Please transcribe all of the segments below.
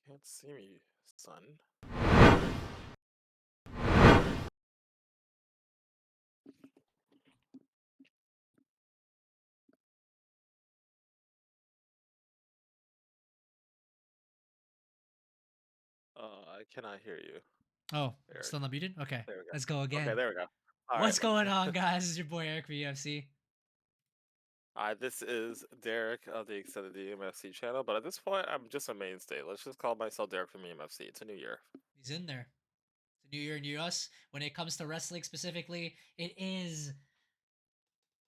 Can't see me, son. I cannot hear you, Oh, Eric. still not muted? Okay, There we go. let's go Okay, again. there we go. All right, What's man. going on, guys? This is your boy Eric VFC. This is Derek of the Extended EMFC channel, but at this point, I'm just a mainstay. Let's just call myself Derek from EMFC. It's a new year. He's in there. It's a new year, new us. When it comes to wrestling specifically, it is.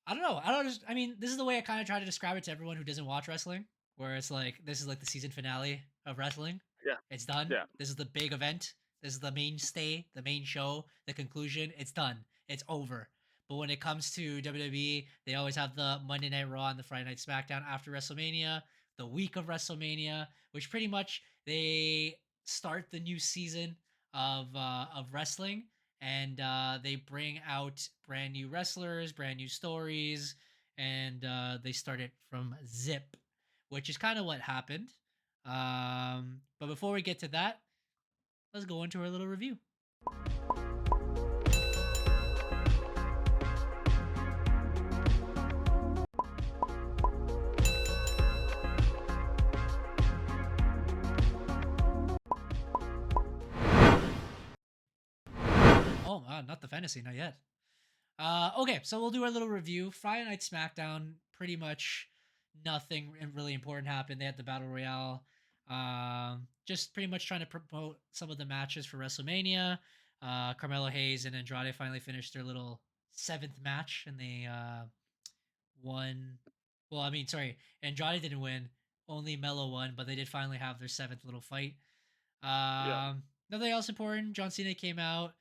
I don't know. I don't. I mean, this is the way I kind of try to describe it to everyone who doesn't watch wrestling. Where it's like this is like the season finale of wrestling. Yeah, It's done. yeah, This is the big event. This is the mainstay, the main show, the conclusion. It's done. It's over. But when it comes to WWE, they always have the Monday Night Raw and the Friday Night SmackDown after WrestleMania, the week of WrestleMania, which pretty much they start the new season of wrestling, and they bring out brand new wrestlers, brand new stories, and they start it from zip, which is kind of what happened. But before we get to that, let's go into our little review. Oh, not the fantasy, not yet. Okay, so we'll do our little review. Friday Night SmackDown, pretty much nothing really important happened. They had the Battle Royale. Just pretty much trying to promote some of the matches for WrestleMania. Carmelo Hayes and Andrade finally finished their little seventh match, and they won. Well, I mean, sorry, Andrade didn't win. Only Melo won, but they did finally have their seventh little fight. yeah, Nothing else important. John Cena came out.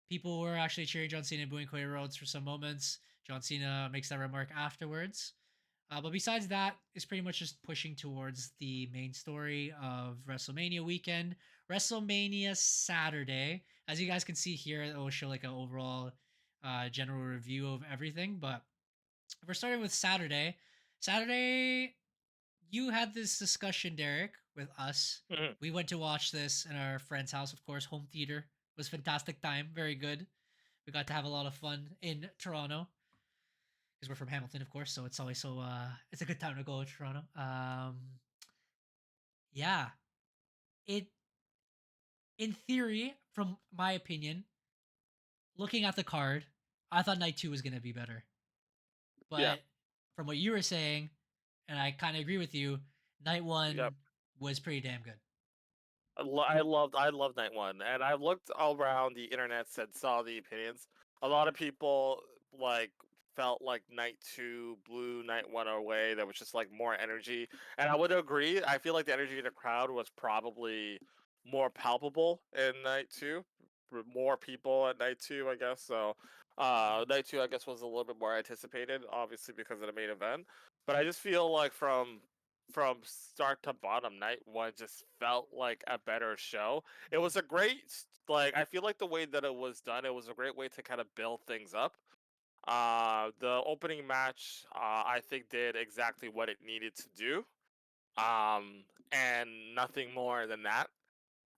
People were actually cheering John Cena and booing Cody Rhodes for some moments. John Cena makes that remark afterwards. But besides that, it's pretty much just pushing towards the main story of WrestleMania weekend. WrestleMania Saturday. As you guys can see here, it will show like an overall general review of everything. But if we're starting with Saturday, Saturday you had this discussion, Derek, with us. mhm, We went to watch this in our friend's house, of course, home theater. It was fantastic time, very good. We got to have a lot of fun in Toronto because we're from Hamilton, of course, so it's always so it's a good time to go to Toronto. Yeah, it in theory, from my opinion, looking at the card, I thought night 2 was going to be better. yeah, But from what you were saying, and I kind of agree with you, night yeah. 1 was pretty damn good. I loved night one, and I looked all around the internet and saw the opinions. A lot of people like felt like night two blew night one away. There was just like more energy, and I would agree. I feel like the energy in the crowd was probably more palpable in night two. More people at night two, I guess. So, night two, I guess, was a little bit more anticipated, obviously because of the main event. But I just feel like from start to bottom, night one just felt like a better show. It was a great, like, I feel like the way that it was done, it was a great way to kind of build things up. The opening match, I think, did exactly what it needed to do, and nothing more than that.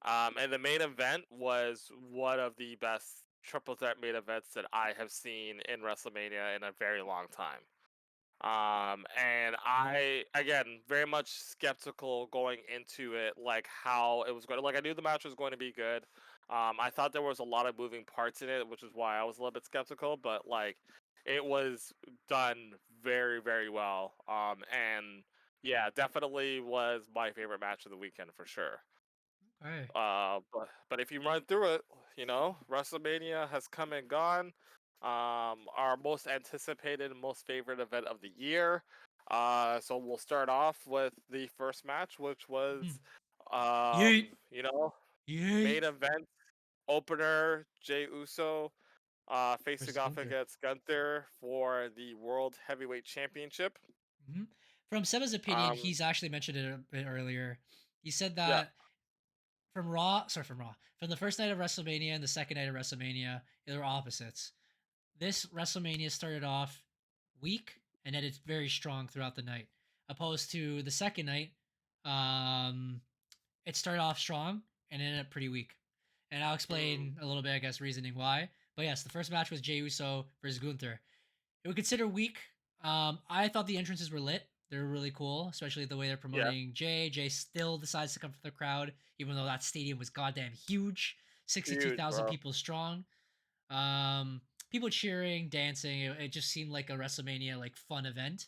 And the main event was one of the best triple threat main events that I have seen in WrestleMania in a very long time. And I, again, very much skeptical going into it, like how it was going to, like, I knew the match was going to be good. I thought there was a lot of moving parts in it, which is why I was a little bit skeptical, but like, it was done very, very well. And yeah, definitely was my favorite match of the weekend for sure. Okay. But if you run through it, WrestleMania has come and gone. Our most anticipated, most favorite event of the year. So we'll start off with the first match, which was, Yeet. um, you know, Yeet. main event opener. Jey Uso, facing Versus off Gunther. against Gunther for the World Heavyweight Championship. hmm From Seba's opinion, Um, he's actually mentioned it a bit earlier. He said yeah, that from Raw, from the first night of WrestleMania and the second night of WrestleMania, they were opposites. This WrestleMania started off weak and ended very strong throughout the night, opposed to the second night. Um, it started off strong and ended up pretty weak. And I'll Mm, explain a little bit, I guess, reasoning why. But yes, the first match was Jey Uso versus Gunther. It would consider weak. I thought the entrances were lit. They were really cool, especially the way they're yeah, promoting Jay. Jay still decides to come for the crowd, even though that stadium was goddamn huge, huge, 62,000 bro. people strong. Um, People cheering, dancing. It just seemed like a WrestleMania like fun event.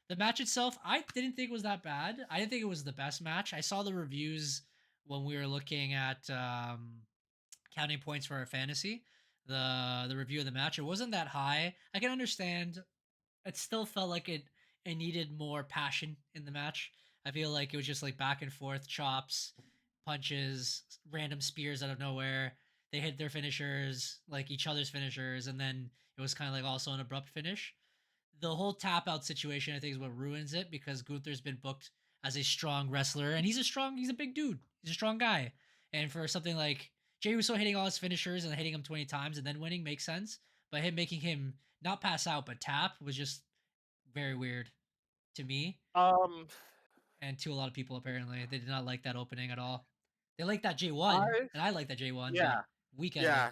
The match itself, I didn't think it was that bad. I didn't think it was the best match. I saw the reviews when we were looking at counting points for our fantasy. The review of the match, it wasn't that high. I can understand. It still felt like it needed more passion in the match. I feel like it was just like back and forth chops, punches, random spears out of nowhere. They hit their finishers, like each other's finishers, and then it was kind of like also an abrupt finish. The whole tap out situation, I think, is what ruins it because Gunther's been booked as a strong wrestler, and he's a big dude. He's a strong guy. And for something like Jey Uso hitting all his finishers and hitting him 20 times and then winning makes sense. But him making him not pass out but tap was just very weird to me Um, and to a lot of people apparently. They did not like that opening at all. They liked that J1, I and I like that J1, but yeah, weak ending. yeah.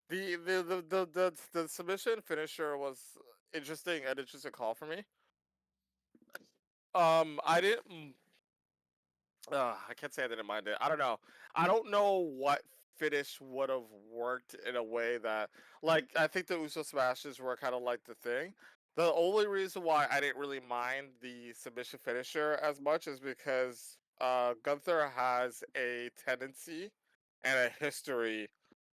The submission finisher was interesting, an interesting call for me. I didn't. I can't say I didn't mind it. I don't know. I don't know what finish would have worked in a way that, like, I think the Uso smashes were kind of like the thing. The only reason why I didn't really mind the submission finisher as much is because Gunther has a tendency and a history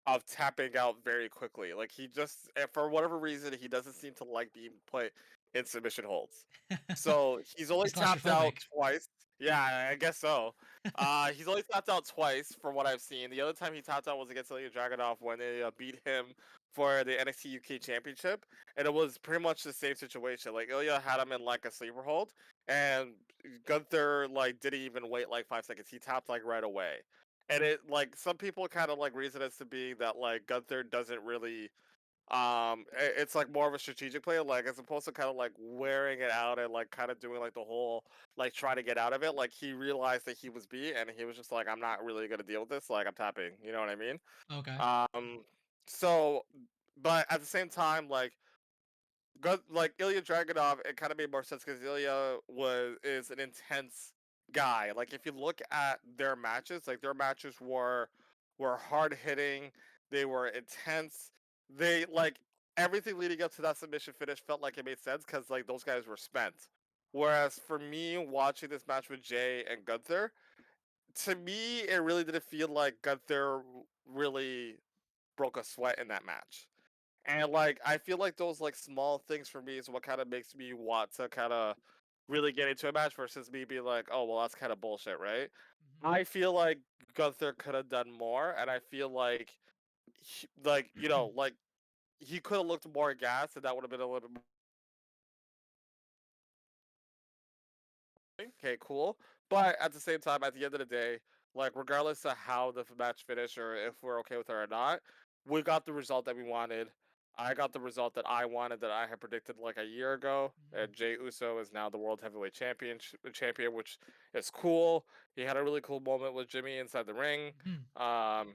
of tapping out very quickly. Like he just, and for whatever reason, he doesn't seem to like being put in submission holds. So he's only He's tapped out claustrophobic. twice. Yeah, I guess so. He's only tapped out twice from what I've seen. The other time he tapped out was against Ilya Dragunov when they beat him for the NXT UK Championship, and it was pretty much the same situation. Like Ilya had him in like a sleeper hold, and Gunther like didn't even wait like 5 seconds. He tapped like right away, and it like some people kind of like reason it to be that like Gunther doesn't really it's like more of a strategic play, like as opposed to kind of like wearing it out and like kind of doing like the whole like trying to get out of it. Like he realized that he was beat and he was just like, I'm not really gonna deal with this, like I'm tapping, you know what I mean? Okay. um so but at the same time, like Ilya Dragunov, it kind of made more sense because Ilya is an intense guy. Like if you look at their matches, like their matches were hard hitting, they were intense. They like everything leading up to that submission finish felt like it made sense because like those guys were spent. Whereas for me, watching this match with Jay and Gunther, to me it really didn't feel like Gunther really broke a sweat in that match. And like I feel like those like small things for me is what kind of makes me want to kind of really get into a match versus me being like, oh well, that's kind of bullshit, right? Hmm. I feel like Gunther could have done more, and I feel like, like like he could have looked more gassed, and that would have been a little bit more okay, cool. But at the same time, at the end of the day, like regardless of how the match finished or if we're okay with it or not, we got the result that we wanted. I got the result that I wanted that I had predicted like a year ago. And Jey Uso is now the world heavyweight champion, which is cool. He had a really cool moment with Jimmy inside the ring. Hmm. Um,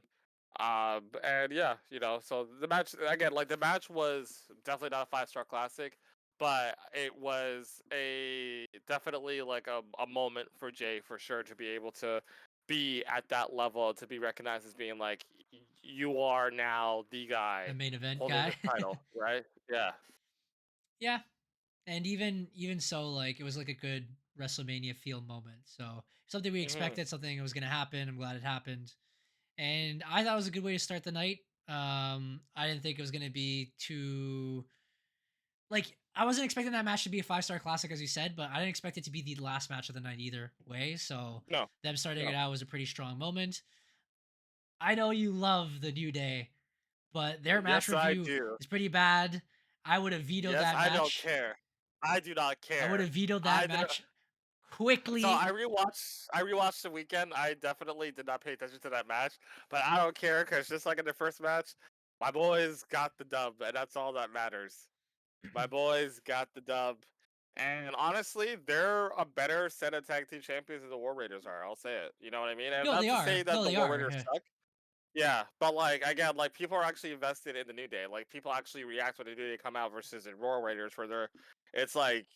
and yeah, so the match again, like the match was definitely not a 5-star classic, but it was a definitely like a moment for Jay for sure to be able to be at that level, to be recognized as being like you are now the The guy main event holding guy. this title, right? Yeah. Yeah, and even so, like it was like a good WrestleMania feel moment. So something we Hmm. expected, something that was gonna happen. I'm glad it happened, and I thought it was a good way to start the night. I didn't think it was gonna be too like I wasn't expecting that match to be a 5-star classic as you said, but I didn't expect it to be the last match of the night either way. So No, them starting it no. out was a pretty strong moment. I know you love the New Day, but their match Yes, I review do. is pretty bad. I would have vetoed Yes, that I don't match. care. I do not I would care. have vetoed that I did. match So quickly. I rewatched the weekend. I definitely did not pay attention to that match, but I don't care because just like in the first match, my boys got the dub, and that's all that matters. My boys got the dub, And honestly, they're a better set of tag team champions than the War Raiders are. I'll say it. You know what I mean? And No, not they to say are. that No, the they War are. Raiders Yeah. suck. Yeah, but like again, like people are actually invested in the New Day. Like people actually react when the New Day come out versus in War Raiders, where they're. It's like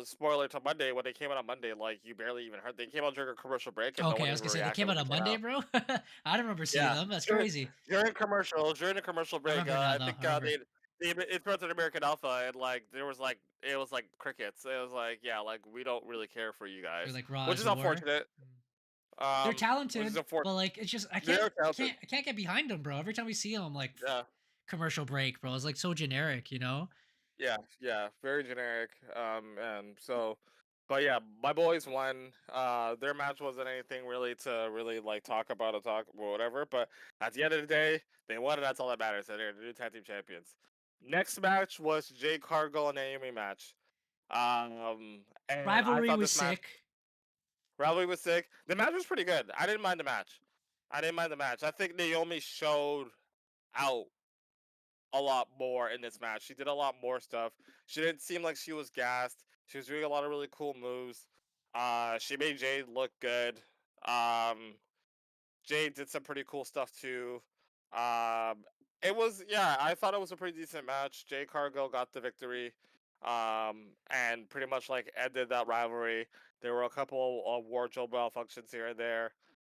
spoiler to Monday when they came out on Monday. Like you barely even heard. They came out during a commercial break and no Okay, one I was even gonna say they reacted came when out they on came Monday, out. bro. I don't remember seeing Yeah, them. That's during crazy. during a commercial I break, remember now, I though. think I remember. they it threw to American Alpha and like there was like it was like crickets. It was like yeah, like we don't really care for you They're guys, like Raw which is is War. unfortunate. Mm. They're Which is talented, but unfortunate. like it's just I can't, They're I talented. can't, I can't get behind them, bro. Every time we see them, I'm like Yeah. commercial break, bro. It's like so generic, you know. Yeah, yeah, very generic. And so, but yeah, my boys won. Their match wasn't anything really to really like talk about or talk or whatever. But at the end of the day, they won, and that's all that matters. And they're the new tag team champions. Next match was Jay Cargill and Naomi match. And I Rivalry thought was this match sick. probably was sick. The match was pretty good. I didn't mind the match. I didn't mind the match. I think Naomi showed out a lot more in this match. She did a lot more stuff. She didn't seem like she was gassed. She was doing a lot of really cool moves. She made Jade look good. Um, Jade did some pretty cool stuff too. It was yeah, I thought it was a pretty decent match. Jay Cargill got the victory, and pretty much like ended that rivalry. There were a couple of wardrobe malfunctions here and there,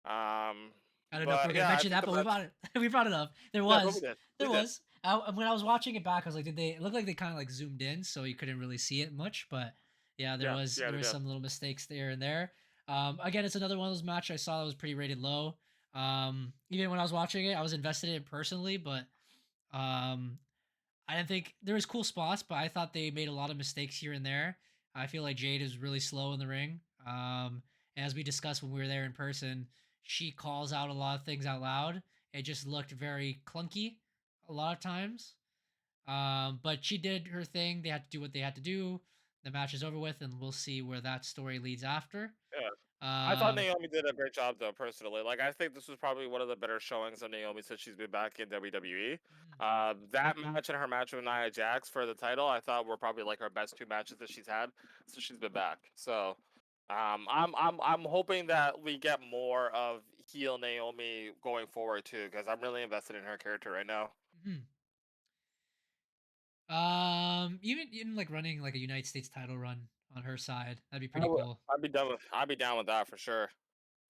um, I don't know if we're but gonna yeah, I mention think that, the but we match. brought it. We brought it up. There Yeah, but was, we there did. was. When I was watching it back, I was like, did they? It looked like they kind of like zoomed in, so you couldn't really see it much. But yeah, Yeah, yeah, there they was did. some little mistakes there and there. Again, it's another one of those matches I saw that was pretty rated low. Even when I was watching it, I was invested in it personally, but um, I didn't think there was cool spots, but I thought they made a lot of mistakes here and there. I feel like Jade is really slow in the ring. As we discussed when we were there in person, she calls out a lot of things out loud. It just looked very clunky a lot of times. But she did her thing. They had to do what they had to do. The match is over with, and we'll see where that story leads after. Yeah. I thought Um, Naomi did a great job though, personally. Like I think this was probably one of the better showings of Naomi since she's been back in WWE. mhm. That match and her match with Nia Jax for the title, I thought were probably like her best two matches that she's had since she's been back. So, I'm hoping that we get more of heel Naomi going forward too, because I'm really invested in her character right now. Mhm. Even like running like a United States title run on her side, that'd be pretty cool. I'd be down with that for sure.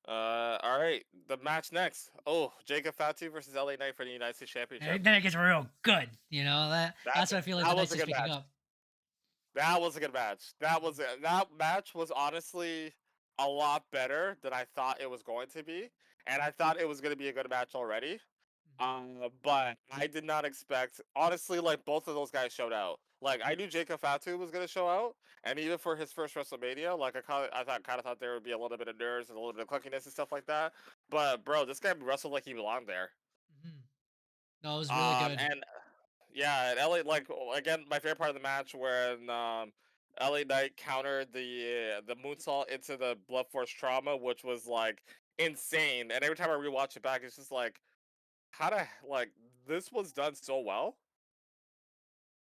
All right, the match next. Oh, Jacob Fatu versus LA Knight for the United States Championship. And then it gets real good. You know That that's what I feel like the that was Knights a is good picking match. up. That was a good match. That match was honestly a lot better than I thought it was going to be, and I thought it was going to be a good match already. But I did not expect. Honestly, like both of those guys showed out. Like I knew Jacob Fatu was going to show out, and even for his first WrestleMania, like I kind of thought there would be a little bit of nerves and a little bit of clunkiness and stuff like that. But bro, this guy wrestled like he belonged there. Mhm. No, it was really good. And yeah, and LA like again, my favorite part of the match when LA Knight countered the moonsault into the Blood Force trauma, which was like insane. And every time I rewatch it back, it's just like how to like this was done so well.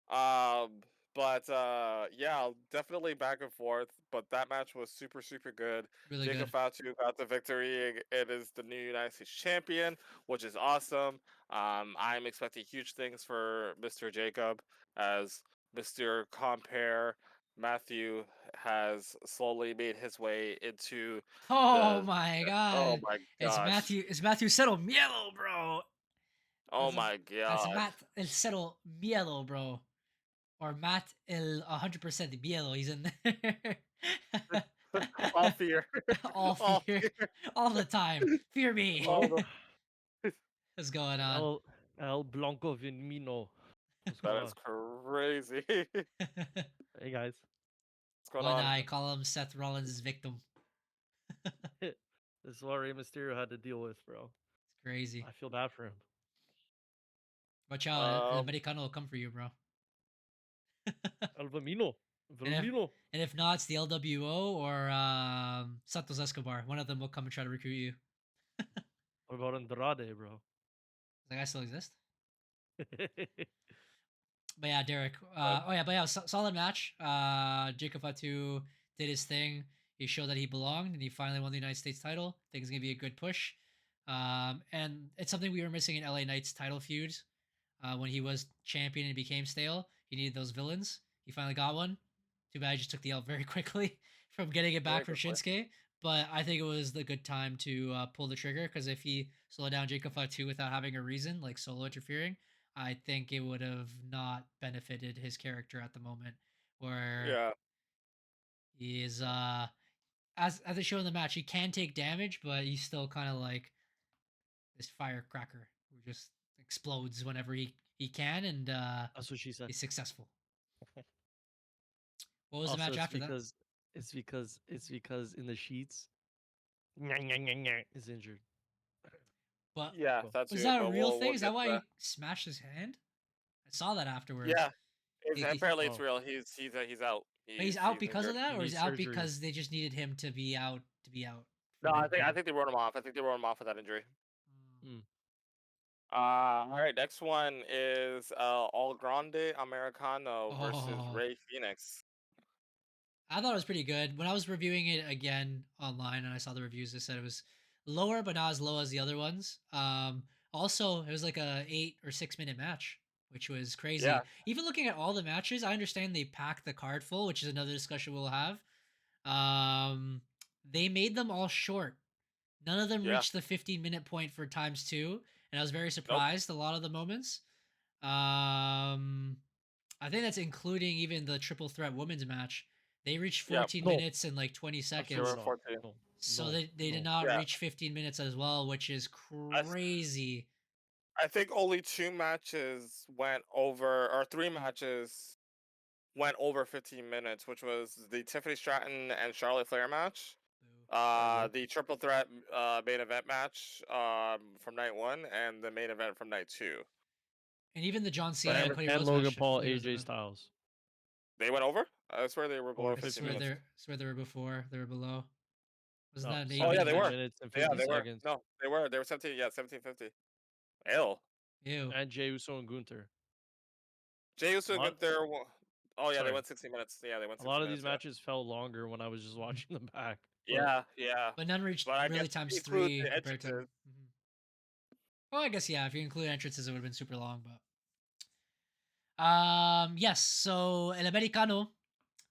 Um, but yeah, definitely back and forth. But that match was super, super good. Really Jacob good. Fatu got the victory. It is the new United States champion, which is awesome. I'm expecting huge things for Mr. Jacob as Mr. Compare Matthew has slowly made his way into Oh the. my Oh god. my gosh! It's Matthew Settle Mielo, bro. Oh my That's god! Matt El Settle Mielo, bro. Or Matt El 100% Mielo. He's in there. All fear, All all fear. fear, All the time. Fear me. all the. What's going on? El Blanco Vimino. What's going That is on? crazy. What's Hey guys. going One on? I call him Seth Rollins' victim. This is what Rey Mysterio had to deal with, bro. It's crazy. I feel bad for him. Watch out. El Um, Americano will come for you, bro. El Vimino. And if Vimino. and if not, it's the LWO or Santos Escobar. One of them will come and try to recruit you. What about Andrade, bro? Does that guy still exist? But yeah, Derek. Solid match. Jacob Fatu did his thing. He showed that he belonged, and he finally won the United States title. I think it's gonna be a good push. And it's something we were missing in LA Knight's title feuds. When he was champion and became stale, he needed those villains. He finally got one. Too bad he just took the L very quickly from getting it back Very from good play. Shinsuke. But I think it was the good time to pull the trigger, because if he slowed down Jacob Fatu without having a reason, like Solo interfering, I think it would have not benefited his character at the moment, where Yeah. he is as they show in the match, he can take damage, but he's still kind of like this firecracker who just explodes whenever he can, and That's what she said. he's successful. What was the Also, match it's after that? because it's because in the sheets, is injured. But Yeah, Cool. that's was it. that a But real we'll thing? Is get that to why that. he smashed his hand? I saw that afterwards. Yeah, apparently it's Oh. real. He's out. But he's out because of injured. that, He or is needs he out surgery. because they just needed him to be out No, for I good? think they wrote him off. I think they wrote him off with that injury. Mm. All right, next one is All Grande Americano versus Oh, Ray Phoenix. I thought it was pretty good. When I was reviewing it again online and I saw the reviews, they said it was lower, but not as low as the other ones. Also, it was like a 8 or 6 minute match, which was crazy. Yeah. Even looking at all the matches, I understand they packed the card full, which is another discussion we'll have. They made them all short. None of them Yeah. reached the 15-minute point for times two, and I was very surprised. A lot of the moments. I think that's including even the triple threat women's match. They reached Yeah. 14 No. minutes in like 20 They seconds. were No, 14. no, So no, they did no. not Yeah. reach 15 minutes as well, which is crazy. I think only 2 matches went over, or 3 matches went over 15 minutes, which was the Tiffany Stratton and Charlotte Flair match, Hardly. the triple threat main event match from night one, and the main event from night two. And even the John Cena and And- Cody And Rhodes Logan match, I Paul, believe was AJ the- Styles. They went over? I swear they were below Over 15 I minutes. swear they were before. They were below. Wasn't No, that an Oh, yeah, 8 they minute were. match? minutes and Yeah, 50 they were. seconds. No, they were. They were 17. Yeah, 17:50. Ew. Ew. And Jey Uso and Gunther. Jey Uso Lot- got their. Oh yeah, they Sorry. went 60 minutes. Yeah, they went. A 60 lot of minutes, these matches felt longer when I was just watching them back. But Yeah. But none reached But I really guess if times you include 3 the compared to. entrances. Well, I guess yeah. If you include entrances, it would have been super long. But yes. So El Americano,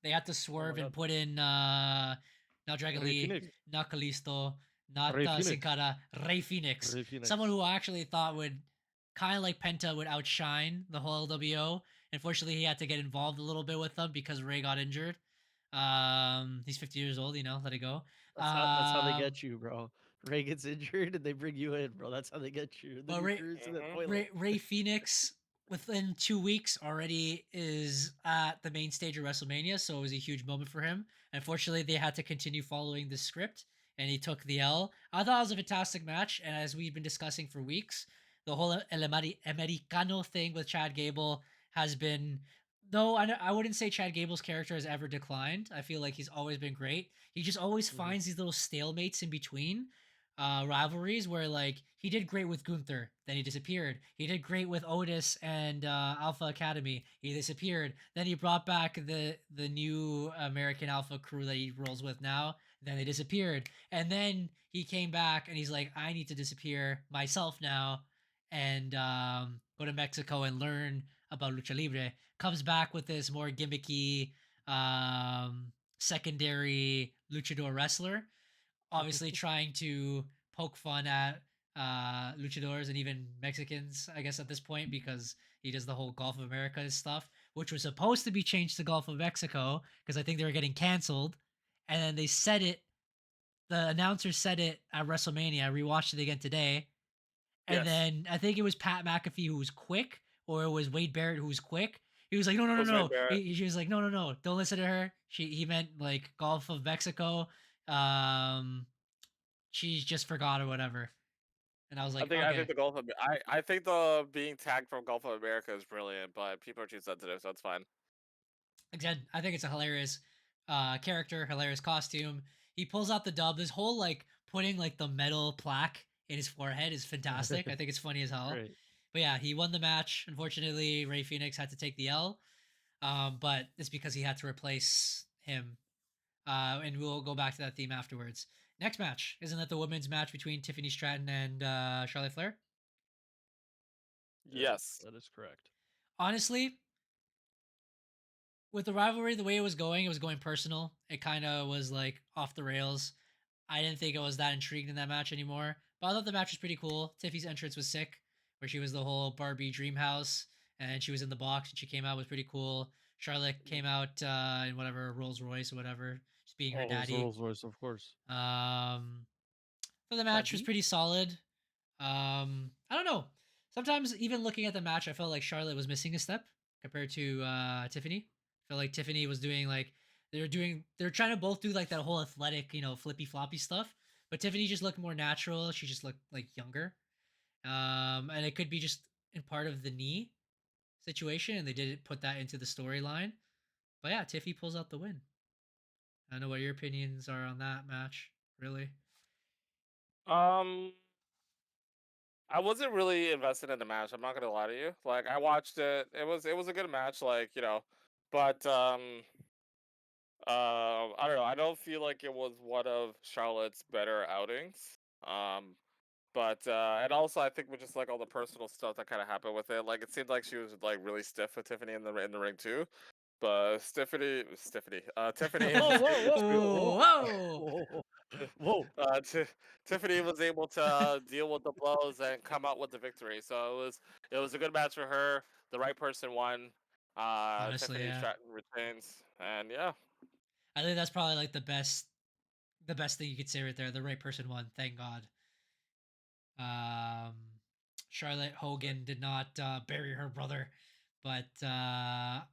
they had to swerve and God. put in not Dragon Rey Lee, Fenix. not Kalisto, not Rey Fenix. Sin Cara, Rey Phoenix. Rey Fenix. Someone who I actually thought would kind of like Penta would outshine the whole LWO. Unfortunately, he had to get involved a little bit with them because Ray got injured. He's 50 years old, let it go. That's how they get you, bro. Ray gets injured and they bring you in, bro. That's how they get you. Then But your Ray- career's in the Mhm. toilet. Ray Phoenix within 2 weeks already is at the main stage of WrestleMania, so it was a huge moment for him. Unfortunately, they had to continue following the script, and he took the L. I thought it was a fantastic match, and as we've been discussing for weeks, the whole Americano thing with Chad Gable has been. Though I wouldn't say Chad Gable's character has ever declined. I feel like he's always been great. He just always Mhm. finds these little stalemates in between rivalries where like he did great with Gunther, then he disappeared. He did great with Otis and Alpha Academy. He disappeared. Then he brought back the new American Alpha crew that he rolls with now. Then they disappeared. And then he came back and he's like, I need to disappear myself now and go to Mexico and learn about lucha libre. Comes back with this more gimmicky secondary luchador wrestler, obviously trying to poke fun at luchadors and even Mexicans, I guess, at this point, because he does the whole Gulf of America stuff, which was supposed to be changed to Gulf of Mexico because I think they were getting canceled. And then they said it, the announcer said it at WrestleMania. I rewatched it again today. And Yes. then I think it was Pat McAfee who was quick, or it was Wade Barrett who was quick. He was like, no, It was no. Wade Barrett. She was like, no, don't listen to her. He meant like Gulf of Mexico. She just forgot or whatever. And I was like, I okay. think the Gulf of I think the being tagged from Gulf of America is brilliant, but people are too sensitive, so it's fine. Again, I think it's a hilarious character, hilarious costume. He pulls out the dub. This whole like putting like the metal plaque in his forehead is fantastic. I think it's funny as hell. Great. But yeah, he won the match. Unfortunately, Ray Phoenix had to take the L. But it's because he had to replace him. And we'll go back to that theme afterwards. Next match, isn't that the women's match between Tiffany Stratton and Charlotte Flair? Yes. That is correct. Honestly, with the rivalry the way it was going personal. It kind of was like off the rails. I didn't think I was that intrigued in that match anymore. But I thought the match was pretty cool. Tiffy's entrance was sick, where she was the whole Barbie dream house and she was in the box and she came out was pretty cool. Charlotte came out in whatever Rolls Royce or whatever, just being her Oh, it was the daddy. Rolls Royce, of course. So the match was Daddy? pretty solid. I don't know. Sometimes even looking at the match, I felt like Charlotte was missing a step compared to Tiffany. I feel like Tiffany was doing like they're trying to both do like that whole athletic, flippy floppy stuff. But Tiffany just looked more natural. She just looked like younger. And it could be just in part of the knee situation, and they didn't put that into the storyline. But yeah, Tiffy pulls out the win. I don't know what your opinions are on that match, really. Um, I wasn't really invested in the match. I'm not gonna lie to you. Like I watched it. It was a good match. But I don't know. I don't feel like it was one of Charlotte's better outings. Um, and also I think with just like all the personal stuff that kind of happened with it, like it seemed like she was like really stiff with Tiffany in the ring too. But Tiffany Oh, was able whoa, to Whoa, whoa! whoa, whoa! Tiffany was able to deal with the blows and come out with the victory. So it was a good match for her. The right person won. Honestly, Tiffany yeah. Stratton retains, and yeah, I think that's probably like the best thing you could say right there. The right person won. Thank God. Um, Charlotte Hogan did not bury her brother, but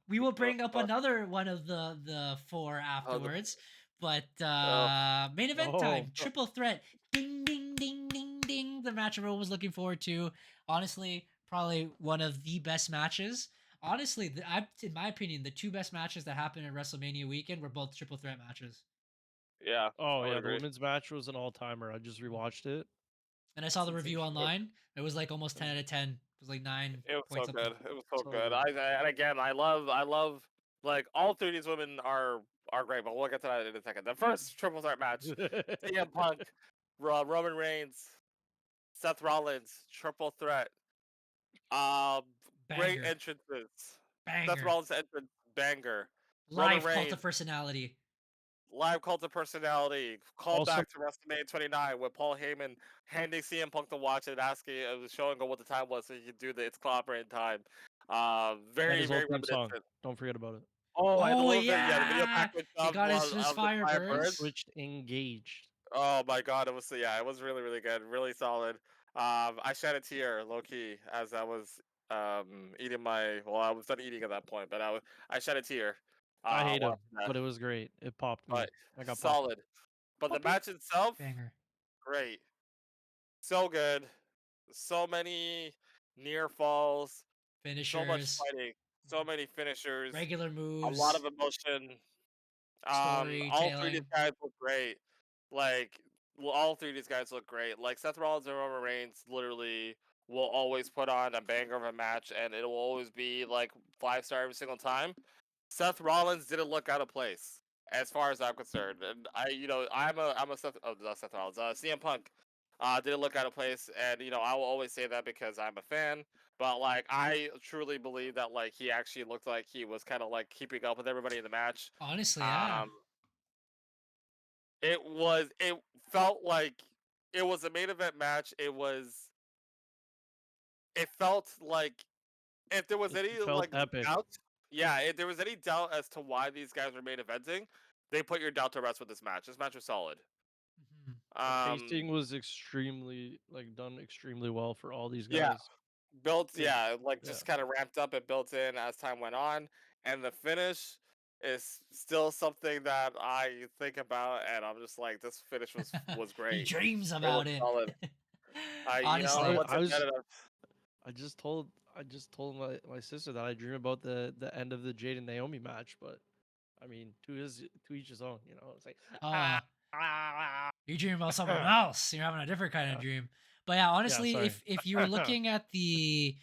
we will uh, bring up uh, another one of the four uh, the- afterwards. But uh, main event Oh, time, triple threat, ding ding ding ding ding. The match everyone was looking forward to. Honestly, probably one of the best matches. Honestly, in my opinion, the two best matches that happened at WrestleMania weekend were both triple threat matches. yeah, oh I would yeah, the agree. women's match was an all-timer. I just rewatched it. And I saw the review Sensational. online. It was like almost 10 out of 10. It was like 9 It was point so something. good. It was so So good. good. And again, I love like all three of these women are great, but we'll get to that in a second. The first triple threat match: CM Punk, Roman Reigns, Seth Rollins, triple threat. Um, Great Banger. entrances. Seth Banger. Rollins entrance banger. Roman Live cult of Reigns personality. live cult of personality. Call Also, back to WrestleMania 29 with Paul Heyman handing CM Punk to watch and asking, showing him what the time was so he could do the It's Clopper in time. and Very his old very theme song. reminiscent. Don't forget about it. Oh, and the Oh little bit, yeah, the video yeah. package He of got his, of, his of the Firebirds. Firebirds. Switched engaged. Oh my god, it was really really good, really solid. I shed a tear low key as I was eating I was done eating at that point, but I shed a tear. I hate him, Watching that, but it was great. It popped me. but I got popped. solid. But the Puppy. match itself, Banger. great, so good, so many near falls, so much Finishers. fighting, so many finishers, Regular a lot moves. of emotion. All three of these Storytelling. guys look great. Like, all three of these guys look great. Like Seth Rollins and Roman Reigns, literally will always put on a banger of a match, and it will always be like 5-star every single time. Seth Rollins didn't look out of place, as far as I'm concerned. And I'm a not Seth Rollins, CM Punk, didn't look out of place, and I will always say that because I'm a fan. But like, I truly believe that like he actually looked like he was kind of like keeping up with everybody in the match. Honestly, yeah. Um, it felt like it was a main event match. It felt like if there was It any felt like epic. doubt, yeah, if there was any doubt as to why these guys were main eventing, they put your doubt to rest with this match. This match was solid. Mhm. The Um, pacing was extremely done extremely well for all these yeah, guys. It, like yeah. just kind of ramped up and built in as time went on, and the finish is still something that I think about, and I'm just like, this finish was He great. dreams It was about it. solid. I Honestly. What's I it was better than I just told my sister that I dream about the end of the Jade and Naomi match, but I mean, to each his own, It's like Uh, you dream about something else. You're having a different kind of dream. But yeah, honestly, sorry. if you were looking at the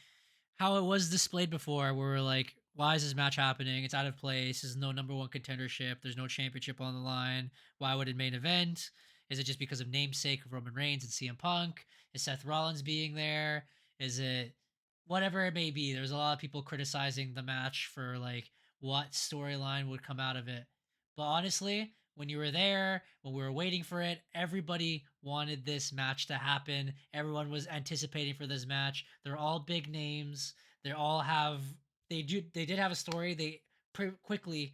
how it was displayed before, where we're like, why is this match happening? It's out of place. There's no number one contendership. There's no championship on the line. Why would it main event? Is it just because of namesake of Roman Reigns and CM Punk? Is Seth Rollins being there? Is it whatever it may be? There's a lot of people criticizing the match for like what storyline would come out of it. But honestly, when you were there, when we were waiting for it, everybody wanted this match to happen. Everyone was anticipating for this match. They're all big names. They all have they did have a story. They quickly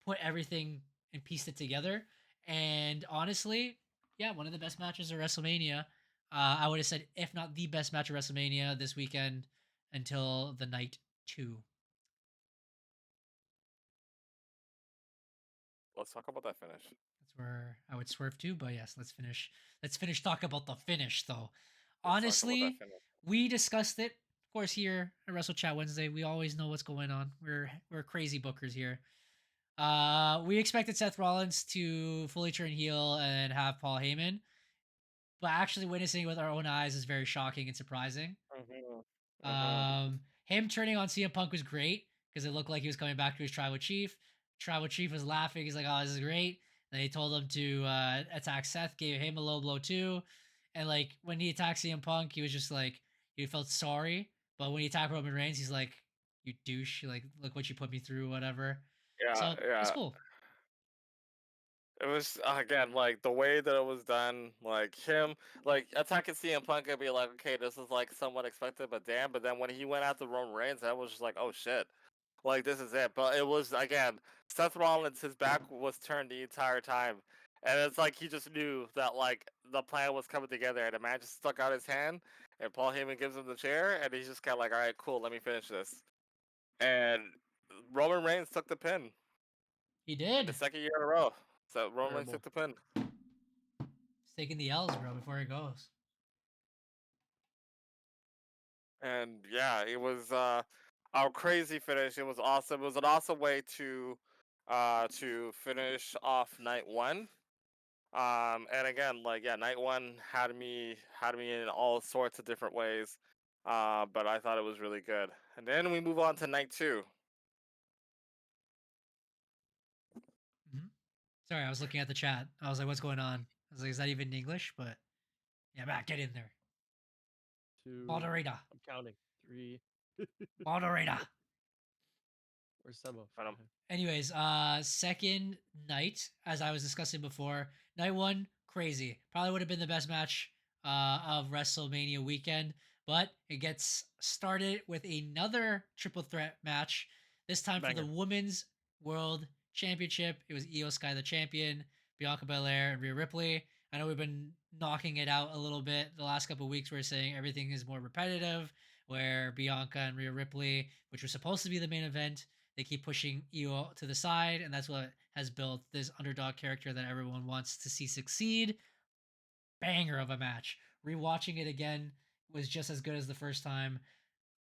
put everything and pieced it together. And honestly, yeah, one of the best matches of WrestleMania. I would have said, if not the best match of WrestleMania this weekend until the night two. Let's talk about that finish. That's where I would swerve to, but yes, let's finish. Let's finish talk about the finish, though. Let's talk about that Honestly, finish. we discussed it, of course, here at Wrestle Chat Wednesday. We always know what's going on. We're crazy bookers here. We expected Seth Rollins to fully turn heel and have Paul Heyman, but actually witnessing it with our own eyes is very shocking and surprising. Him turning on CM Punk was great because it looked like he was coming back to his tribal chief. Tribal chief was laughing. He's like, "Oh, this is great." They told him to attack Seth, gave him a low blow too, and like when he attacked CM Punk, he was just like he felt sorry. But when he attacked Roman Reigns, he's like, "You douche! Like, look what you put me through, whatever." Yeah, So it's yeah. cool. It was again like the way that it was done, like him, like attacking CM Punk. I'd be like, okay, this is like somewhat expected, but damn. But then when he went after Roman Reigns, I was just like, oh shit, like this is it. But it was again, Seth Rollins, his back was turned the entire time, and it's like he just knew that like the plan was coming together, and the man just stuck out his hand, and Paul Heyman gives him the chair, and he's just kind of like, all right, cool, let me finish this, and Roman Reigns took the pin He in the did. second year in a row. So Roman Reigns Terrible. took the pin. He's taking the L's, bro, before he goes. And yeah, it was our crazy finish. It was awesome. It was an awesome way to finish off night one. And again, like yeah, night one had me in all sorts of different ways. But I thought it was really good. And then we move on to night two. Mm-hmm. Sorry, I was looking at the chat. I was like, "What's going on?" I was like, "Is that even in English?" But yeah, Matt, get in there. 2. Moderator. I'm counting. 3. Moderator. Or Sebo. I don't, Anyways, second night, as I was discussing before, night one, crazy. Probably would have been the best match of WrestleMania weekend, but it gets started with another triple threat match. This time for the Banger. Women's World Championship. It was Io Sky the champion, Bianca Belair, and Rhea Ripley. I know we've been knocking it out a little bit the last couple of weeks. We're saying everything is more repetitive, where Bianca and Rhea Ripley, which was supposed to be the main event, they keep pushing Io to the side, and that's what has built this underdog character that everyone wants to see succeed. Banger of a match. Rewatching it again was just as good as the first time.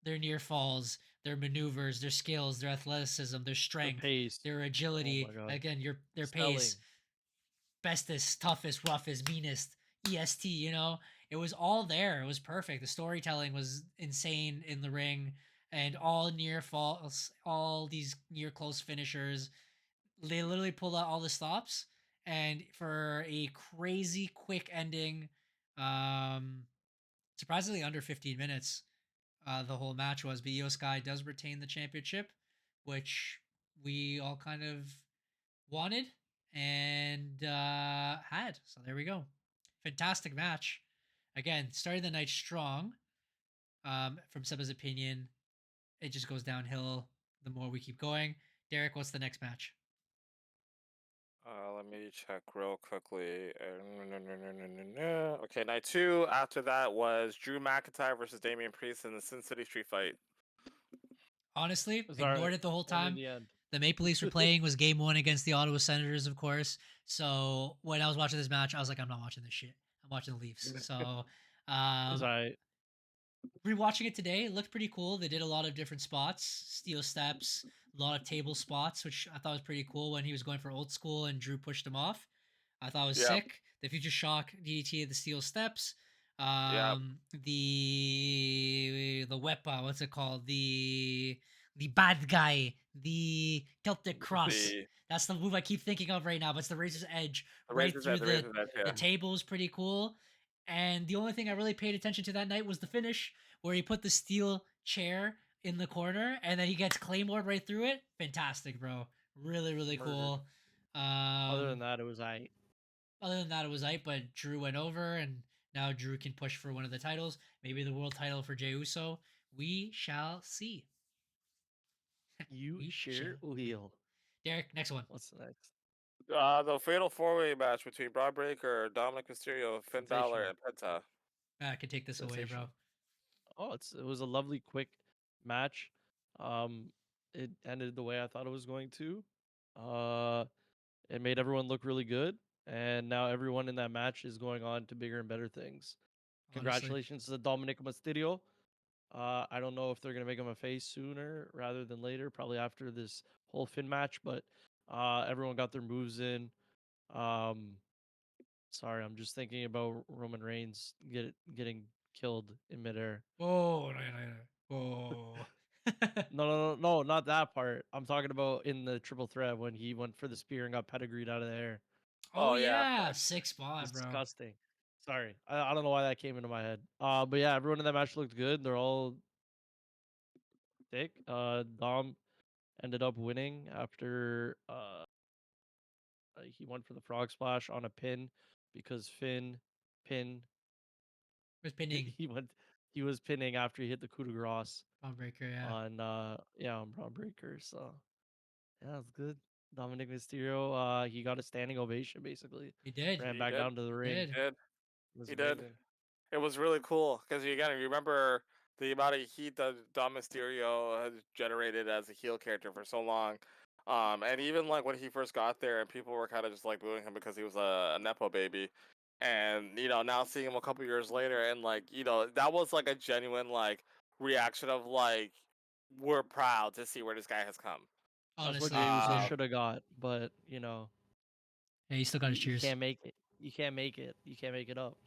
Their near falls, their maneuvers, their skills, their athleticism, their The strength, pace. their Oh agility. my god. Again, their Selling. pace, bestest, toughest, roughest, meanest, EST, you know? It was all there. It was perfect. The storytelling was insane in the ring, and all near falls, all these near close finishers. They literally pulled out all the stops, and for a crazy quick ending, um, surprisingly under 15 minutes, the whole match was. But Io Sky does retain the championship, which we all kind of wanted and had. So there we go. Fantastic match. Again, starting the night strong. From Seba's opinion, it just goes downhill the more we keep going. Derek, what's the next match? let me check real quickly. Okay, night two. After that was Drew McIntyre versus Damian Priest in the Sin City Street Fight. Honestly, It was alright. ignored it the whole Only in time. the end. The Maple Leafs were playing was game one against the Ottawa Senators, of course. So when I was watching this match, I was like, I'm not watching this shit. I'm watching the Leafs. So It was alright. rewatching it today, it looked pretty cool. They did a lot of different spots, steel steps, a lot of table spots, which I thought was pretty cool when he was going for old school and Drew pushed him off. I thought it was Yeah. sick. The Future Shock DDT of the steel steps. Yeah. The Wepa, what's it called? The bad guy, the Celtic Cross. The That's the move I keep thinking of right now. But it's the Razor's Edge right Razor's Edge, through the Razor's Edge, the yeah. table is pretty cool. And the only thing I really paid attention to that night was the finish, where he put the steel chair in the corner and then he gets Claymore right through it. Fantastic, bro. Really, really Murdered. cool. Other than Um, that, it was I. other than that, it was Ike, but Drew went over, and now Drew can push for one of the titles, maybe the world title for Jey Uso. We shall see. You We shall sure see. will. Derek, next one. What's next? The fatal four-way match between Braun Breaker, Dominic Mysterio, Finn Balor, Sensational. and Penta. I can take this away, bro. Sensational. Oh, it was a lovely, quick match. It ended the way I thought it was going to. Uh, it made everyone look really good, and now everyone in that match is going on to bigger and better things. Honestly, Congratulations to Dominic Mysterio. I don't know if they're gonna make him a face sooner rather than later, probably after this whole Finn match, but everyone got their moves in. Um, sorry, I'm just thinking about Roman Reigns getting killed in midair. oh, no, no, no. Oh. No, not that part. I'm talking about in the triple threat when he went for the spear and got pedigreed out of the air. Oh Oh yeah, yeah, sick spot, bro. Disgusting. Sorry, I don't know why that came into my head. But yeah, everyone in that match looked good. They're all thick. Dom ended up winning after he went for the frog splash on a pin because Finn pin Was pinning he was pinning after he hit the coup de grace Bomb Breaker, yeah. on on Braun Breaker. So yeah, it's good. Dominic Mysterio, he got a standing ovation basically. He did. Ran he back did. down to the He ring. did. He did. It was He did. amazing. It was really cool because you gotta remember the amount of heat that Dom Mysterio has generated as a heel character for so long. And even like when he first got there, and people were kind of just like booing him because he was a nepo baby, and now seeing him a couple years later, and like that was like a genuine like reaction of like we're proud to see where this guy has come. That's what Honestly, Jey Uso same. should have got, but Yeah, he still got his you cheers. can't make it. You can't make it. You can't make it up.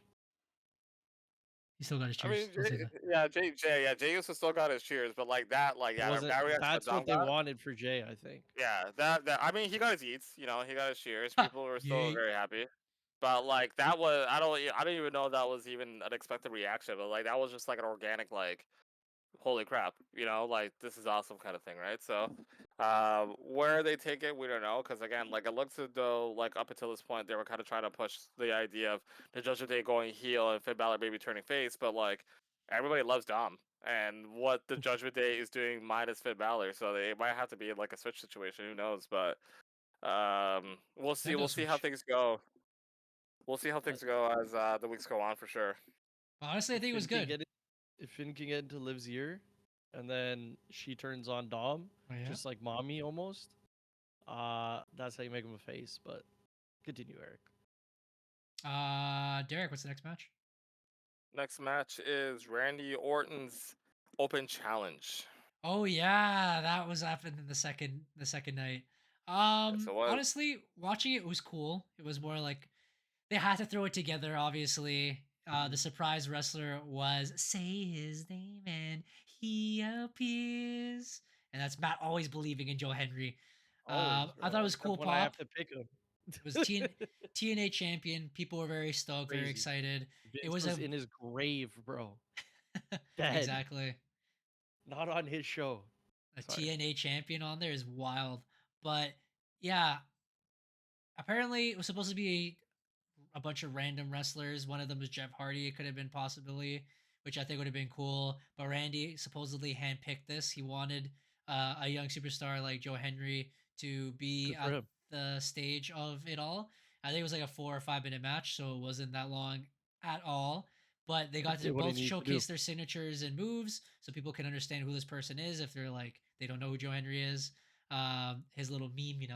He still got his I mean, cheers. Don't say that. yeah, Jay Uso still got his cheers, but like that, like It yeah, wasn't. that reaction that That's Dom what they got. wanted for Jay, I think. Yeah, that I mean, he got his eats. He got his cheers. Ha! People were still Yay. very happy. But like that was, I don't even know if that was even an expected reaction. But like that was just like an organic like, holy crap, like this is awesome kind of thing, right? So, where they take it, we don't know, because again, like it looks as though like up until this point they were kind of trying to push the idea of the Judgment Day going heel and Finn Balor maybe turning face, but like everybody loves Dom and what the Judgment Day is doing minus Finn Balor, so they might have to be in like a switch situation. Who knows? But we'll see. Nintendo We'll see how Switch. things go. We'll see how Uh, things go as the weeks go on for sure. Honestly, I if think it was Finn can good. get it, if Finn can get into Liv's ear, and then she turns on Dom, Oh, yeah. just like mommy almost. That's how you make him a face. But continue, Eric. Derek, what's the next match? Next match is Randy Orton's Open Challenge. Oh yeah, that was happened in the second night. Yes, it was. Honestly, watching it was cool. It was more like they had to throw it together. Obviously, the surprise wrestler was say his name and he appears, and that's Matt always believing in Joe Henry. Always, I thought it bro. was cool Except when I have pop. to pick him. It was TNA champion. People were very stoked, very Crazy. excited. It Vince was was a in his grave, bro. Dead. exactly. Not on his show. A Sorry. TNA champion on there is wild. But yeah, apparently it was supposed to be a bunch of random wrestlers. One of them was Jeff Hardy. It could have been possibly, which I think would have been cool. But Randy supposedly handpicked this. He wanted a young superstar like Joe Henry to be Good for at him. the stage of it all. I think it was like a 4 or 5 minute match, so it wasn't that long at all. But they got to Did what he both needs to do. showcase their signatures and moves, so people can understand who this person is if they're like they don't know who Joe Henry is. His little meme,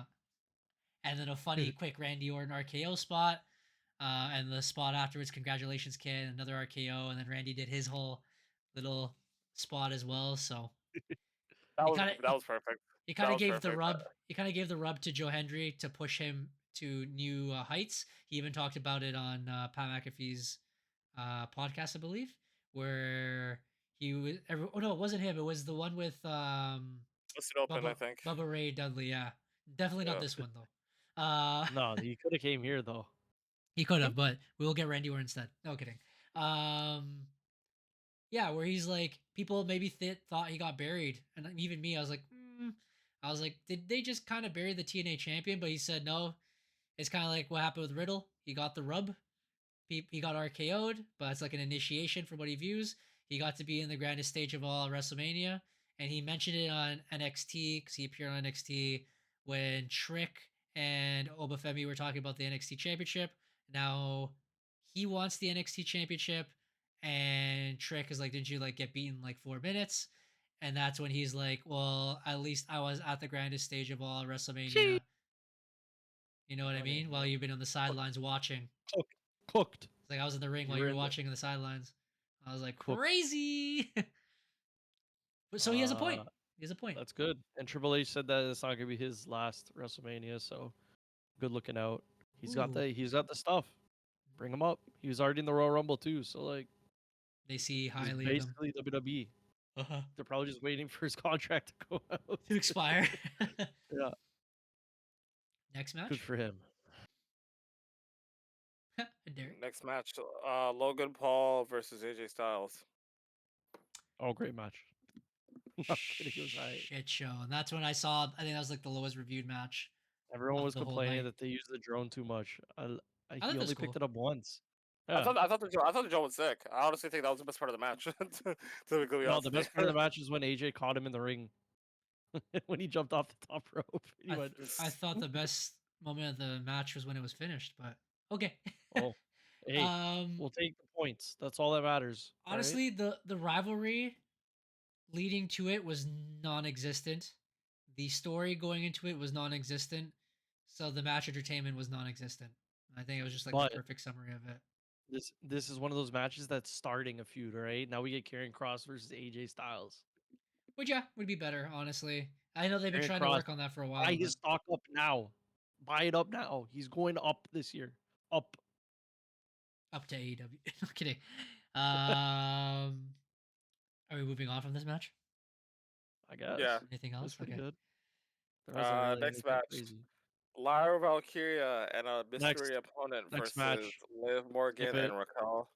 and then a funny quick Randy Orton RKO spot, and the spot afterwards, congratulations, kid, another RKO, and then Randy did his whole little spot as well. So That he was kind of that was perfect. he That kind of was gave the perfect. rub. He kind of gave the rub to Joe Hendry to push him to new heights. He even talked about it on Pat McAfee's podcast, I believe, where he was. Oh no, it wasn't him. It was the one with Busted Open, I Bubba think. Bubba Ray Dudley. Yeah, definitely not Yeah. this one though. No, he could have came here though. He could have, but we will get Randy Orton instead. No kidding. Um, yeah, where he's like, people maybe thought he got buried, and even me, I was like, did they just kind of bury the TNA champion? But he said no. It's kind of like what happened with Riddle. He got the rub. He got RKO'd, but it's like an initiation from what he views. He got to be in the grandest stage of all WrestleMania, and he mentioned it on NXT because he appeared on NXT when Trick and Obafemi were talking about the NXT Championship. Now he wants the NXT Championship, and Trick is like, "Didn't you like get beaten like 4 minutes?" And that's when he's like, "Well, at least I was at the grandest stage of all WrestleMania." You know what I mean? While you've been on the sidelines watching. Cooked. It's like I was in the ring while you were watching on the sidelines. I was like, Cooked. crazy. But so he has a point. He has a point. That's good. And Triple H said that it's not gonna be his last WrestleMania, so good looking out. He's got the stuff. Bring him up. He was already in the Royal Rumble too, so like They see he's highly of him. basically WWE. Uh-huh. They're probably just waiting for his contract to go out. To expire. Yeah. Next match. Good for him. Derek. Next match, Logan Paul versus AJ Styles. Oh, great match. Not kidding, it was alright. Shit show. And that's when I saw, I think that was like the lowest reviewed match. Everyone of was the whole complaining night. that they used the drone too much. thought He that was only cool. picked it up once. I Yeah. thought the Joe was sick. I honestly think that was the best part of the match. to be No, honest the with best part of the match is when AJ caught him in the ring. When he jumped off the top rope. He went, I thought the best moment of the match was when it was finished, but okay. oh, hey, we'll take the points. That's all that matters. all right? Honestly, the rivalry leading to it was non-existent. The story going into it was non-existent. So the match entertainment was non-existent. I think it was just like But the perfect summary of it. this is one of those matches that's starting a feud, right? Now we get Karrion Kross versus AJ Styles. Which yeah, would be better, honestly. I know they've been Karrion trying Kross, to work on that for a while. buy But his stock up now. Buy it up now. He's going up this year. Up. up to AEW. No kidding. Are we moving on from this match? I guess. Yeah. Anything That's else? pretty Okay. good. There wasn't really Next anything match, crazy. Lyra Valkyria and a mystery Next. opponent Next versus match. Liv Morgan Skip it. and Raquel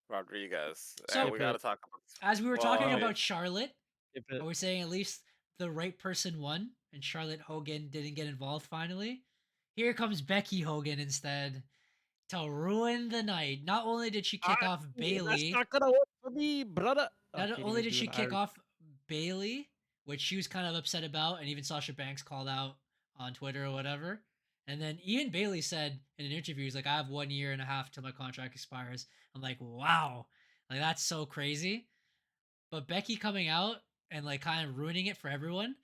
Rodriguez. So- And we got to Skip talk As we were Well, talking yeah. about Charlotte, Skip are it. we saying at least the right person won and Charlotte Hogan didn't get involved finally? Here comes Becky Hogan instead to ruin the night. Not only did she kick off Bailey, That's not gonna work for me, brother. not only did she kick off Bailey, which she was kind of upset about, and even Sasha Banks called out on Twitter or whatever. And then even Bailey said in an interview, he's like, I have 1 year and a half till my contract expires. I'm like, wow. Like, that's so crazy. But Becky coming out and like kind of ruining it for everyone.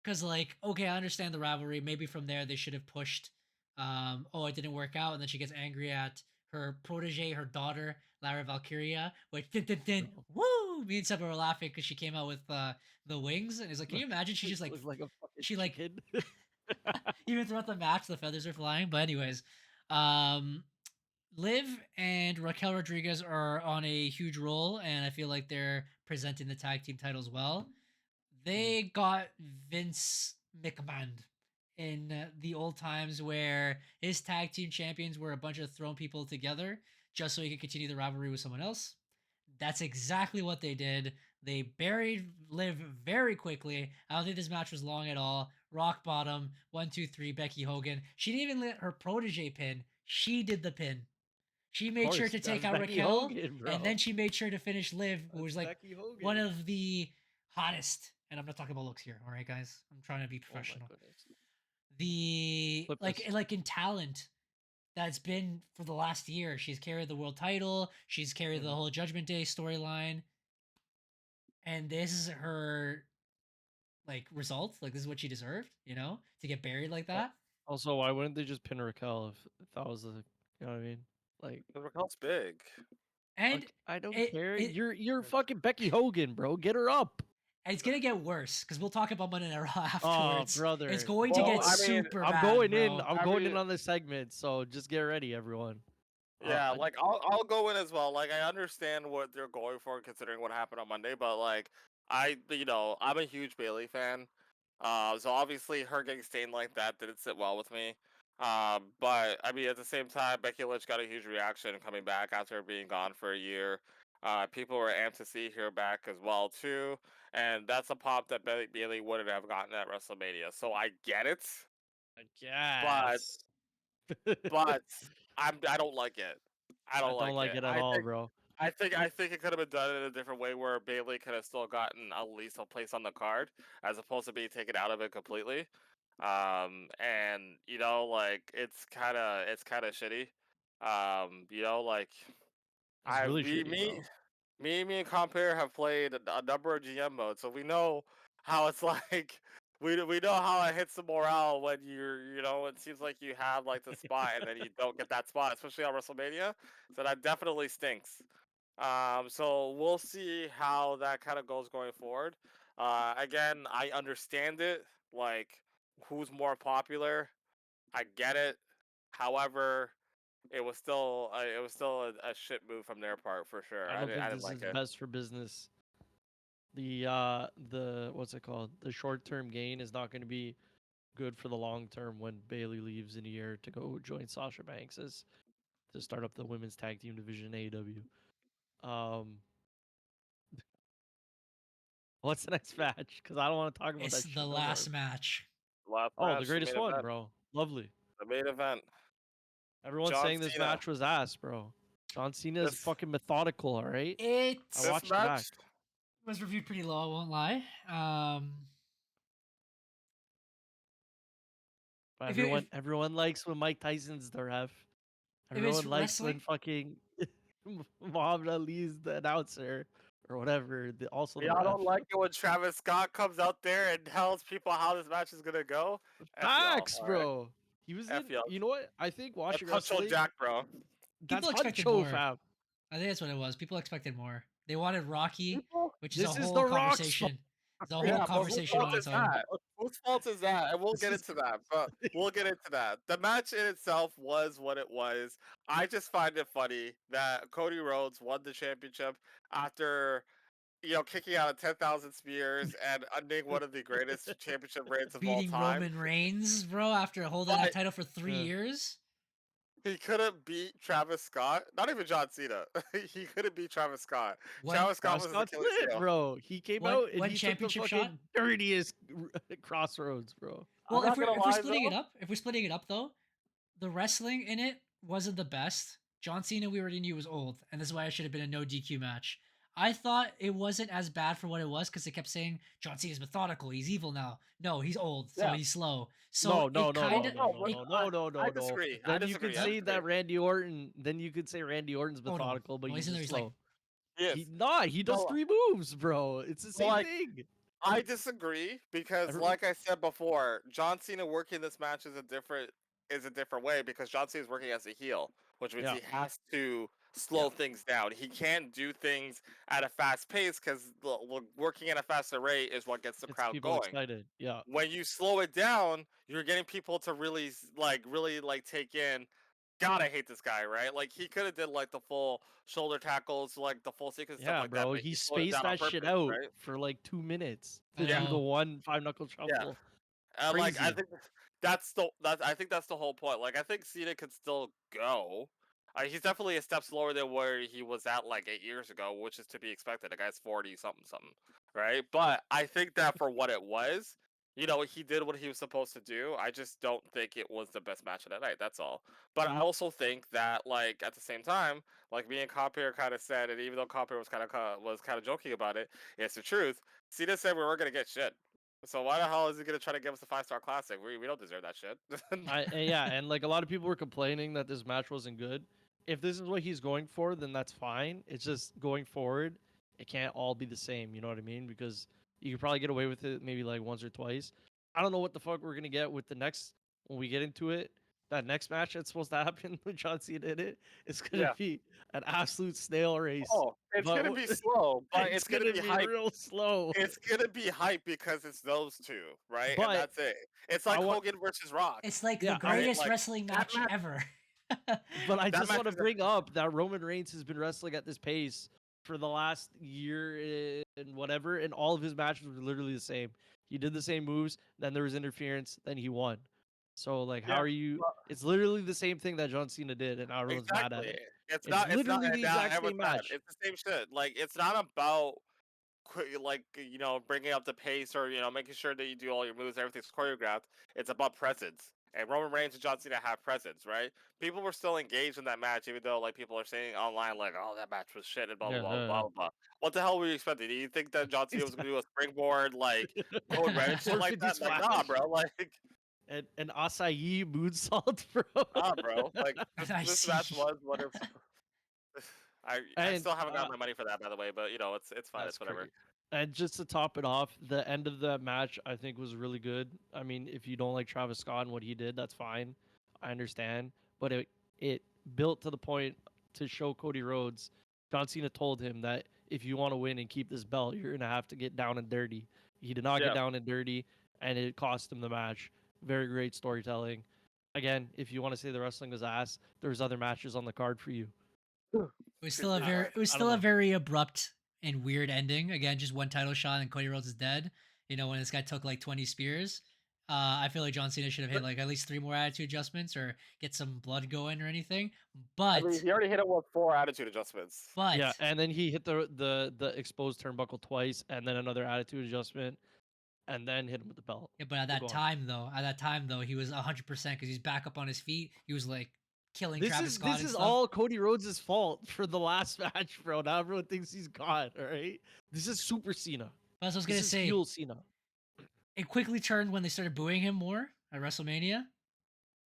Cause like, okay, I understand the rivalry. Maybe from there they should have pushed oh, it didn't work out, and then she gets angry at her protege, her daughter, Lara Valkyria, which woo! Me and Seba were laughing because she came out with the wings, and it's like, can you imagine? She just like looks like a fucking she like chicken. even throughout the match, the feathers are flying. But anyways, Liv and Raquel Rodriguez are on a huge roll, and I feel like they're presenting the tag team titles well. They got Vince McMahon in the old times where his tag team champions were a bunch of thrown people together just so he could continue the rivalry with someone else. That's exactly what they did. They buried Liv very quickly. I don't think this match was long at all. Rock bottom, 1, 2, 3, Becky Hogan. She didn't even let her protege pin. She did the pin. She made sure to take out Becky Raquel, Hogan, bro. and then she made sure to finish Liv, who was like Becky Hogan. one of the hottest. And I'm not talking about looks here, all right, guys. I'm trying to be Oh my professional. goodness. The Flip like this. like in talent that's been for the last year. She's carried the world title. She's carried the Mhm. whole Judgment Day storyline, and this is her like result. Like this is what she deserved, you know, to get buried like that. Also, why wouldn't they just pin Raquel if that was the, you know what I mean? Like, Raquel's big. And I don't it- care. it- You're fucking Becky Hogan, bro. Get her up. it's gonna get worse because we'll talk about Monday Night Raw Oh, afterwards. brother. It's going to Well, get I mean, super I'm bad, going bro. in. I'm I going mean- in on this segment, so just get ready, everyone. Yeah, like I'll go in as well. Like I understand what they're going for considering what happened on Monday, but like I'm a huge Bailey fan. So obviously her getting stained like that didn't sit well with me. But I mean at the same time Becky Lynch got a huge reaction coming back after being gone for a year. People were amped to see her back as well too, and that's a pop that Bailey wouldn't have gotten at WrestleMania. So I get it, I but guess. but I don't like it. I I don't don't like like it. it at all, bro. I think it could have been done in a different way where Bailey could have still gotten at least a place on the card as opposed to being taken out of it completely. And like it's kind of shitty. Like It's I really we shitty, me bro. me and Compare have played a number of GM modes, so we know how it's like. We know how it hits the morale when it seems like you have like the spot and then you don't get that spot, especially on WrestleMania. So that definitely stinks. So we'll see how that kind of goes going forward. Again, I understand it. Like, who's more popular? I get it. However, it was still a shit move from their part for sure. I I don't didn't, I think didn't this like is it. best for business. The what's it called? The short-term gain is not going to be good for the long term when Bailey leaves in a year to go join Sasha Banks as to start up the women's tag team division in AEW. Um, what's the next match? Because I don't want to talk about It's that the shit no more. last match. Last Oh, the match, the main greatest one, event. bro. Lovely. The main event. Everyone's John saying this Cena. match was ass, bro. John Cena is This fucking methodical, all right? It I this watched it back. match. was reviewed pretty low, I won't lie. But If you everyone likes when Mike Tyson's the ref. if it's Everyone likes when wrestling, fucking Muhammad Ali's the announcer or whatever. Also the Y'all ref. don't like it when Travis Scott comes out there and tells people how this match is gonna go. F y'all. Facts, All right. bro. He was in. F y'all. You know what? I think That's watching Huncho wrestling. Jack, bro. That's people expected Huncho, more. fam. I think that's what it was. People expected more. They wanted Rocky, People. which is a This is whole the Rock's fault. conversation. The whole Yeah, but whose conversation fault on is its own. that? Whose fault is that? And we'll This get is into that. But we'll get into that. The match in itself was what it was. I just find it funny that Cody Rhodes won the championship after kicking out of 10,000 spears and ending one of the greatest championship reigns of all Beating time. Roman Reigns, bro, after holding that But title for 3 Yeah. years. he couldn't beat Travis Scott. Not even John Cena. He couldn't beat Travis Scott. One Travis Scott Travis was his Scott's Achilles lit, heel. bro. He came one out and one he took the championship fucking shot. dirtiest crossroads, bro. I'm Well, if not we're gonna if we're lie splitting it though. up, though, the wrestling in it wasn't the best. John Cena, we already knew was old, and this is why it should have been a no DQ match. I thought it wasn't as bad for what it was because they kept saying John Cena's methodical, he's evil now. No, he's old, so Yeah. he's slow. No, So no, it no, kind no, of no, no, no, no, no, no, I no. disagree. I Then you disagree. could I say disagree. that Randy Orton. Then you could say Randy Orton's Oh, no. methodical, but No, he's isn't there, just he's like- slow. Yes. He does No, 3 moves, bro. It's the same like, thing. I disagree because, Everyone- like I said before, John Cena working this match is a different way because John Cena is working as a heel, which means Yeah. he has to slow things down. He can't do things at a fast pace because working at a faster rate is what gets the Gets crowd people going. excited. Yeah. When you slow it down, you're getting people to really take in. God, I hate this guy, right? Like he could have did like the full shoulder tackles, like the full sequence stuff Yeah, like that, bro. but He he slowed it spaced down on that shit purpose, out right? for like 2 minutes I to do the know. one 5-knuckle Yeah. shuffle. Like I Crazy. think that's the whole point. Like I think Cena could still go. He's definitely a step slower than where he was at like 8 years ago, which is to be expected. The guy's 40 something, right? But I think that for what it was, he did what he was supposed to do. I just don't think it was the best match of the night. That's all. But I also think that like at the same time, like me and Compare kind of said, and even though Compare was kind of joking about it, it's the truth. Cena said we weren't gonna get shit. So why the hell is he gonna try to give us a 5-star classic? We don't deserve that shit. And like a lot of people were complaining that this match wasn't good. If this is what he's going for, then that's fine. It's just going forward, it can't all be the same. You know what I mean? Because you could probably get away with it maybe like once or twice. I don't know what the fuck we're gonna get with the next when we get into it. That next match that's supposed to happen with John Cena in it, it's gonna Yeah. be an absolute snail race. Oh, it's But gonna be slow, but it's gonna be hype. real slow. It's gonna be hype because it's those two, right? But and that's it. It's like I wa- Hogan versus Rock. It's like Yeah, the I- greatest like, wrestling that match match- ever. But I That just match want to was bring up that Roman Reigns has been wrestling at this pace for the last year and whatever, and all of his matches were literally the same. He did the same moves, then there was interference, then he won. So like, how yeah. are you? Well, It's literally the same thing that John Cena did, and everyone's mad at exactly. it. It's It's not. It's not. literally And the now exact everyone's same mad. match. It's the same shit. Like it's not about like bringing up the pace or making sure that you do all your moves, everything's choreographed. It's about presence. And Roman Reigns and John Cena have presence, right? People were still engaged in that match, even though like people are saying online like, "Oh, that match was shit," and blah blah Yeah, blah blah blah. What the hell were you expecting? Do you think that John Cena was gonna exactly. do a springboard like code red and shit like 450 that? Like, nah, splash bro. Like, and acai moonsault, bro. nah, bro. Like, I this match see. was what it's. I And still haven't gotten my money for that, by the way. But it's fine. that's It's whatever. crazy. And just to top it off, the end of that match I think was really good. I mean, if you don't like Travis Scott and what he did, that's fine. I understand. But it built to the point to show Cody Rhodes. John Cena told him that if you want to win and keep this belt, you're gonna have to get down and dirty. He did not get Yeah. down and dirty, and it cost him the match. Very great storytelling. Again, if you want to say the wrestling was ass, there's other matches on the card for you. It was still a Good very point. it was I don't still a know. very abrupt and weird ending. Again, just one title shot and Cody Rhodes is dead. When this guy took like 20 spears. I feel like John Cena should have hit like at least 3 more attitude adjustments or get some blood going or anything. I But mean, he already hit it with 4 attitude adjustments. Yeah, and then he hit the exposed turnbuckle twice, and then another attitude adjustment, and then hit him with the belt. yeah, but at But go that on. time though, he was 100% because he's back up on his feet. He was like killing This Travis is Scott this and is stuff. all Cody Rhodes' fault for the last match, bro. Now everyone thinks he's gone. All right, this is Super Cena. But as I was This gonna is say, heel Cena. it quickly turned when they started booing him more at WrestleMania.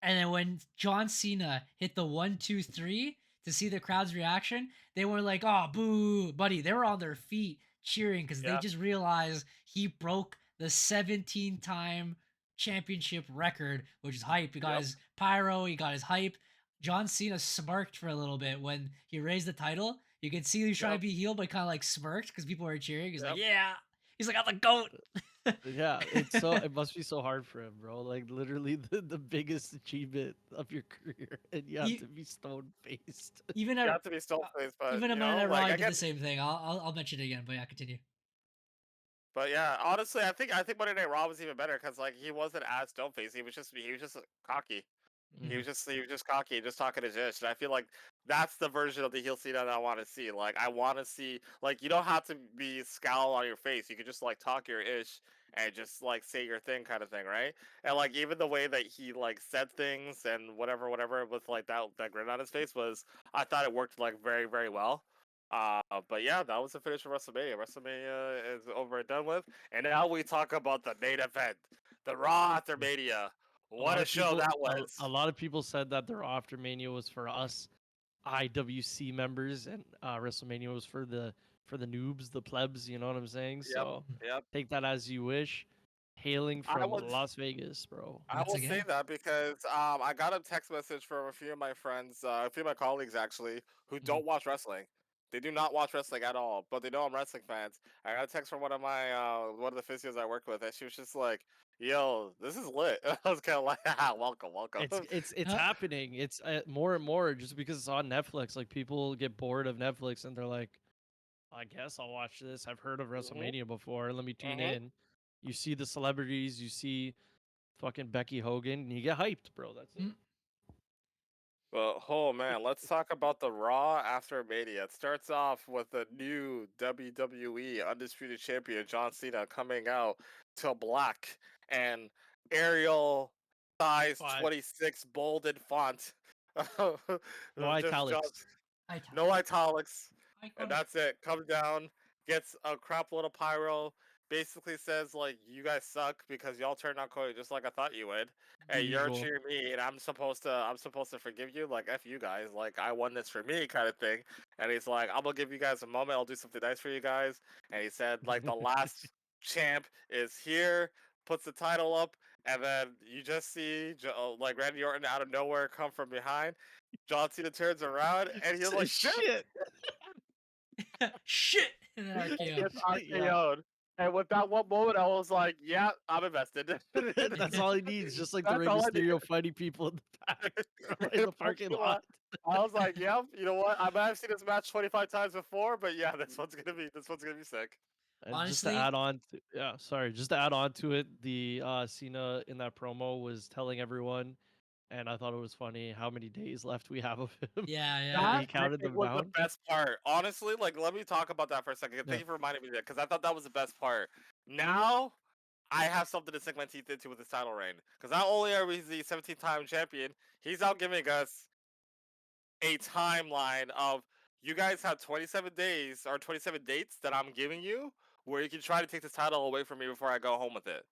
And then when John Cena hit the 1, 2, 3 to see the crowd's reaction, they were like, "Oh, boo, buddy!" They were on their feet cheering because they Yeah. just realized he broke the 17-time championship record, which is hype. He got Yep. his pyro, he got his hype. John Cena smirked for a little bit when he raised the title. You could see he was trying Yep. to be healed, but kind of like smirked because people were cheering. He's like, Yep. "Yeah." He's like, "I'm the goat." Yeah, it must be so hard for him, bro. Like literally the biggest achievement of your career, and you have He- to be stone faced. even You at have to be stone faced, but even a Monday Night Raw, like I I did the get. same thing. I'll mention it again, but yeah, continue. But yeah, honestly, I think Monday Night Raw was even better because like he wasn't as stone faced. He was just cocky. He was just cocky and just talking his ish. And I feel like that's the version of the heel Cena that I want to see. Like I want to see like you don't have to be scowl on your face. You could just like talk your ish and just like say your thing kind of thing, right? And like even the way that he like said things and whatever with like that grin on his face was I thought it worked like very very well. But yeah, that was the finish of WrestleMania. WrestleMania is over and done with, and now we talk about the main event, the Raw after Mania. What a show that was! A lot of people said that the Raw after Mania was for us IWC members, and WrestleMania was for the noobs, the plebs. You know what I'm saying? Yep, So yep. take that as you wish. Hailing I from would Las Vegas, bro. I Once will say again. that because I got a text message from a few of my friends, a few of my colleagues actually, who don't watch wrestling. They do not watch wrestling at all, but they know I'm wrestling fans. I got a text from one of the physios I work with, and she was just like, "Yo, this is lit." I was kind of like, "Welcome, welcome." It's happening. It's more and more just because it's on Netflix. Like people get bored of Netflix and they're like, I guess I'll watch this. I've heard of WrestleMania before. Let me tune in. You see the celebrities, you see fucking Becky Hogan, and you get hyped, bro. That's it. Mm. But oh man, let's talk about the Raw after Mania. It starts off with the new WWE Undisputed Champion John Cena coming out to black and Arial size Five. 26 bolded font. No Just italics. no italics. And Iconic. that's it. Comes down, gets a crap load of pyro. Basically says like you guys suck because y'all turned on Cody just like I thought you would. The Hey, you're usual. cheering me, and I'm supposed to forgive you. Like f you guys. Like I won this for me, kind of thing. And he's like, I'm gonna give you guys a moment. I'll do something nice for you guys. And he said like the last champ is here. Puts the title up, and then you just see like Randy Orton out of nowhere come from behind. John Cena turns around, and he's like, "Shit!" Shit. Shit. And then He RKO. gets Yeah. RKO'd. And with that one moment, I was like, "Yeah, I'm invested." That's all he needs, just like the That's Rey all I Mysterio fighting people in the back or in in the parking parking lot. I was like, "Yep, you know what? I might have seen this match 25 times before, but yeah, this one's gonna be sick." And just to Honestly, add on to just to add on to it, the Cena in that promo was telling everyone, and I thought it was funny how many days left we have of him. yeah, And yeah. he That counted bit them was the down. best part. Honestly, like let me talk about that for a second. Yeah. Thank you for reminding me of that because I thought that was the best part. Now I have something to sink my teeth into with this title reign because not only are we the 17-time champion, he's out giving us a timeline of you guys have 27 days or 27 dates that I'm giving you where you can try to take this title away from me before I go home with it.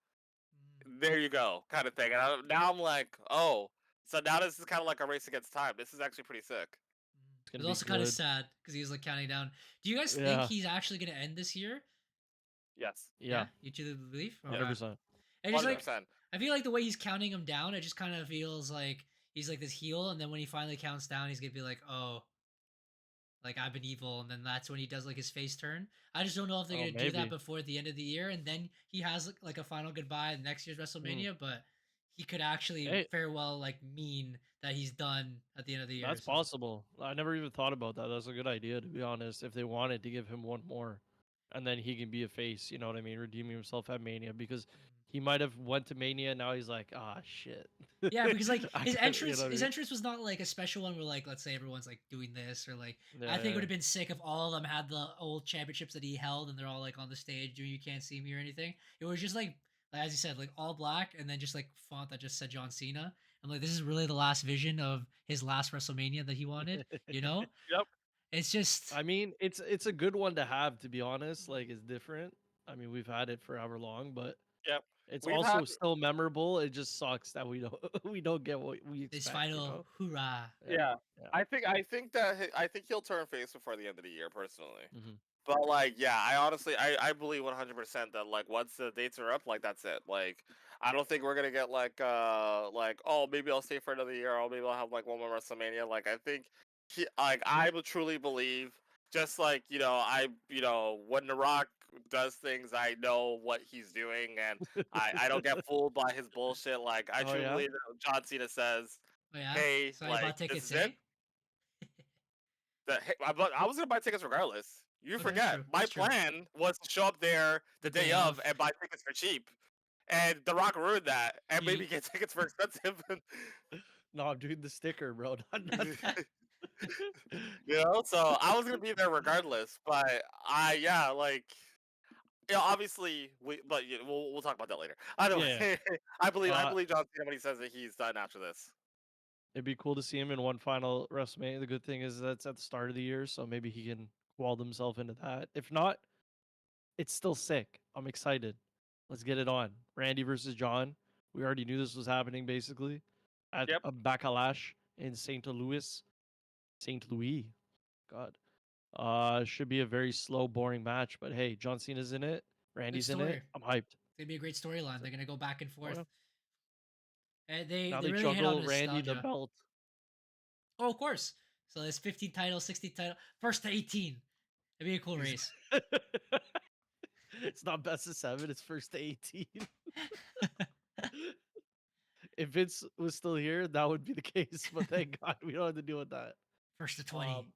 There you go, kind of thing. And now I'm like, oh, so now this is kind of like a race against time. This is actually pretty sick. It's It gonna was be also kind of good. sad because he was like counting down. Do you guys think Yeah. he's actually going to end this year? Yes, Yeah. You two believe? Okay. 100%. And just like 100%. I feel like the way he's counting him down, it just kind of feels like he's like this heel, and then when he finally counts down, he's gonna be like, "Oh, like I've been evil," and then that's when he does like his face turn. I just don't know if they're Oh, gonna do that maybe. before the end of the year, and then he has like a final goodbye in next year's Mm. WrestleMania. But he could actually Hey, farewell like mean that he's done at the end of the year. that's So possible. I never even thought about that. That's a good idea, to be honest. If they wanted to give him one more, and then he can be a face, you know what I mean, redeeming himself at Mania, because he might have went to Mania. Now he's like, ah, shit. yeah, because like I got, you know what I his mean? entrance was not like a special one where like let's say everyone's like doing this or like I Yeah, think it would yeah. have been sick if all of them had the old championships that he held and they're all like on the stage doing "You Can't See Me" or anything. It was just like as you said, like all black and then just like font that just said John Cena. I'm like, this is really the last vision of his last WrestleMania that he wanted. You know, Yep. it's just I mean, it's a good one to have, to be honest. Like, it's different. I mean, we've had it for however long, but Yep. it's We've had also still memorable. It just sucks that we don't we don't get what we this expect, you final know? hoorah. Yeah. yeah. Yeah. I think he'll turn face before the end of the year personally. Hmm. But like, yeah, I honestly I believe 100% that like once the dates are up, like that's it. Like I don't think we're gonna get like oh maybe I'll stay for another year or maybe I'll have like one more WrestleMania. Like I think I would truly believe just like when The Rock does things I know what he's doing and I don't get fooled by his bullshit. Like I Oh truly yeah. believe that John Cena says, Oh yeah, hey, so you like bought this tickets, is it. eh? Hey, I was gonna buy tickets regardless. You Okay, that's forget. true. My That's true. plan was to show up there The the day day of of. and buy tickets for cheap. And The Rock ruined that and You maybe get tickets for expensive. No, I'm doing the sticker, bro. Not that. So I was gonna be there regardless. But yeah, like obviously we'll talk about that later. Either Yeah. way, I Uh, believe John Cena when he says that he's done after this. it'd be cool to see him in one final WrestleMania. The good thing is that's at the start of the year, so maybe he can weld himself into that. If not, it's still sick. I'm excited. Let's get it on. Randy versus John. We already knew this was happening basically at Yep. a Bacalash in St. Louis. St. Louis. God. Should be a very slow, boring match, but hey, John Cena's in it. Good Randy's in story. it. I'm hyped. It's gonna be a great storyline. So, They're gonna go back and oh forth. yeah. And Now they they really hit on juggle Randy the nostalgia. belt. Oh, of course. So there's 15 titles, 60 titles, first to 18. It'd be a cool He's- race. it's not best of 7, it's first to 18. If Vince was still here, that would be the case. But thank God we don't have to deal with that. First to 20.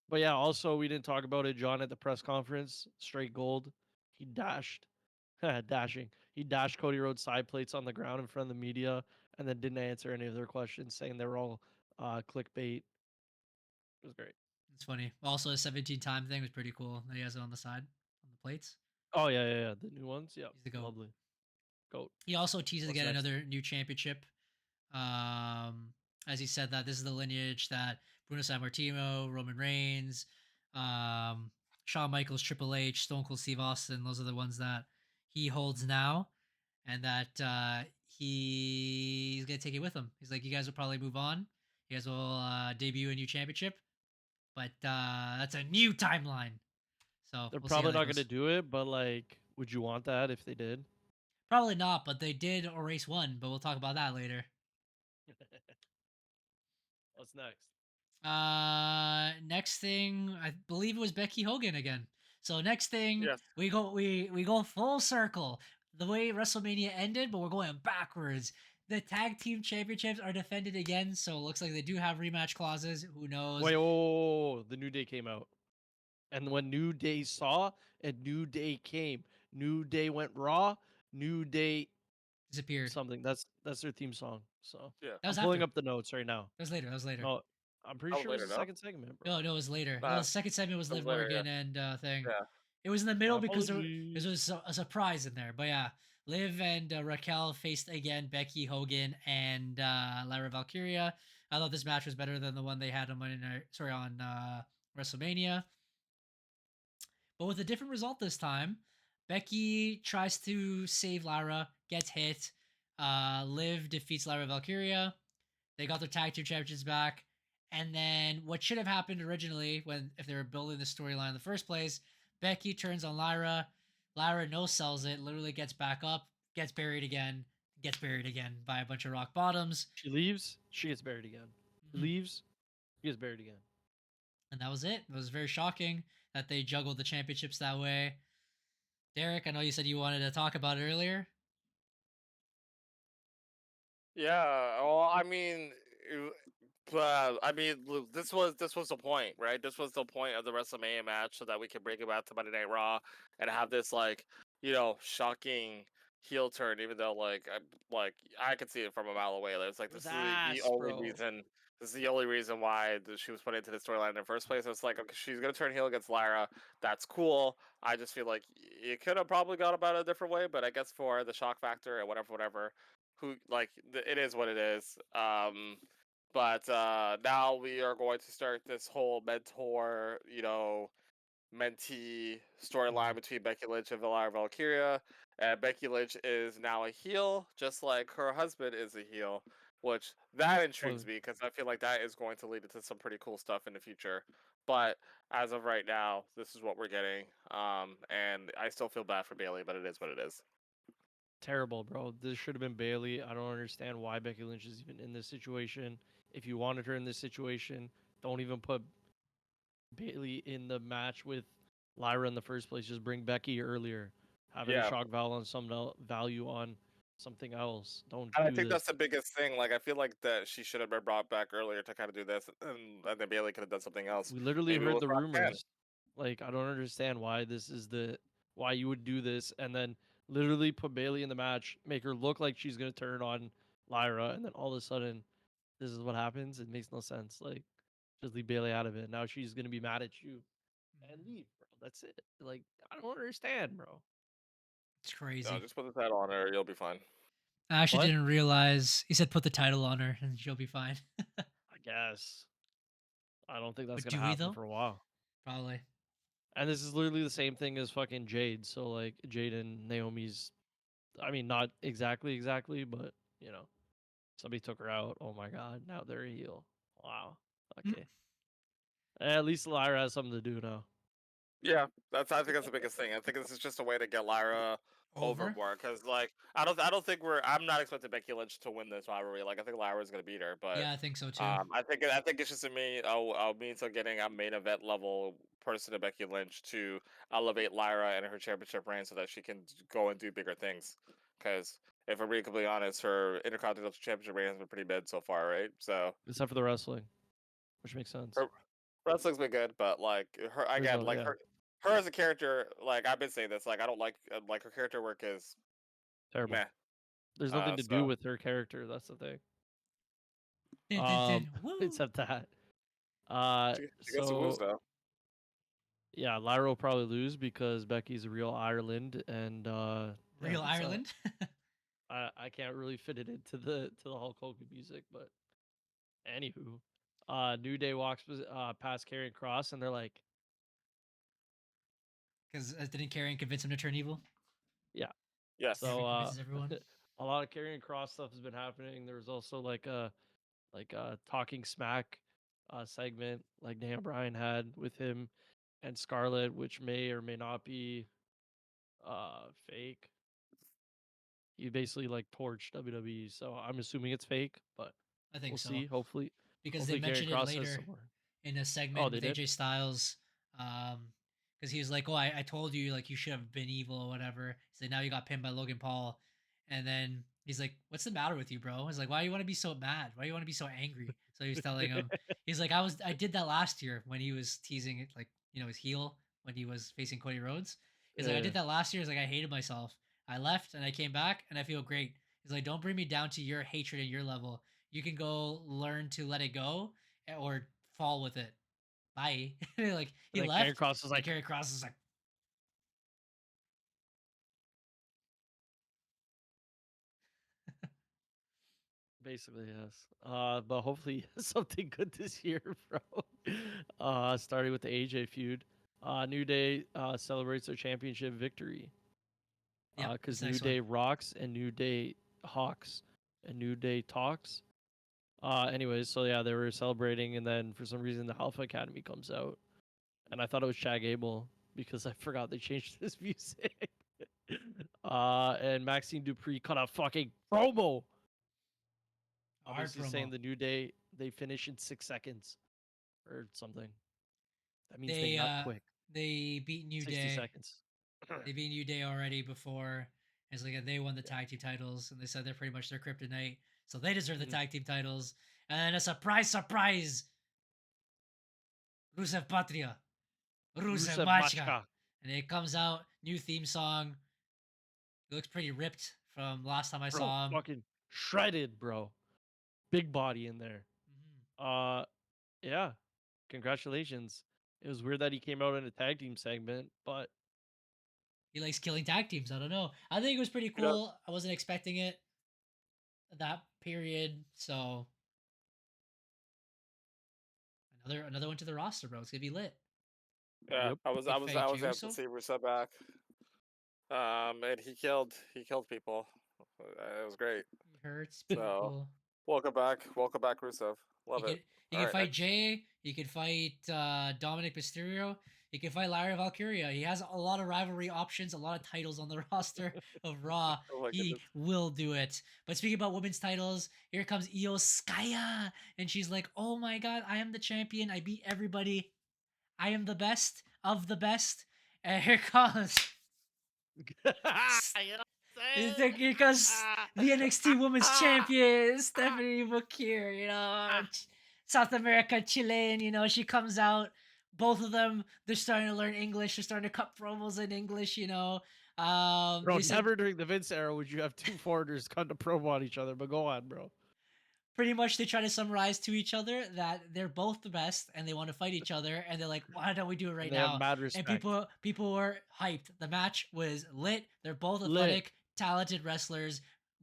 But yeah, also we didn't talk about it, John, at the press conference. Straight gold. He dashed, dashing. He dashed Cody Rhodes' side plates on the ground in front of the media, and then didn't answer any of their questions, saying they were all clickbait. It was great. It's funny. Also, a 17-time thing was pretty cool. That he has it on the side, on the plates. Oh yeah, yeah, yeah. The new ones, yeah, He's the GOAT. lovely. Goat. He also teases to What's get next? another new championship. Um, as he said that this is the lineage that Bruno Sammartino, Roman Reigns, um, Shawn Michaels, Triple H, Stone Cold Steve Austin, those are the ones that he holds now, and that he's gonna take it with him. He's like, you guys will probably move on. You guys will debut a new championship, but that's a new timeline. So They're we'll see how probably that not gonna goes. do it, but like, would you want that if they did? Probably not, but they did erase one. But we'll talk about that later. What's next? Next thing, I believe it was Becky Hogan again. So next thing, Yes. we go full circle. The way WrestleMania ended, but we're going backwards. The tag team championships are defended again, so it looks like they do have rematch clauses. Who knows? Wait, whoa, the New Day came out. And when New Day saw and New Day came, New Day went Raw, New Day Disappeared. something. That's their theme song. So Yeah. That I'm was pulling after. up the notes right now. That was later. That was later. No, I'm pretty That was sure it was later, the no? second segment, bro. No, it was later. Nah, The second segment was that was Liv later, Morgan and thing. Yeah. It was in the middle because there Apologies. was a surprise in there. But yeah, Liv and Raquel faced again Becky, Hogan, and Lyra Valkyria. I thought this match was better than the one they had on on WrestleMania, but with a different result this time. Becky tries to save Lyra, gets hit. Liv defeats Lyra Valkyria. They got their tag team championships back. And then what should have happened originally, when if they were building the storyline in the first place, Becky turns on Lyra. Lyra no sells it, literally gets back up, gets buried again by a bunch of rock bottoms. She leaves, she gets buried again. She Mhm. leaves, she gets buried again. And that was it. It was very shocking that they juggled the championships that way. Derek, I know you said you wanted to talk about it earlier. Yeah. Well, I mean, this was the point, right? This was the point of the WrestleMania match, so that we can bring it back to Monday Night Raw and have this shocking heel turn. Even though I could see it from a mile away. It's like It was this is the ass, only bro. reason. This is the only reason why she was put into the storyline in the first place. It's like, okay, she's gonna turn heel against Lyra. That's cool. I just feel like you could have probably gone about it a different way, but I guess for the shock factor and whatever, it is what it is. But now we are going to start this whole mentor, mentee storyline between Becky Lynch and Valara Valkyria. And Becky Lynch is now a heel, just like her husband is a heel, which that intrigues me because I feel like that is going to lead into some pretty cool stuff in the future. But as of right now, this is what we're getting. And I still feel bad for Bailey, but it is what it is. Terrible, bro. This should have been Bailey. I don't understand why Becky Lynch is even in this situation. If you wanted her in this situation, don't even put Bailey in the match with Lyra in the first place. Just bring Becky earlier. Have it a Yeah. shock value on value on something else. Don't And I do think this. that's the biggest thing. Like, I feel like that she should have been brought back earlier to kind of do this, and then Bailey could have done something else. We literally Maybe heard with the Roxanne. rumors. Like, I don't understand why this is why you would do this and then literally put Bailey in the match, make her look like she's gonna turn on Lyra, and then all of a sudden this is what happens. It makes no sense. Like, just leave Bailey out of it. Now she's gonna be mad at you and leave, bro. That's it. Like, I don't understand, bro. It's crazy. No, just put the title on her. You'll be fine. I actually What? didn't realize he said put the title on her and she'll be fine. I guess. I don't think that's But gonna do we happen though? for a while. Probably. And this is literally the same thing as fucking Jade. So like Jade and Naomi's, I mean, not exactly, but you know, somebody took her out. Oh my god, now they're a heel. Wow. Okay. At least Lyra has something to do now. Yeah, I think that's the biggest thing. I think this is just a way to get Lyra over Over? more because, I don't think I'm not expecting Becky Lynch to win this rivalry. Like, I think Lyra's gonna beat her, but Yeah, I think so too. I think it's just a means of getting a main event level person to Becky Lynch to elevate Lyra and her championship reign so that she can go and do bigger things. Because if I'm being completely honest, her Intercontinental Championship reign has been pretty mid so far, right? So Except for the wrestling, which makes sense. her wrestling's been good, but her again, Yeah. her as a character, I've been saying this, I don't like her character work is Terrible. meh. There's nothing to do So with her character. That's the thing. Woo. Except that. she gets some moves So though. yeah, Lyra will probably lose because Becky's a real Ireland, and yeah, Real that's, Ireland? I can't really fit it into the Hulk Hogan music, but anywho, New Day walks past Karrion Cross, and they're like, Because didn't Karrion convince him to turn evil? yeah. Yes. So Convinces everyone. a lot of Karrion Cross stuff has been happening. There was also like a talking smack segment like Dan Bryan had with him and Scarlett, which may or may not be fake. He basically like torched WWE, so I'm assuming it's fake, but I think we'll so. see. Hopefully, Because hopefully they Karrion mentioned it Cross has later some more. in a segment they with did? AJ Styles. Because because he was like, "Oh, I told you like you should have been evil or whatever." He's like, "Now you got pinned by Logan Paul," and then he's like, "What's the matter with you, bro?" He's like, "Why do you want to be so mad? Why do you want to be so angry?" So he was telling him, he's like, I did that last year when he was teasing it, like his heel when he was facing Cody Rhodes. He's like, I Yeah. did that last year. He's like, I hated myself. I left and I came back and I feel great. He's like, don't bring me down to your hatred and your level. You can go learn to let it go or fall with it. Bye. Like he And then Karrion left. Kross was And like, Karrion Kross is like, basically, yes. But hopefully something good this year, bro. Starting with the AJ feud. New Day celebrates their championship victory. yeah, Because this New next one. Day rocks and New Day hawks and New Day talks. Anyways, so yeah, they were celebrating, and then for some reason the Alpha Academy comes out, and I thought it was Shag Abel because I forgot they changed his music. And Maxine Dupree cut a fucking promo, Hard obviously saying promo. the New Day they finish in 6 seconds or something. That means they They nut uh quick. they beat New 60 Day. seconds. They beat New Day already before. It's like they won the tag team titles, and they said they're pretty much their kryptonite, so they deserve the Mhm. tag team titles. And then a surprise, Rusev Patria, Rusev Rusev Machka, Machka, and it comes out new theme song. He looks pretty ripped from last time I bro, saw him. fucking shredded, bro. Big body in there. Mhm. Uh, yeah, congratulations. It was weird that he came out in a tag team segment, but He likes killing tag teams. I don't know. I think it was pretty You know, cool. I wasn't expecting it that period. So another one to the roster, bro. It's gonna be lit. yeah, yep. He could fight I Jey was able to Uso. see Rusev back. And he killed people. It was great. He hurts So people. welcome back, Rusev. He Love it. could he All could right, fight next. Jay. He could fight Dominic Mysterio. He could fight Larry Valkyria. He has a lot of rivalry options, a lot of titles on the roster of Raw. Oh my He goodness. will do it. But speaking about women's titles, here comes Io Skaya, and she's like, "Oh my God, I am the champion. I beat everybody. I am the best of the best." And here comes You know what I'm saying? here comes the NXT Women's Champion, Stephanie Bakir, South America, Chilean, she comes out. Both of them, they're starting to learn English. They're starting to cut promos in English, Bro, They said never during the Vince era would you have two foreigners cut a promo on each other, but go on, bro. pretty much they try to summarize to each other that they're both the best and they want to fight each other. And they're like, why don't we do it And right they have now? mad And respect. people were hyped. The match was lit. They're both Lit. athletic, talented wrestlers.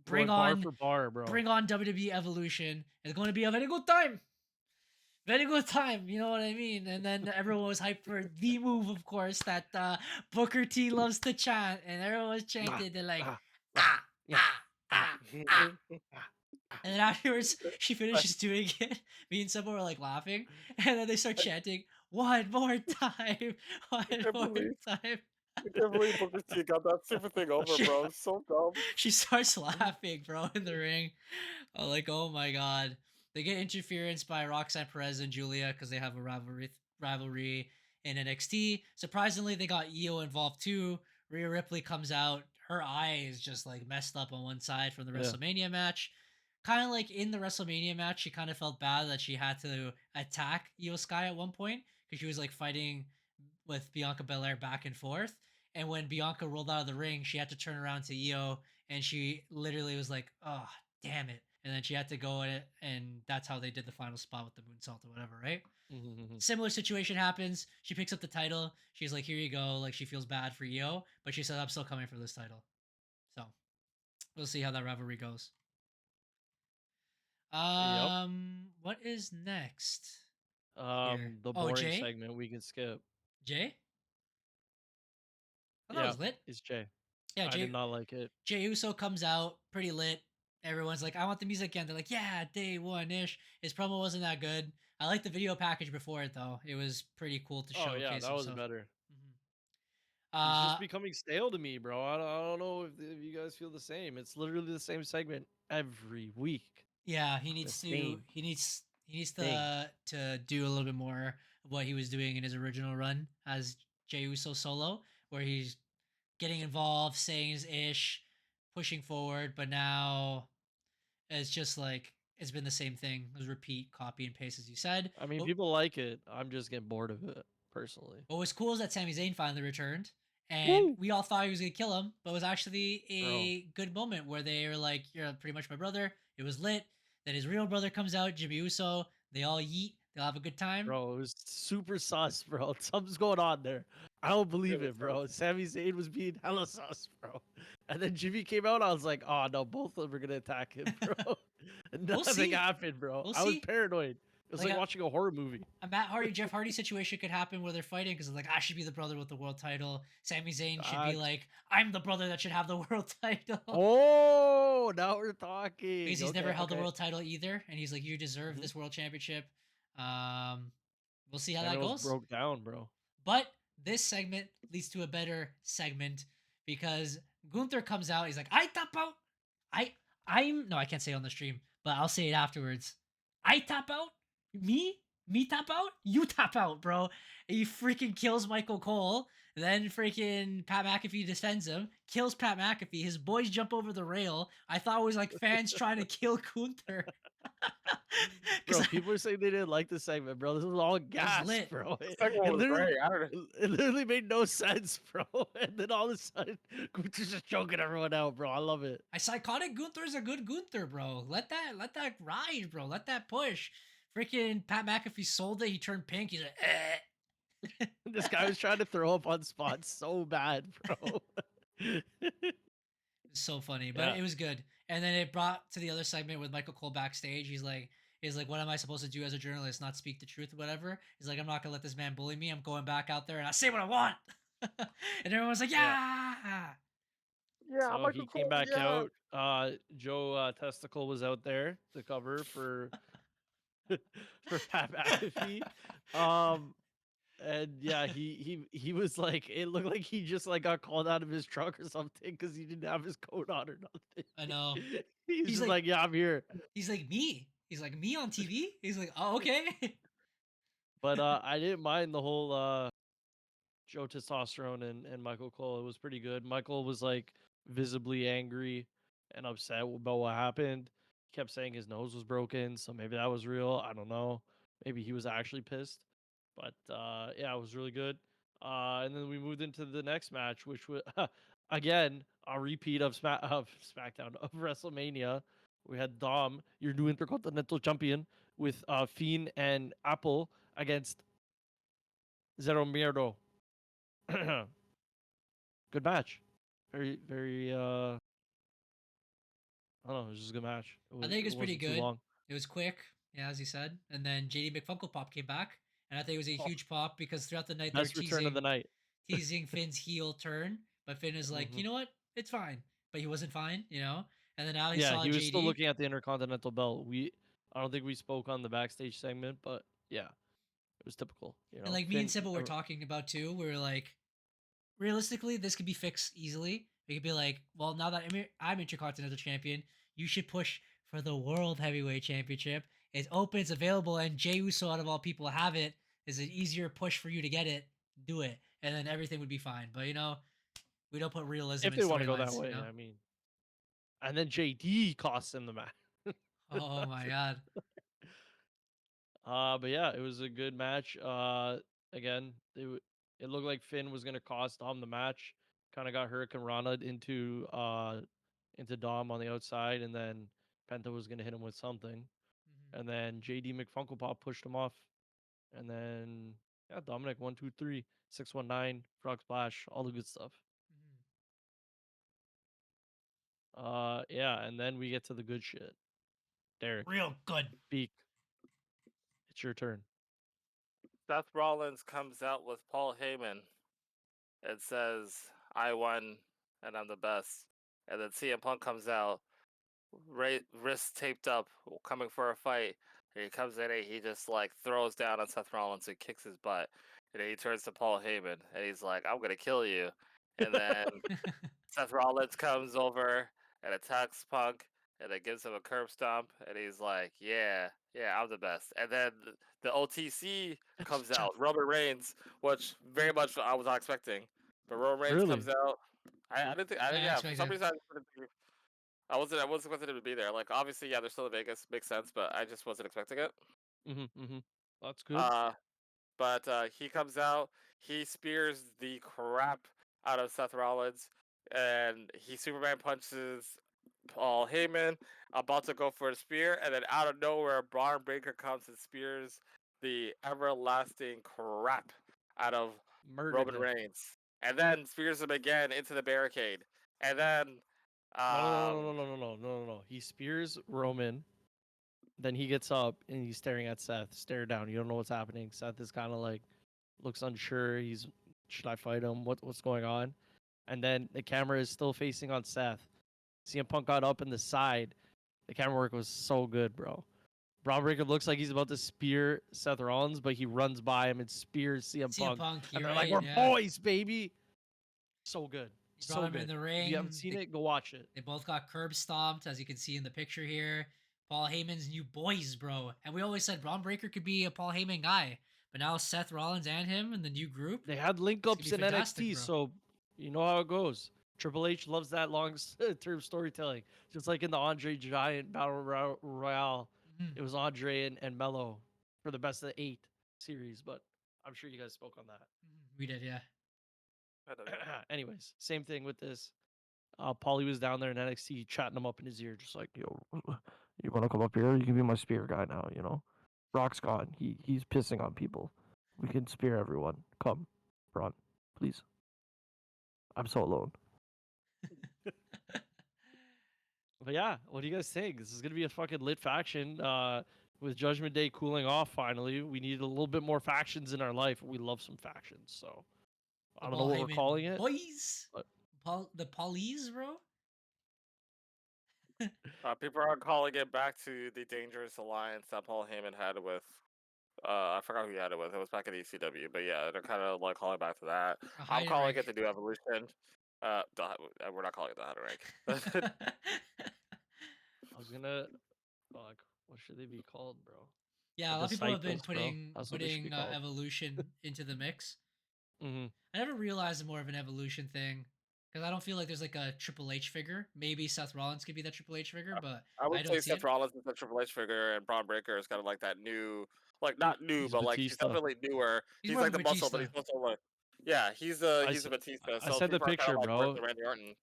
Going bar for bar, bro. Bring on WWE Evolution. It's going to be a very good time. Very good time, you know what I mean? And then everyone was hyped for the move, of course, that Booker T loves to chant, and everyone was chanting. They're like, ah, ah, ah, ah. And then afterwards, she finishes doing it. Me and Sebo were like laughing, and then they start chanting, "One more time, one I can't more believe time." I can't believe Booker T got that stupid thing over, she, bro. It's so dumb. she starts laughing, bro, in the ring. I'm like, oh my god. They get interference by Roxanne Perez and Julia because they have a rivalry in NXT. Surprisingly, they got Io involved too. Rhea Ripley comes out. Her eye is just like messed up on one side from the Yeah. WrestleMania match. Kind of like in the WrestleMania match, she kind of felt bad that she had to attack Io Sky at one point because she was like fighting with Bianca Belair back and forth. And when Bianca rolled out of the ring, she had to turn around to Io, and she literally was like, "Oh, damn it!" And then she had to go in it, and that's how they did the final spot with the moonsault or whatever, right? Similar situation happens. She picks up the title. She's like, "Here you go." Like she feels bad for Io, but she said, "I'm still coming for this title." So we'll see how that rivalry goes. Yep. What is next here? The Oh, boring Jay. segment we can skip. Jay. Oh, that Yeah, was lit. it's Jay. Yeah, I did Jay. not like it. Jey Uso comes out pretty lit. Everyone's like, I want the music again. They're like, yeah, day one ish. His promo wasn't that good. I liked the video package before it though. It was pretty cool to Oh yeah, showcase that was himself. better. Mhm. He's just Uh, becoming stale to me, bro. I don't know if you guys feel the same. It's literally the same segment every week. yeah, The same he needs thing. to do a little bit more of what he was doing in his original run as Jey Uso solo, where he's getting involved, saying his ish, pushing forward, but now it's just like it's been the same thing. It was repeat, copy, and paste, as you said. I mean, But people like it. I'm just getting bored of it personally. what was cool is that Sami Zayn finally returned, and Woo! we all thought he was gonna kill him, but it was actually Bro. a good moment where they were like, "You're pretty much my brother." It was lit. Then his real brother comes out, Jimmy Uso. They all yeet. They'll have a good time. Bro, it was super sus, bro. Something's going on there. I don't believe it, bro. Sami Zayn was being hella sus, bro. And then Jimmy came out. I was like, oh no, both of them are gonna attack him, bro. And We'll nothing see. happened, bro. We'll I was see. paranoid. It was Like like a- watching a horror movie. A Matt Hardy, Jeff Hardy situation could happen where they're fighting because like I should be the brother with the world title. Sami Zayn should be Facts. like I'm the brother that should have the world title. Oh, now we're talking. Because he's never Okay, held the okay. world title either, and he's like, you deserve Mhm. this world championship. We'll see how And that it was goes. broke down, bro. But this segment leads to a better segment because Gunther comes out. He's like, I tap out. I'm no, I can't say it on the stream, but I'll say it afterwards. I tap out. Me tap out. You tap out, bro. And he freaking kills Michael Cole. Then freaking Pat McAfee defends him, kills Pat McAfee. His boys jump over the rail. I thought it was like fans trying to kill Gunther. Bro, people are saying they didn't like this segment, bro. This was all gas, lit. bro. The second one was great. I don't know. It literally made no sense, bro. And then all of a sudden, Gunther's just choking everyone out, bro. I love it. I psychotic Gunther's a good Gunther, bro. Let that ride, bro. Let that push. Freaking Pat McAfee sold it. He turned pink. He's like, eh. This guy was trying to throw up on spots so bad, bro. It's so funny, but Yeah. it was good. And then it brought to the other segment with Michael Cole backstage. He's like, what am I supposed to do as a journalist? Not speak the truth or whatever. He's like, I'm not gonna let this man bully me. I'm going back out there and I say what I want. And everyone's like, yeah. Yeah, So he came back out. Joe Testicle was out there to cover for for Pat McAfee. And yeah, he was like, it looked like he just like got called out of his truck or something because he didn't have his coat on or nothing. I know. He's just like- like, yeah, I'm here. He's like, me. He's like, me on TV. He's like, oh, okay. But I didn't mind the whole Joe Testosterone and Michael Cole. It was pretty good. Michael was like visibly angry and upset about what happened. He kept saying his nose was broken, so maybe that was real. I don't know. Maybe he was actually pissed. But yeah, it was really good. And then we moved into the next match, which was again a repeat of SmackDown of WrestleMania. We had Dom, your new Intercontinental Champion, with Fiend and Apple against Zero Miedo. Good match. Very, very. I don't know. It was just a good match. I think it was pretty wasn't too good. long. It was quick, yeah, as you said. And then JD McFunkle Pop came back, and I think it was a Oh. huge pop because throughout the night they're Best return of the night. teasing Finn's heel turn, but Finn is like, Mhm. you know what? It's fine, but he wasn't fine, you know. And then now he Yeah, saw he was JD. still looking at the Intercontinental belt. I don't think we spoke on the backstage segment, but yeah, it was typical. You know, And like me and Finn- Sybil were talking about too. We were like, realistically, this could be fixed easily. It could be like, well, now that I'm Intercontinental Champion, you should push for the World Heavyweight Championship. It's open, it's available, and Jey Uso, out of all people, have it. Is an easier push for you to get it. Do it, and then everything would be fine. But you know, we don't put realism. if in they want to go that storylines, way, you know? I mean. And then JD costs him the match. Oh my god. But yeah, it was a good match. Again, it looked like Finn was gonna cost Dom the match. Kind of got Hurricane Rana into Dom on the outside, and then Penta was gonna hit him with something, Mhm. and then JD McFunklepop pushed him off, and then yeah, Dominic 1-2-3 619 Frog Splash, all the good stuff. Mhm. Yeah, and then we get to the good shit. Derek, Real good. speak. It's your turn. Seth Rollins comes out with Paul Heyman and says, I won and I'm the best. And then CM Punk comes out, wrist taped up, coming for a fight. And he comes in and he just like throws down on Seth Rollins and kicks his butt. And then he turns to Paul Heyman and he's like, I'm going to kill you. And then Seth Rollins comes over and attacks Punk. and it gives him a curb stomp, and he's like, "Yeah, I'm the best." And then the OTC comes out, Roman Reigns, which very much I was not expecting, but Roman Reigns Really? comes out. I didn't think. Yeah, For some expected. reason, I wasn't expecting him to be there. Like, obviously, yeah, they're still in Vegas, makes sense, but I just wasn't expecting it. That's good. But he comes out, he spears the crap out of Seth Rollins, and he Superman punches Paul Heyman, about to go for a spear, and then out of nowhere, Braun Breaker comes and spears the everlasting crap out of Murdered Roman him. Reigns, and then spears him again into the barricade, and then No. He spears Roman. Then he gets up and he's staring at Seth. Stare down. You don't know what's happening. Seth is kind of like looks unsure. Should I fight him? What's going on? And then the camera is still facing on Seth. CM Punk got up in the side. The camera work was so good, bro. Braun Breaker looks like he's about to spear Seth Rollins, but he runs by him and spears CM Punk. CM And you're they're right. like, "We're boys, baby." So good. He brought So him in good. the If ring. you haven't seen it, go watch it. They both got curb stomped, as you can see in the picture here. Paul Heyman's new boys, bro. And we always said Braun Breaker could be a Paul Heyman guy. But now Seth Rollins and him in the new group. They had link It's ups gonna in be fantastic, NXT, bro. so you know how it goes. Triple H loves that long term storytelling. Just like in the Andre Giant Battle Royale, it was Andre and Mello for the best of the 8 series, but I'm sure you guys spoke on that. We did, yeah. Anyways, same thing with this. Paulie was down there in NXT chatting him up in his ear, just like, "Yo, you want to come up here? You can be my spear guy now, you know? Rock's gone. He's pissing on people. We can spear everyone. Come, Braun, please. I'm so alone." But yeah, what do you guys think? This is gonna be a fucking lit faction. With Judgment Day cooling off finally, we need a little bit more factions in our life. We love some factions, so I don't know what we're calling it. Boys, but the Paulies, bro. people are calling it back to the dangerous alliance that Paul Heyman had with. I forgot who he had it with. It was back at ECW, but yeah, they're kind of like calling back to that. I'm calling it the New Evolution. We're not calling it the Hunter Rank. I was gonna, fuck, what should they be called, bro? Yeah, a lot of people have been putting Evolution into the mix. I never realized more of an Evolution thing because I don't feel like there's like a Triple H figure. Maybe Seth Rollins could be that Triple H figure, but I would say don't Seth Rollins is the Triple H figure, and Braun Breaker is kind of like that new, like not new, He's but like he's Batista. definitely newer. He's more like of the a muscle, but he's Batista. also like, yeah, he's a Batista. I So said the people are picture, kind of like bro. the Randy Orton.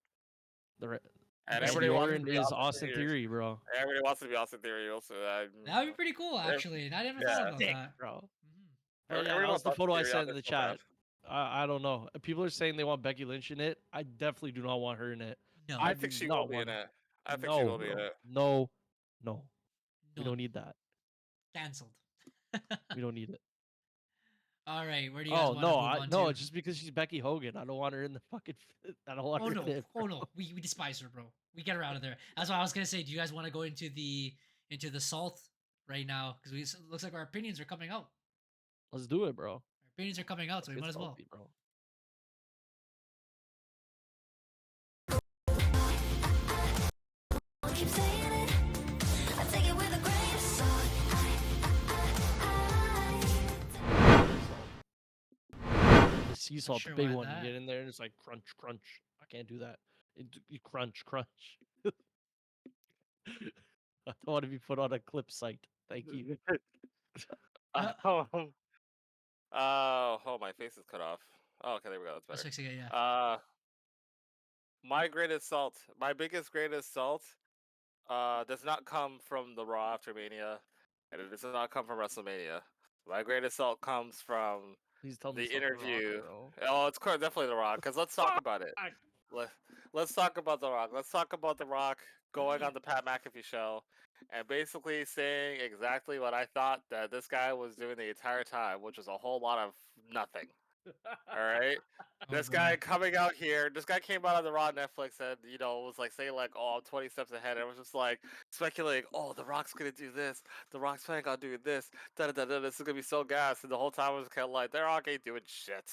And everybody wants to Orton be is Austin Theory, bro. Everybody wants to be Austin Theory, also. That would be pretty cool, actually. I never thought about that, bro. Yeah, That was the photo I sent in the chat. I don't know. People are saying they want Becky Lynch in it. I definitely do not want her in it. No, I think she will be in it. I think she will be in it. No. We don't need that. Cancelled. We don't need it. All right, where do you guys want to move on to? No, just because she's Becky Hogan, I don't want her in the fucking. I don't want her. Oh no, we despise her, bro. We get her out of there. That's what I was gonna say. Do you guys want to go into the salt right now? Because it looks like our opinions are coming out. Let's do it, bro. Our opinions are coming out, so we might as well. Bro. Keep saying it. I take it with a grain of salt. The sea salt, the big one. You get in there and it's like crunch, crunch. I can't do that. You crunch, crunch. I don't want to be put on a clip site. Thank you. Oh, my face is cut off. Oh, okay, there we go. That's better. Let's fix it, yeah. My greatest salt, my biggest greatest salt, does not come from the Raw after Mania, and it does not come from WrestleMania. My greatest salt comes from the interview. It's definitely The Rock. Because let's talk about it. Let's talk about The Rock. Let's talk about The Rock going on the Pat McAfee show and basically saying exactly what I thought that this guy was doing the entire time, which was a whole lot of nothing. All right. This guy coming out here, this guy came out on the Raw Netflix and, was like saying like, oh, I'm 20 steps ahead. And it was just like speculating, oh, The Rock's going to do this. The Rock's planning on doing this. This is going to be so gas. And the whole time I was kind of like, The Rock ain't doing shit.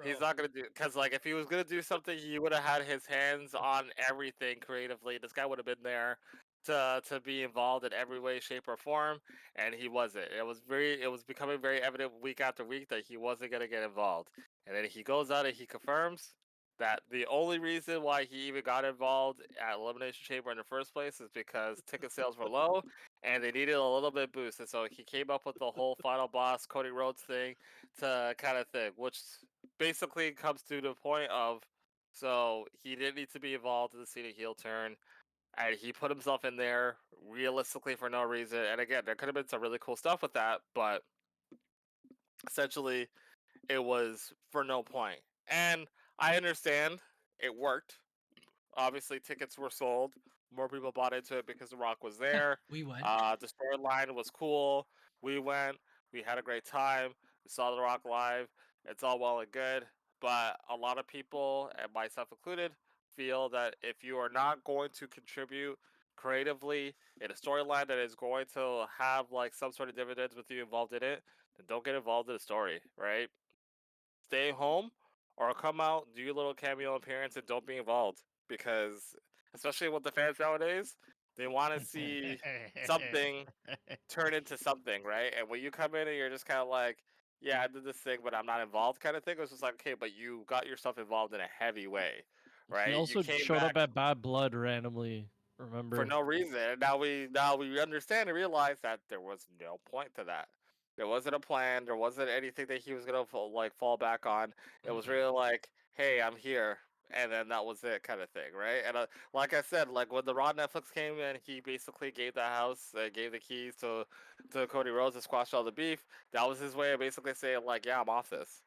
He's not gonna do because like if he was gonna do something, he would have had his hands on everything creatively. This guy would have been there to be involved in every way, shape, or form, and he wasn't. It was becoming very evident week after week that he wasn't gonna get involved. And then he goes out and he confirms that the only reason why he even got involved at Elimination Chamber in the first place is because ticket sales were low and they needed a little bit boost. And so he came up with the whole final boss Cody Rhodes thing to kind of thing, which basically comes to the point of so he didn't need to be involved in the Cena heel turn. And he put himself in there realistically for no reason. And again, there could have been some really cool stuff with that, but essentially it was for no point. And I understand it worked. Obviously, tickets were sold. More people bought into it because The Rock was there. We went. The storyline was cool. We went. We had a great time. We saw The Rock live. It's all well and good. But a lot of people, and myself included, feel that if you are not going to contribute creatively in a storyline that is going to have like some sort of dividends with you involved in it, then don't get involved in the story, right? Stay home or come out, do your little cameo appearance, and don't be involved. Because, especially with the fans nowadays, they want to see something turn into something, right? And when you come in and you're just kind of like, yeah, I did this thing, but I'm not involved kind of thing, it was just like, okay, but you got yourself involved in a heavy way, right? He You also came showed up back at Bad Blood randomly. Remember? for no reason. And now we understand and realize that there was no point to that. There wasn't a plan. There wasn't anything that he was gonna fall back on. It was really like, hey, I'm here, and then that was it, kind of thing, right? And like I said, like when the Raw Netflix came in, he basically gave the house, gave the keys to Cody Rhodes to squash all the beef. That was his way of basically saying like, yeah, I'm off this.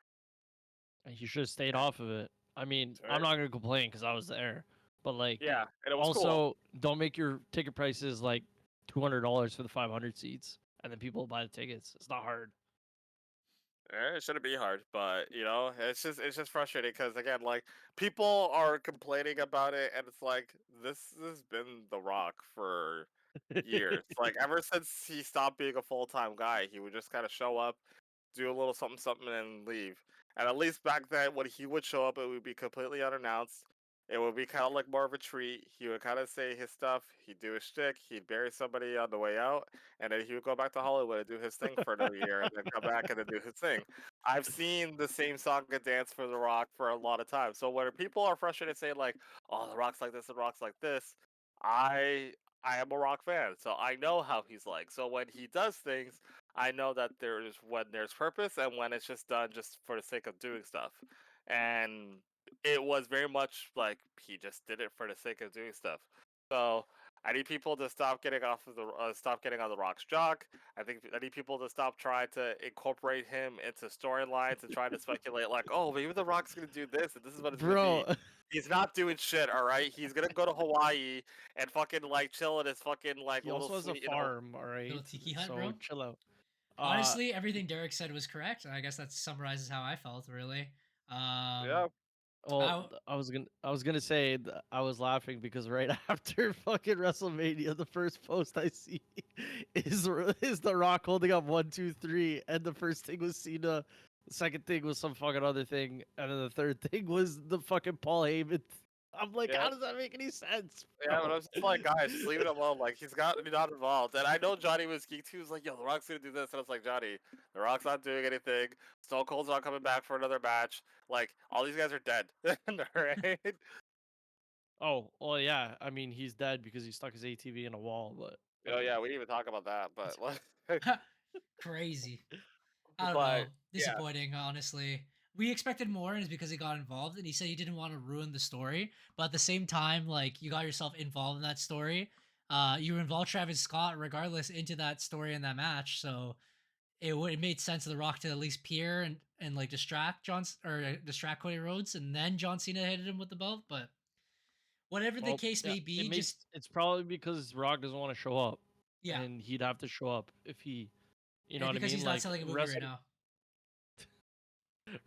And he should have stayed Yeah. off of it. I mean, Right. I'm not gonna complain because I was there, but like, Yeah, and it was also cool. don't make your ticket prices like $200 for the 500 seats, and then people buy the tickets. It's not hard. It shouldn't be hard, but you know, it's just frustrating because again, like people are complaining about it, and it's like this has been The Rock for years. Like ever since he stopped being a full time guy, he would just kind of show up, do a little something something, and leave. And at least back then, when he would show up, it would be completely unannounced. It would be kind of like more of a treat. He would kind of say his stuff. He'd do his shtick. He'd bury somebody on the way out, and then he would go back to Hollywood and do his thing for another year, and then come back and then do his thing. I've seen the same song and dance for The Rock for a lot of times. So when people are frustrated, saying like, "Oh, The Rock's like this, The Rock's like this," I I am a Rock fan, so I know how he's like. So when he does things, I know that there's when there's purpose and when it's just done just for the sake of doing stuff. And it was very much like he just did it for the sake of doing stuff. So I need people to stop getting off of the stop getting on the Rock's jock. I need people to stop trying to incorporate him into storylines and trying to speculate like, oh, maybe the Rock's gonna do this and this is what it's gonna be. Bro, He's not doing shit, all right. He's gonna go to Hawaii and fucking like chill in his fucking like he little also has a suite, you know. farm, all right? Little tiki hut, so bro. chill out. Honestly, everything Derek said was correct. I guess that summarizes how I felt, really. Yeah. Well, I was gonna say I was laughing because right after fucking WrestleMania, the first post I see is The Rock holding up 1, 2, 3, and the first thing was Cena, the second thing was some fucking other thing, and then the third thing was the fucking Paul Heyman. I'm like, Yeah. how does that make any sense? Yeah, but bro? I was just like, guys, just leave it alone. Like, he's got not involved. And I know Johnny was geeked too. He was like, yo, The Rock's gonna do this. And I was like, Johnny, The Rock's not doing anything. Stone Cold's not coming back for another match. Like, all these guys are dead. Right? Oh, well, yeah. I mean, he's dead because he stuck his ATV in a wall, but Oh, yeah, we didn't even talk about that. But, like, Crazy. I don't but, know. yeah. Disappointing, honestly. We expected more, and it's because he got involved, and he said he didn't want to ruin the story. But at the same time, like you got yourself involved in that story. You involved Travis Scott, regardless, into that story and that match. So it made sense of The Rock to at least peer and like distract distract Cody Rhodes, and then John Cena hit him with the belt. But whatever the well, case yeah, may be, it's probably because Rock doesn't want to show up, yeah, and he'd have to show up if he, you know and what I because mean? he's not selling a movie right now.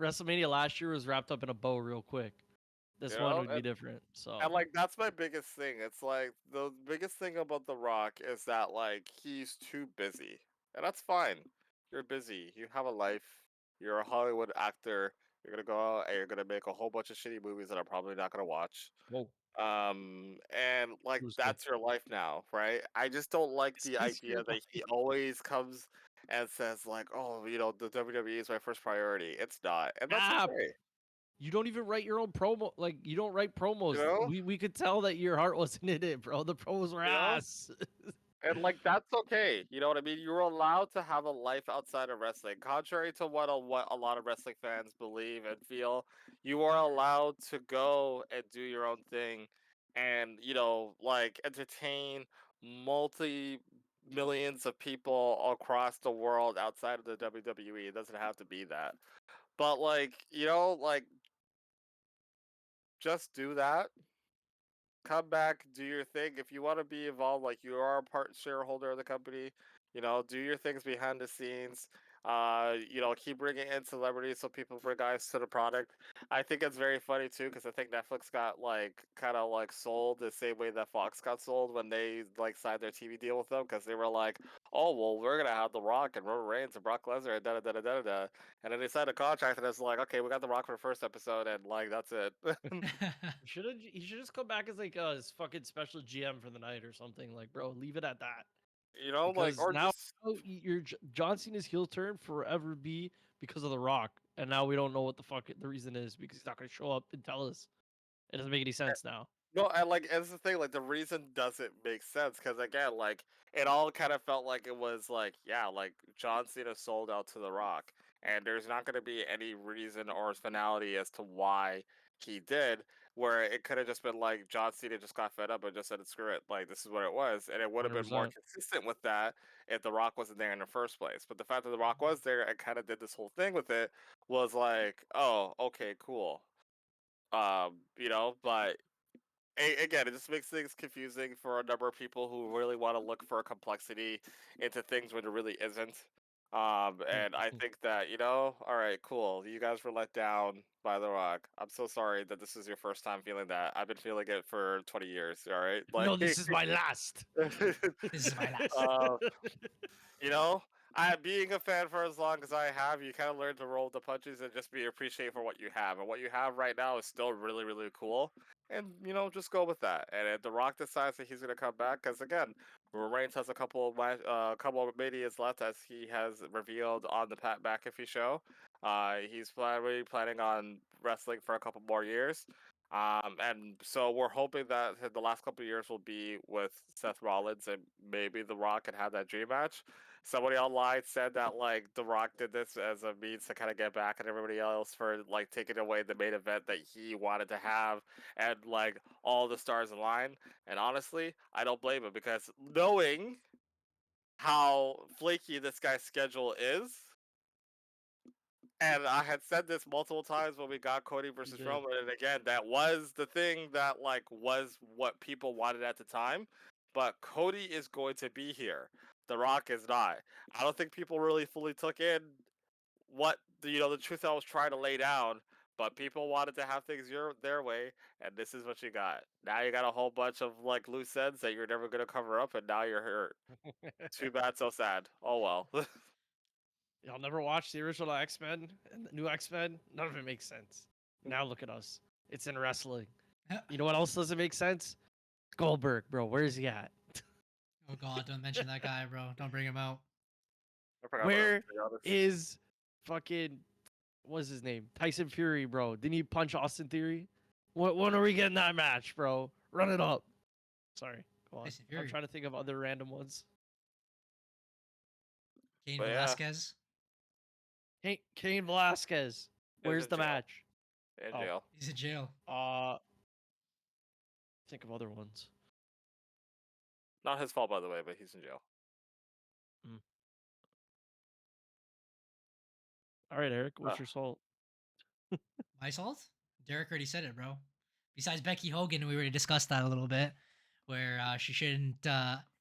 WrestleMania last year was wrapped up in a bow real quick. This You one know, would be different. So and like that's my biggest thing. It's like the biggest thing about The Rock is that like he's too busy. And that's fine. You're busy. You have a life. You're a Hollywood actor. You're gonna go out and you're gonna make a whole bunch of shitty movies that I'm probably not gonna watch. Whoa. And like Tuesday. that's your life now, right? I just don't like the This is your idea that he life. always comes and says like, "Oh, the WWE is my first priority." It's not, and that's Ah, okay. you don't even write your own promo. Like, you don't write promos. You know, We could tell that your heart wasn't in it, bro. The promos were you know. ass. And like that's okay. You know what I mean? You're allowed to have a life outside of wrestling. Contrary to what a lot of wrestling fans believe and feel, you are allowed to go and do your own thing and, like entertain multi millions of people across the world outside of the WWE. It doesn't have to be that. But like, like just do that, come back, do your thing. If you want to be involved, like you are a part shareholder of the company, do your things behind the scenes. Keep bringing in celebrities so people bring eyes to the product. I think it's very funny too because I think Netflix got like kind of like sold the same way that Fox got sold when they like signed their TV deal with them because they were like, oh well, we're gonna have The Rock and Roman Reigns and Brock Lesnar and da da da da da da, and then they signed a contract and it's like, okay, we got The Rock for the first episode and like that's it. He should just come back as like his fucking special GM for the night or something. Like, bro, leave it at that. Like Because or now just your John Cena's heel turn forever be because of The Rock, and now we don't know what the fuck the reason is because he's not gonna show up and tell us. It doesn't make any sense now. No, I like it's the thing, like the reason doesn't make sense because again, like it all kind of felt like it was like, yeah, like John Cena sold out to The Rock, and there's not going to be any reason or finality as to why he did. Where it could have just been like John Cena just got fed up and just said, "Screw it," like this is what it was, and it would have been more 100%. consistent with that if The Rock wasn't there in the first place. But the fact that The Rock was there and kind of did this whole thing with it was like, oh, okay, cool. But again, it just makes things confusing for a number of people who really want to look for a complexity into things when there really isn't. And I think that, all right, cool. You guys were let down by The Rock. I'm so sorry that this is your first time feeling that. I've been feeling it for 20 years, all right? No, Like, this is my last. This is my last. you know, I being a fan for as long as I have, you kind of learn to roll the punches and just be appreciative for what you have. And what you have right now is still really, really cool. And just go with that. And if The Rock decides that he's gonna come back, because again, Roman Reigns has a couple of manias left, as he has revealed on the Pat McAfee show. He's planning on wrestling for a couple more years. And so we're hoping that the last couple of years will be with Seth Rollins and maybe The Rock can have that dream match. Somebody online said that like The Rock did this as a means to kind of get back at everybody else for like taking away the main event that he wanted to have and like all the stars align. And honestly, I don't blame him because knowing how flaky this guy's schedule is, and I had said this multiple times when we got Cody versus did. Roman, and again, that was the thing that like was what people wanted at the time. But Cody is going to be here. The Rock is not. I don't think people really fully took in what the truth I was trying to lay down. But people wanted to have things their way, and this is what you got. Now you got a whole bunch of like loose ends that you're never gonna cover up, and now you're hurt. Too bad, so sad. Oh well. Y'all never watched the original X-Men and the new X-Men? None of it makes sense. Now look at us. It's in wrestling. You know what else doesn't make sense? Goldberg, bro. Where's he at? Oh God, don't mention that guy, bro. Don't bring him out. I forgot about Where him, to be honest. is fucking what's his name? Tyson Fury, bro. Didn't he punch Austin Theory? When are we getting that match, bro? Run it up. Sorry. Go on. Tyson I'm Fury. trying to think of other random ones. Cain But yeah. Velasquez. Hey, Cain Velasquez. Where's in the jail. match? In Oh. jail. He's in jail. Think of other ones. Not his fault, by the way, but he's in jail. All right, Eric. What's Ah. your salt? My salt? Derek already said it, bro. Besides Becky Hogan, we already discussed that a little bit, where she shouldn't.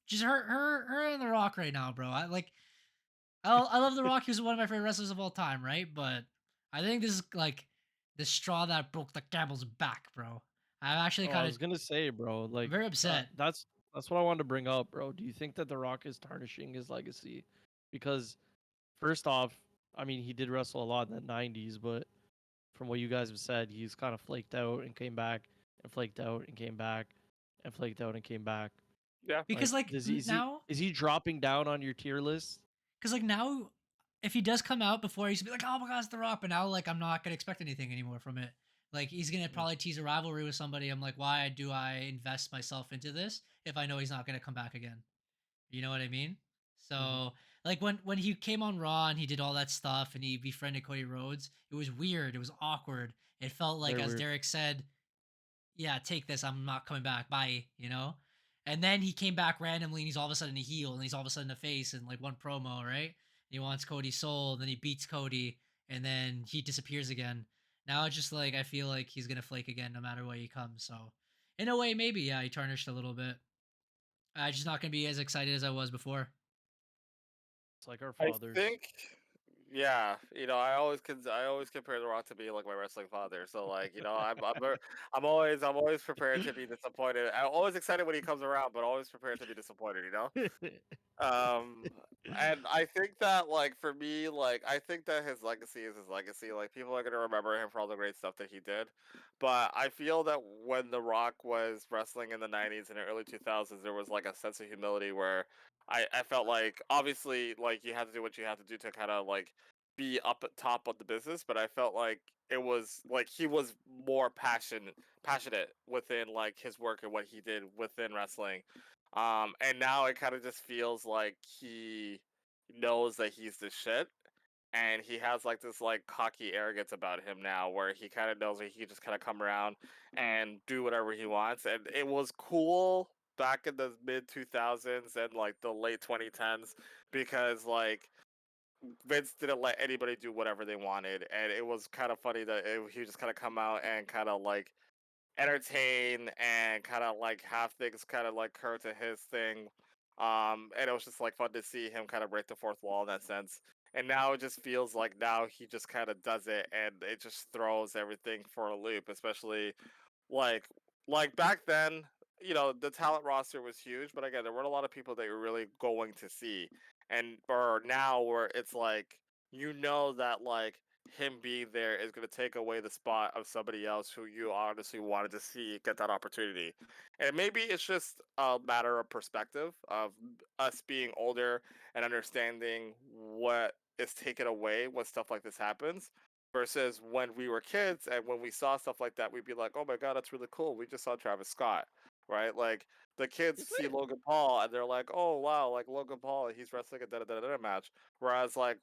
Just her and The Rock right now, bro. I love The Rock. He was one of my favorite wrestlers of all time, right? But I think this is like the straw that broke the camel's back, bro. I'm actually I kind was of gonna say, bro. Like, very upset. that's what I wanted to bring up, bro. Do you think that The Rock is tarnishing his legacy? Because first off, I mean, he did wrestle a lot in the '90s, but from what you guys have said, he's kind of flaked out and came back, and flaked out and came back, and flaked out and came back. Yeah. Because like Does he, now, is he dropping down on your tier list? because like now, if he does come out before, he's gonna be like, oh my god, it's The Rock. But now, like, I'm not gonna expect anything anymore from it. Like, he's gonna probably tease a rivalry with somebody. I'm like, why do I invest myself into this if I know he's not gonna come back again? You know what I mean? So, like, when he came on Raw and he did all that stuff and he befriended Cody Rhodes, it was weird. It was awkward. It felt like, Very as weird. Derek said, yeah, take this. I'm not coming back. Bye. You know? And then he came back randomly and he's all of a sudden a heel and he's all of a sudden a face in like one promo, right? He wants Cody's soul, and then he beats Cody, and then he disappears again. Now it's just like I feel like he's gonna flake again no matter where he comes. So in a way, maybe, yeah, he tarnished a little bit. I'm just not gonna be as excited as I was before. It's like our I fathers. think, yeah, I always compare The Rock to be like my wrestling father. So like, I'm always prepared to be disappointed. I'm always excited when he comes around, but always prepared to be disappointed. Um, and I think that, like, for me, like, I think that his legacy is his legacy. Like, people are gonna remember him for all the great stuff that he did. But I feel that when The Rock was wrestling in the '90s and the early 2000s, there was like a sense of humility where I felt like, obviously, like, you had to do what you had to do to kind of like be up at top of the business, but I felt like it was like he was more passionate within like his work and what he did within wrestling. And now it kind of just feels like he knows that he's the shit, and he has like this like cocky arrogance about him now, where he kind of knows that he can just kind of come around and do whatever he wants. And it was cool back in the mid 2000s and like the late 2010s, because like Vince didn't let anybody do whatever they wanted, and it was kind of funny that he would just kind of come out and kind of like entertain and kind of like have things kind of like curve to his thing. And it was just like fun to see him kind of break the fourth wall in that sense. And now it just feels like now he just kind of does it, and it just throws everything for a loop, especially like back then. The talent roster was huge, but again, there weren't a lot of people that you're really going to see. And or now where it's like, that like him being there is going to take away the spot of somebody else who you honestly wanted to see get that opportunity. And maybe it's just a matter of perspective of us being older and understanding what is taken away when stuff like this happens, versus when we were kids and when we saw stuff like that, we'd be like, oh my god, that's really cool. We just saw Travis Scott, right? Like, the kids see Logan Paul and they're like, oh wow, like Logan Paul, he's wrestling a da da da da match. Whereas like,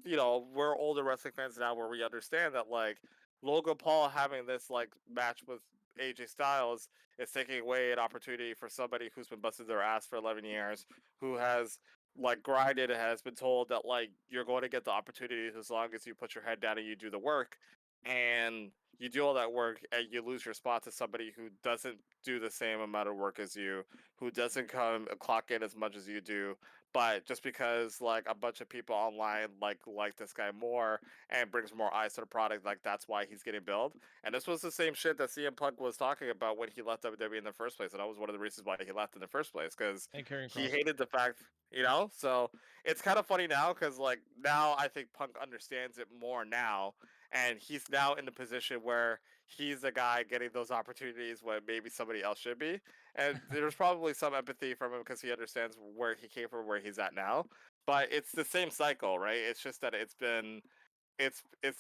we're older wrestling fans now where we understand that like Logan Paul having this like match with AJ Styles is taking away an opportunity for somebody who's been busting their ass for 11 years, who has like grinded and has been told that like you're going to get the opportunities as long as you put your head down and you do the work. And you do all that work and you lose your spot to somebody who doesn't do the same amount of work as you, who doesn't come clock in as much as you do, but just because like a bunch of people online like this guy more and brings more eyes to the product, like that's why he's getting billed. And this was the same shit that CM Punk was talking about when he left WWE in the first place, and that was one of the reasons why he left in the first place, because And Karrion he Kross. hated the fact, so it's kind of funny now, because like now I think Punk understands it more now, and he's now in the position where he's the guy getting those opportunities when maybe somebody else should be. And there's probably some empathy from him because he understands where he came from, where he's at now. But it's the same cycle, right? It's just that it's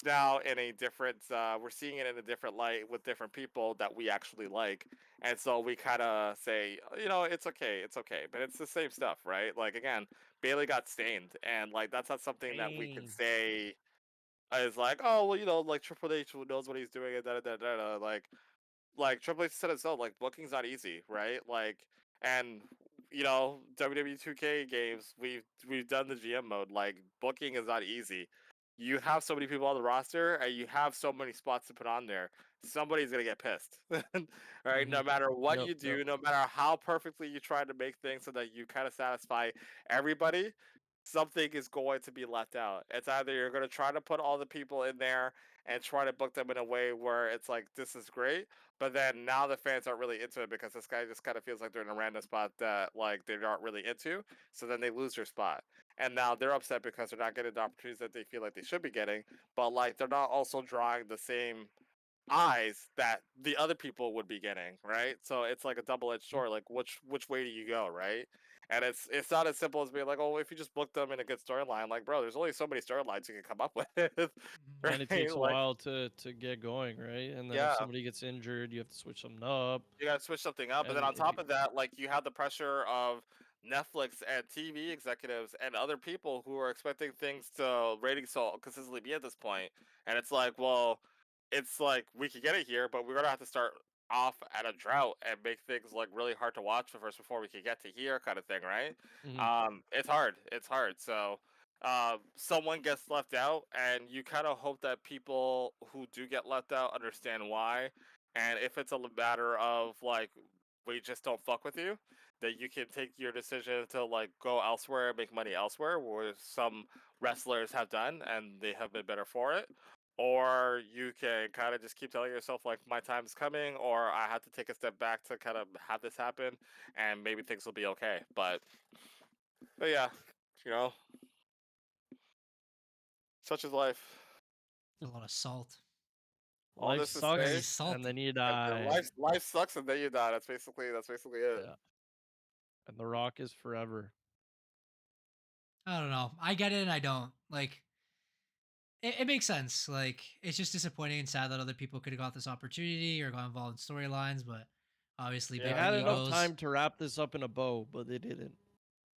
now in a different, we're seeing it in a different light with different people that we actually like. And so we kind of say, it's okay, but it's the same stuff, right? Like, again, Bailey got stained, and like that's not something that we can say is like, oh well, like Triple H knows what he's doing, and da da da da. Like Triple H said himself, like booking's not easy, right? Like, and WWE 2K games, we've done the GM mode. Like, booking is not easy. You have so many people on the roster, and you have so many spots to put on there. Somebody's gonna get pissed, right? No matter what Yep, you do, yep. no matter how perfectly you try to make things so that you kind of satisfy everybody, something is going to be left out. It's either you're going to try to put all the people in there and try to book them in a way where it's like, this is great, but then now the fans aren't really into it because this guy just kind of feels like they're in a random spot that like they're not really into. So then they lose their spot. And now they're upset because they're not getting the opportunities that they feel like they should be getting, but like they're not also drawing the same eyes that the other people would be getting, right? So it's like a double-edged sword. Like which way do you go, right? And it's not as simple as being like, oh, if you just book them in a good storyline, like, bro, there's only so many storylines you can come up with, Mhm. right? And it takes a Like, while to get going, right? And then if yeah, somebody gets injured, you have to switch something up. you gotta switch something up, and then And on top of that, like you have the pressure of Netflix and TV executives and other people who are expecting things to ratings to consistently be at this point, and it's like, well, it's like we could get it here, but we're gonna have to start off at a drought and make things like really hard to watch first before we could get to here, kind of thing, right? Mhm. It's hard. It's hard. So, someone gets left out, and you kind of hope that people who do get left out understand why, and if it's a matter of like we just don't fuck with you, that you can take your decision to like go elsewhere and make money elsewhere, where some wrestlers have done and they have been better for it. Or you can kind of just keep telling yourself like my time's coming, or I have to take a step back to kind of have this happen, and maybe things will be okay. But yeah, you know, such is life. A lot of salt. All Life this to sucks, Very say, salty. and then you and die. life sucks, and then you die. That's basically it. Yeah. And The Rock is forever. I don't know. I get it and I don't. Like, it makes sense. Like, it's just disappointing and sad that other people could have got this opportunity or got involved in storylines, but obviously They Yeah, had bigger enough egos. time to wrap this up in a bow, but they didn't.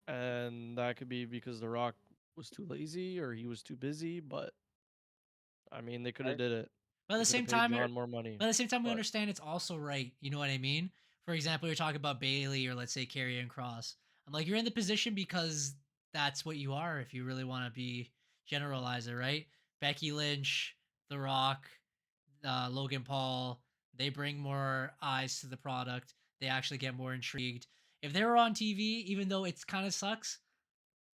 And that could be because The Rock was too lazy or he was too busy, but I mean, they could have right. did it. But at They the could have same paid time, John more money. But at the same time, we But understand it's also right. You know what I mean? For example, you're talking about Bailey or let's say Karrion Cross. I'm like, you're in the position because that's what you are if you really want to be generalizer, right? Becky Lynch, The Rock, Logan Paul, they bring more eyes to the product. They actually get more intrigued. If they were on TV, even though it's kind of sucks,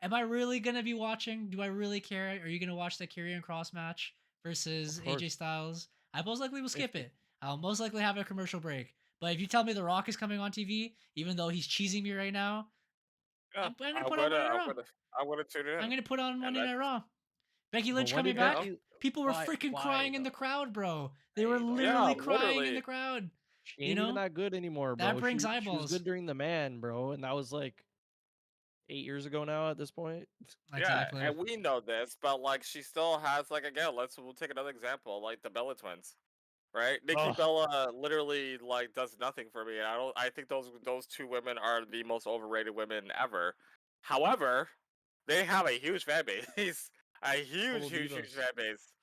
am I really gonna be watching? Do I really care? Are you gonna watch the Karrion Cross match versus of AJ course, Styles? I most likely will if skip it. I'll most likely have a commercial break. But if you tell me The Rock is coming on TV, even though he's cheesing me right now, Yeah, I'm gonna put on Monday Night Raw. I'm gonna tune I'm in, gonna put on and Monday Night that's Raw. Becky but Lynch when coming did you know, back. Becky? People were freaking Why crying in the though? crowd, bro. They were Why though? yeah, literally crying in the literally, crowd. She You ain't even know that good anymore, that bro. brings She was eyeballs. good during The Man, bro, and that was like 8 years ago now at this point. yeah, Exactly. and we know this, but like she still has like again, we'll take another example, like the Bella twins. Right? Nikki Oh, Bella literally like does nothing for me. I think those two women are the most overrated women ever. However, they have a huge fan base. A huge, Total huge, huge Divas. fan base.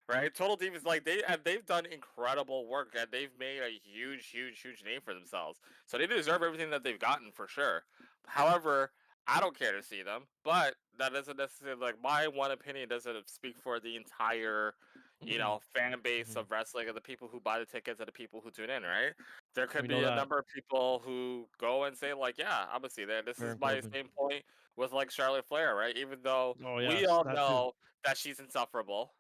Right? Total Divas like they've done incredible work and they've made a huge, huge, huge name for themselves. So they deserve everything that they've gotten for sure. However, I don't care to see them, but that doesn't necessarily like my one opinion doesn't speak for the entire Mhm, fan base mhm. of wrestling and the people who buy the tickets and the people who tune in, right? There could We know be a that. number of people who go and say, like, yeah, I'm gonna see that. This Baron is my Corbin. same point with like Charlotte Flair, right? Even though Oh we yes, all that too. know that she's insufferable.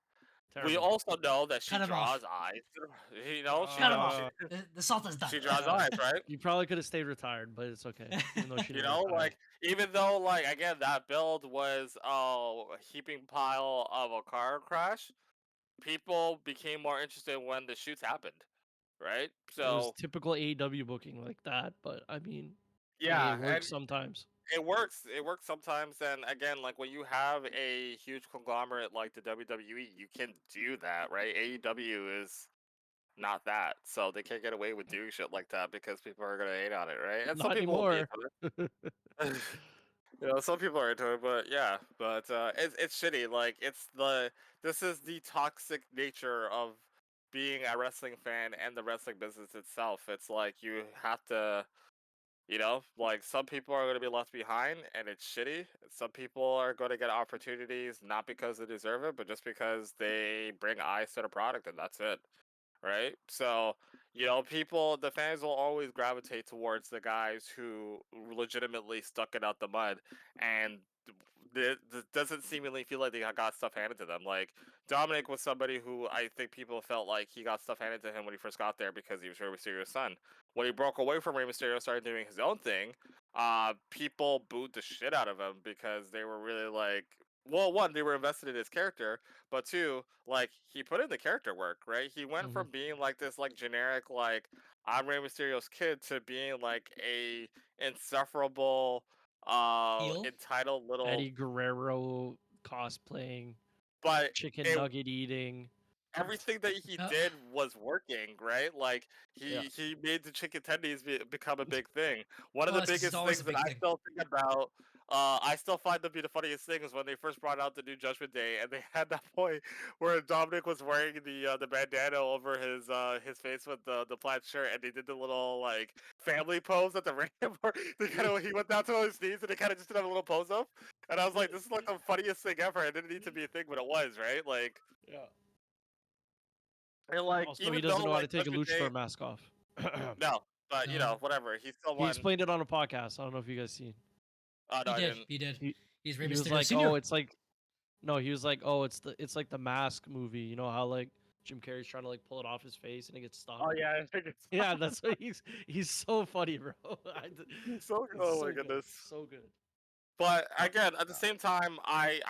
We Terrible. also know that she Cut him draws off. eyes. You know, Cut him off. Uh, The salt is done. she draws eyes, right? you probably could have stayed retired, but it's okay. Even though she You didn't know, retire. like even though like again that build was a heaping pile of a car crash, people became more interested when the shoots happened, right? It was So typical AEW booking like that, but I mean, hey, yeah, it and works sometimes. it works. It works sometimes, and again, like when you have a huge conglomerate like the WWE, you can do that, right? AEW is not that, so they can't get away with doing shit like that because people are gonna hate on it, right? And some Not people will be anymore. into it. Some people are into it, but yeah, it's shitty. Like this is the toxic nature of being a wrestling fan and the wrestling business itself. It's like you have to, like some people are going to be left behind, and it's shitty. Some people are going to get opportunities not because they deserve it, but just because they bring eyes to the product, and that's it, right? So, the fans will always gravitate towards the guys who legitimately stuck it out the mud and doesn't seemingly feel like they got stuff handed to them. Like Dominic was somebody who I think people felt like he got stuff handed to him when he first got there because he was Rey Mysterio's son. When he broke away from Rey Mysterio, started doing his own thing, people booed the shit out of him because they were really like, well, one, they were invested in his character, but two, like he put in the character work, right? He went from being like this like generic like I'm Rey Mysterio's kid to being like a insufferable Heel? entitled little Eddie Guerrero cosplaying, but chicken it nugget eating. everything that he did was working, right? Like Yeah. he made the chicken tendies become a big thing. One of Well, the it's biggest always a things that big I thing. still think about, I still find to be the funniest thing is when they first brought out the new Judgment Day, and they had that point where Dominic was wearing the bandana over his face with the plaid shirt, and they did the little like family pose at the ramp where they kind of he went down to his knees and they kind of just did a little pose up, and I was like, this is like the funniest thing ever. It didn't need to be a thing, but it was, right? Like. Yeah. And like, Also, even he doesn't though know how to like take a Judgment Day, luchador mask off. no, but you know, No. whatever. He still He won. explained it on a podcast. I don't know if you guys seen. Oh no, He I did. didn't. He did. He, He's Rey he was Mysterio like, Senior. oh, it's like, no, he was like, oh, it's like the Mask movie. You know how like Jim Carrey's trying to like pull it off his face and it gets stuck. Oh yeah, I think it's Yeah, that's what he's so funny, bro. so good. It's Oh so my good. goodness. So good. But Oh, again, at the God. same time, I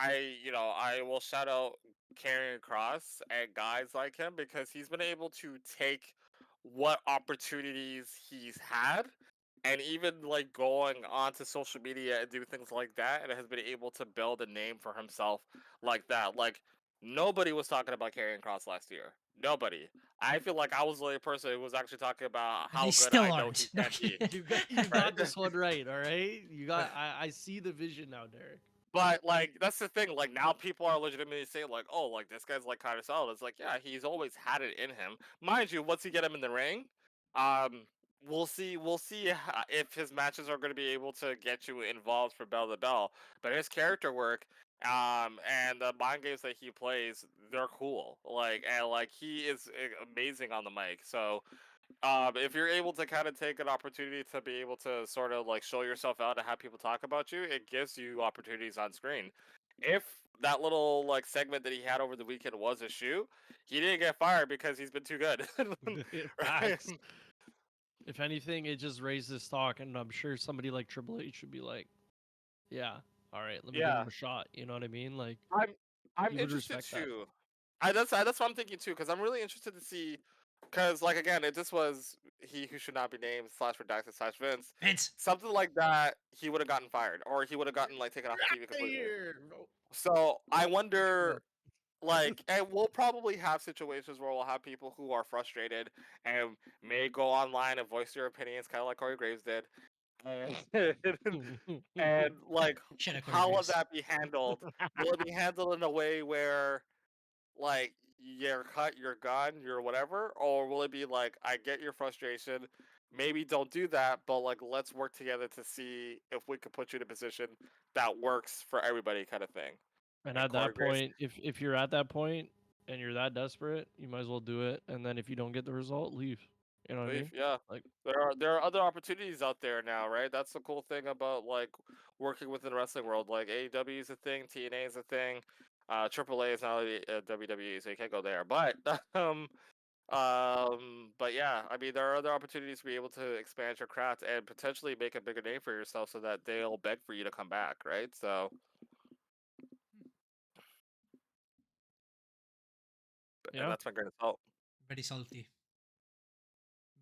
will shout out Karrion Cross and guys like him because he's been able to take what opportunities he's had and even like going onto social media and do things like that and has been able to build a name for himself like that. Like nobody was talking about Karrion Cross last year. Nobody. I feel like I was the only person who was actually talking about And how they good still I know he aren't. No, can be. You got Right? this one right, all right? You got I see the vision now, Derek. But like that's the thing. Like now people are legitimately saying like, oh, like this guy's like kind of solid. It's like yeah, he's always had it in him. Mind you, once you get him in the ring, um, we'll see. We'll see if his matches are going to be able to get you involved for bell to bell. But his character work, and the mind games that he plays, they're cool. Like and like he is amazing on the mic. So if you're able to kind of take an opportunity to be able to sort of like show yourself out and have people talk about you, it gives you opportunities on screen. If that little like segment that he had over the weekend was a shoot, he didn't get fired because he's been too good. Right? Facts. If anything, it just raised his stock, and I'm sure somebody like Triple H should be like, yeah, all right, let me give Yeah, him a shot. You know what I mean? Like, I'm I'm you would interested respect that. too. That's what I'm thinking too, because I'm really interested to see. Because like again, if this was he who should not be named slash redacted slash Vince, Vince. something like that, he would have gotten fired or he would have gotten like taken off the TV completely. bro. So I Sure. wonder, like, and we'll probably have situations where we'll have people who are frustrated and may go online and voice their opinions, kind of like Corey Graves did. And like, Shut up, Corey how will Graves. that be handled? Will it be handled in a way where, like, you're cut, you're gone, you're whatever, or will it be like, I get your frustration, maybe don't do that, but like, let's work together to see if we can put you in a position that works for everybody, kind of thing. And And at Corey that Graves, point, if you're at that point and you're that desperate, you might as well do it. And then if you don't get the result, leave. You know what I leave, mean? yeah. Like, There are other opportunities out there now, right? That's the cool thing about like working within the wrestling world. Like AEW is a thing, TNA is a thing, AAA is now WWE, so you can't go there. But but yeah, I mean, there are other opportunities to be able to expand your craft and potentially make a bigger name for yourself, so that they'll beg for you to come back, right? So, and yeah. that's my grain of salt. Very salty.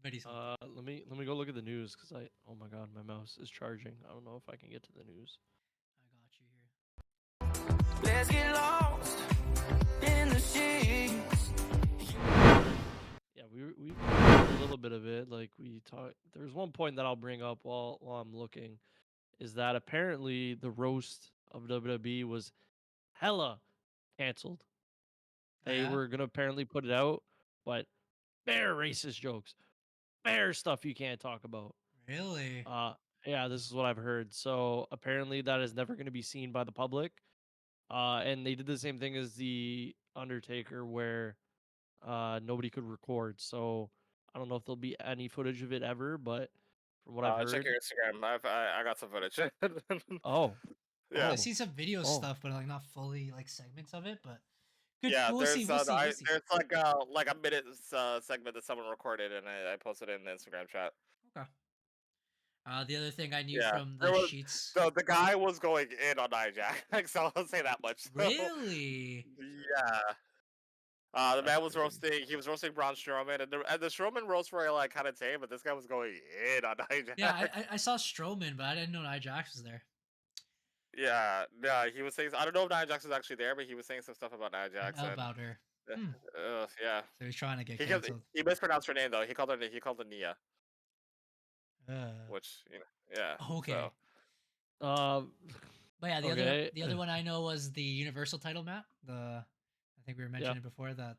Very salty. Let me go look at the news because oh my god, my mouse is charging. I don't know if I can get to the news. I got you here. Let's get lost in the sheets. Yeah, we covered a little bit of it. Like we talked. There's one point that I'll bring up while I'm looking, is that apparently the roast of WWE was hella canceled. They Yeah? were gonna apparently put it out, but bare racist jokes, bare stuff you can't talk about. Really? Yeah, this is what I've heard. So apparently that is never gonna be seen by the public. And they did the same thing as the Undertaker, where nobody could record. So I don't know if there'll be any footage of it ever, but from what I've Check heard, your Instagram. I got some footage. oh, Yeah. I've seen some video Oh. stuff, but like not fully like segments of it. But good. Yeah, We'll there's see. We'll see. We'll see. there's like a minute segment that someone recorded and I posted it in the Instagram chat. Okay. The other thing I knew Yeah, from there the was sheets. the guy was going in on Nia Jax, so I'll say that much. So, Really? yeah. The man was roasting. He was roasting Braun Strowman, and the Strowman roasts were like kind of tame, but this guy was going in on Nia Jax. Yeah, I saw Strowman, but I didn't know Nia Jax was there. Yeah, he was saying. I don't know if Nia Jax was actually there, but he was saying some stuff about Nia Jax. And, About her. Hmm. yeah, So he's trying to get he canceled. he mispronounced her name though. He called her Nia, Uh, which yeah. okay. So But yeah, Okay. the other one I know was the Universal title match. I think we were mentioning it before that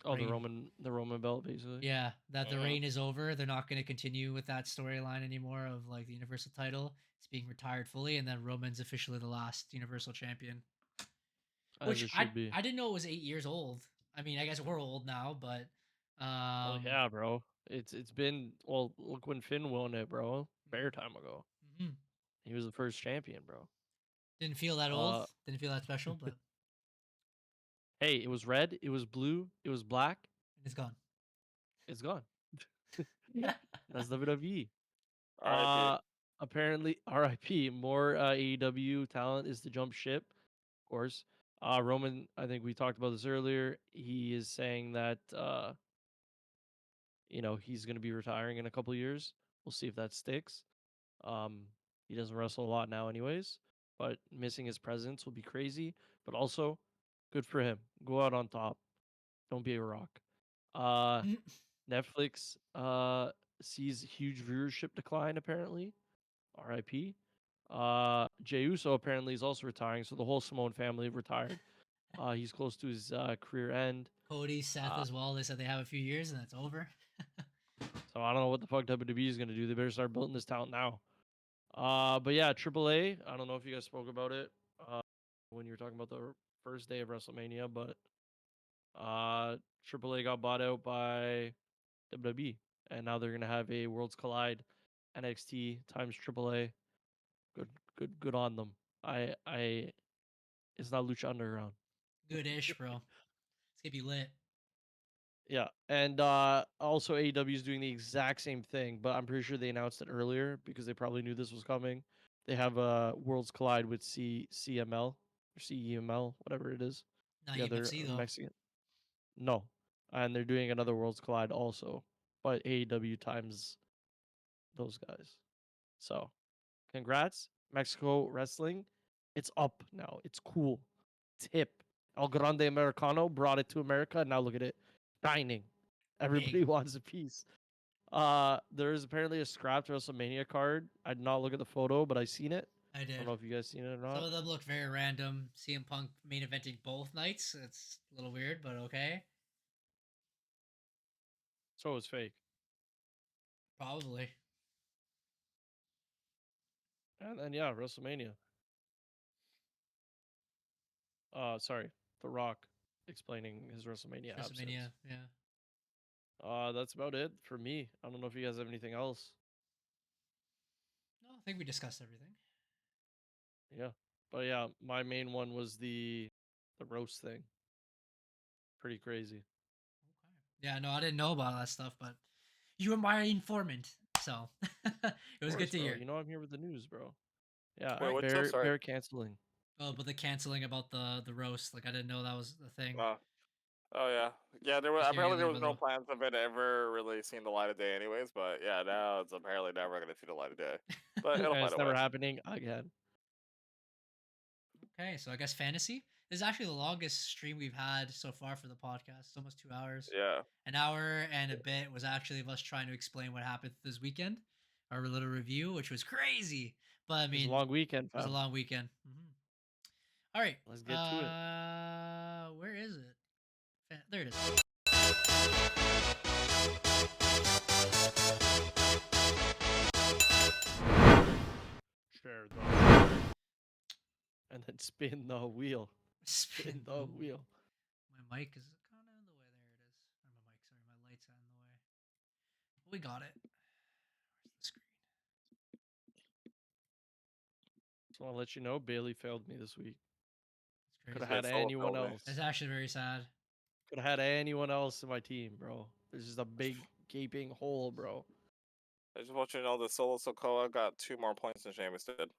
Oh, the Reign- Roman belt, basically. yeah, that the Mhm. reign is over. They're not going to continue with that storyline anymore of like the Universal title. It's being retired fully, and then Roman's officially the last Universal champion. As Which it should be. I didn't know it was 8 years old. I mean, I guess we're old now, but Oh yeah, bro. It's been look when Finn won it, bro. Fair time ago. mhm. He was the first champion, bro. Didn't feel that old. Uh, Didn't feel that special, but Hey, it was red, it was blue, it was black. it's gone. It's gone. That's WWE. R.I.P. Apparently, RIP. More AEW talent is to jump ship, of course. Roman, I think we talked about this earlier. He is saying that he's going to be retiring in a couple years. We'll see if that sticks. He doesn't wrestle a lot now, anyways. But missing his presence will be crazy. But also, good for him. Go out on top. Don't be a rock. Netflix sees huge viewership decline apparently. RIP. Jey Uso apparently is also retiring, so the whole Samoan family have retired. He's close to his career end. Cody, Seth Uh, as well. They said they have a few years and that's over. So I don't know what the fuck WWE is gonna do. They better start building this talent now. But yeah, AAA. I don't know if you guys spoke about it when you were talking about the first day of WrestleMania, but AAA got bought out by WWE, and now they're gonna have a Worlds Collide NXT times AAA. Good on them. I It's not Lucha Underground. Good-ish, bro. It's gonna be lit. Yeah, and also AEW is doing the exact same thing, but I'm pretty sure they announced it earlier because they probably knew this was coming. They have a Worlds Collide with CML or CEML, whatever it is. Not The other EMFC though. Mexican. No, and they're doing another Worlds Collide also, but AEW times those guys. So, congrats, Mexico wrestling. It's up now. It's cool. It's hip. El Grande Americano brought it to America, and now look at it, shining. Everybody Big. wants a piece. There is apparently a scrapped WrestleMania card. I did not look at the photo, but I seen it. I I did. don't know if you guys seen it or Some not. of them look very random. CM Punk main eventing both nights. It's a little weird, but okay. So it was fake. Probably. And then yeah, WrestleMania. Sorry, The Rock explaining his WrestleMania absence. WrestleMania, yeah. That's about it for me. I don't know if you guys have anything else. No, I think we discussed everything. Yeah, but yeah, my main one was the roast thing. Pretty crazy. Okay. Yeah, no, I didn't know about that stuff, but you were my informant, so it was good to bro. hear. You know I'm here with the news, bro. Yeah, Wait, what's up? Sorry. bear canceling. Oh, but the canceling about the roast, like I didn't know that was the thing. Oh yeah, there was Just hearing apparently a there little was bit no of- plans of it ever really seeing the light of day, anyways. But yeah, now it's apparently never going to see the light of day. But it'll And find it's a never way. happening again. Okay, so I guess fantasy. This is actually the longest stream we've had so far for the podcast. It's almost 2 hours. Yeah. An hour and a bit was actually of us trying to explain what happened this weekend, our little review, which was crazy. But I It was mean, a long weekend, it was a fam. long weekend. All right, Let's get to it. Where is it? There it is. Share the and then spin the wheel. Spin the wheel. My mic is kind of in the way. There it is. Or my mic, sorry, my light's in the way. We got it. Where's the screen? want to let you know Bailey failed me this week. It's Could have crazy. had Solo anyone failed me. else. It's actually very sad. Could have had anyone else in my team, bro. There's just a big gaping hole, bro. I just want you to know that Solo Sokoa got 2 more points than Sheamus did.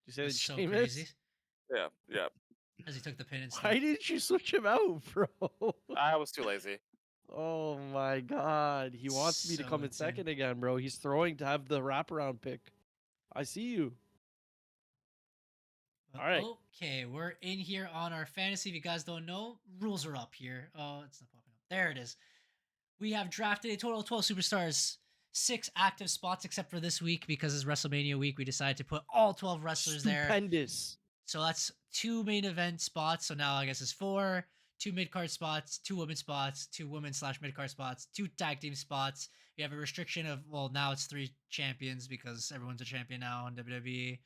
You say That's that so Sheamus? crazy. Yeah. As he took the pin instead. Why didn't you switch him out, bro? I was too lazy. Oh my god. He wants me to So come in insane. second again, bro. He's throwing to have the wraparound pick. I see you. But All right. Okay, we're in here on our fantasy. If you guys don't know, rules are up here. Oh, it's not popping up. There it is. We have drafted a total of 12 superstars, 6 active spots, except for this week because it's WrestleMania week. We decided to put all 12 wrestlers there. Stupendous. So that's 2 main event spots. So now I guess it's 4, 2 mid card spots, 2 women spots, 2 women / mid card spots, 2 tag team spots. We have a restriction of, well, now it's 3 champions because everyone's a champion now in WWE.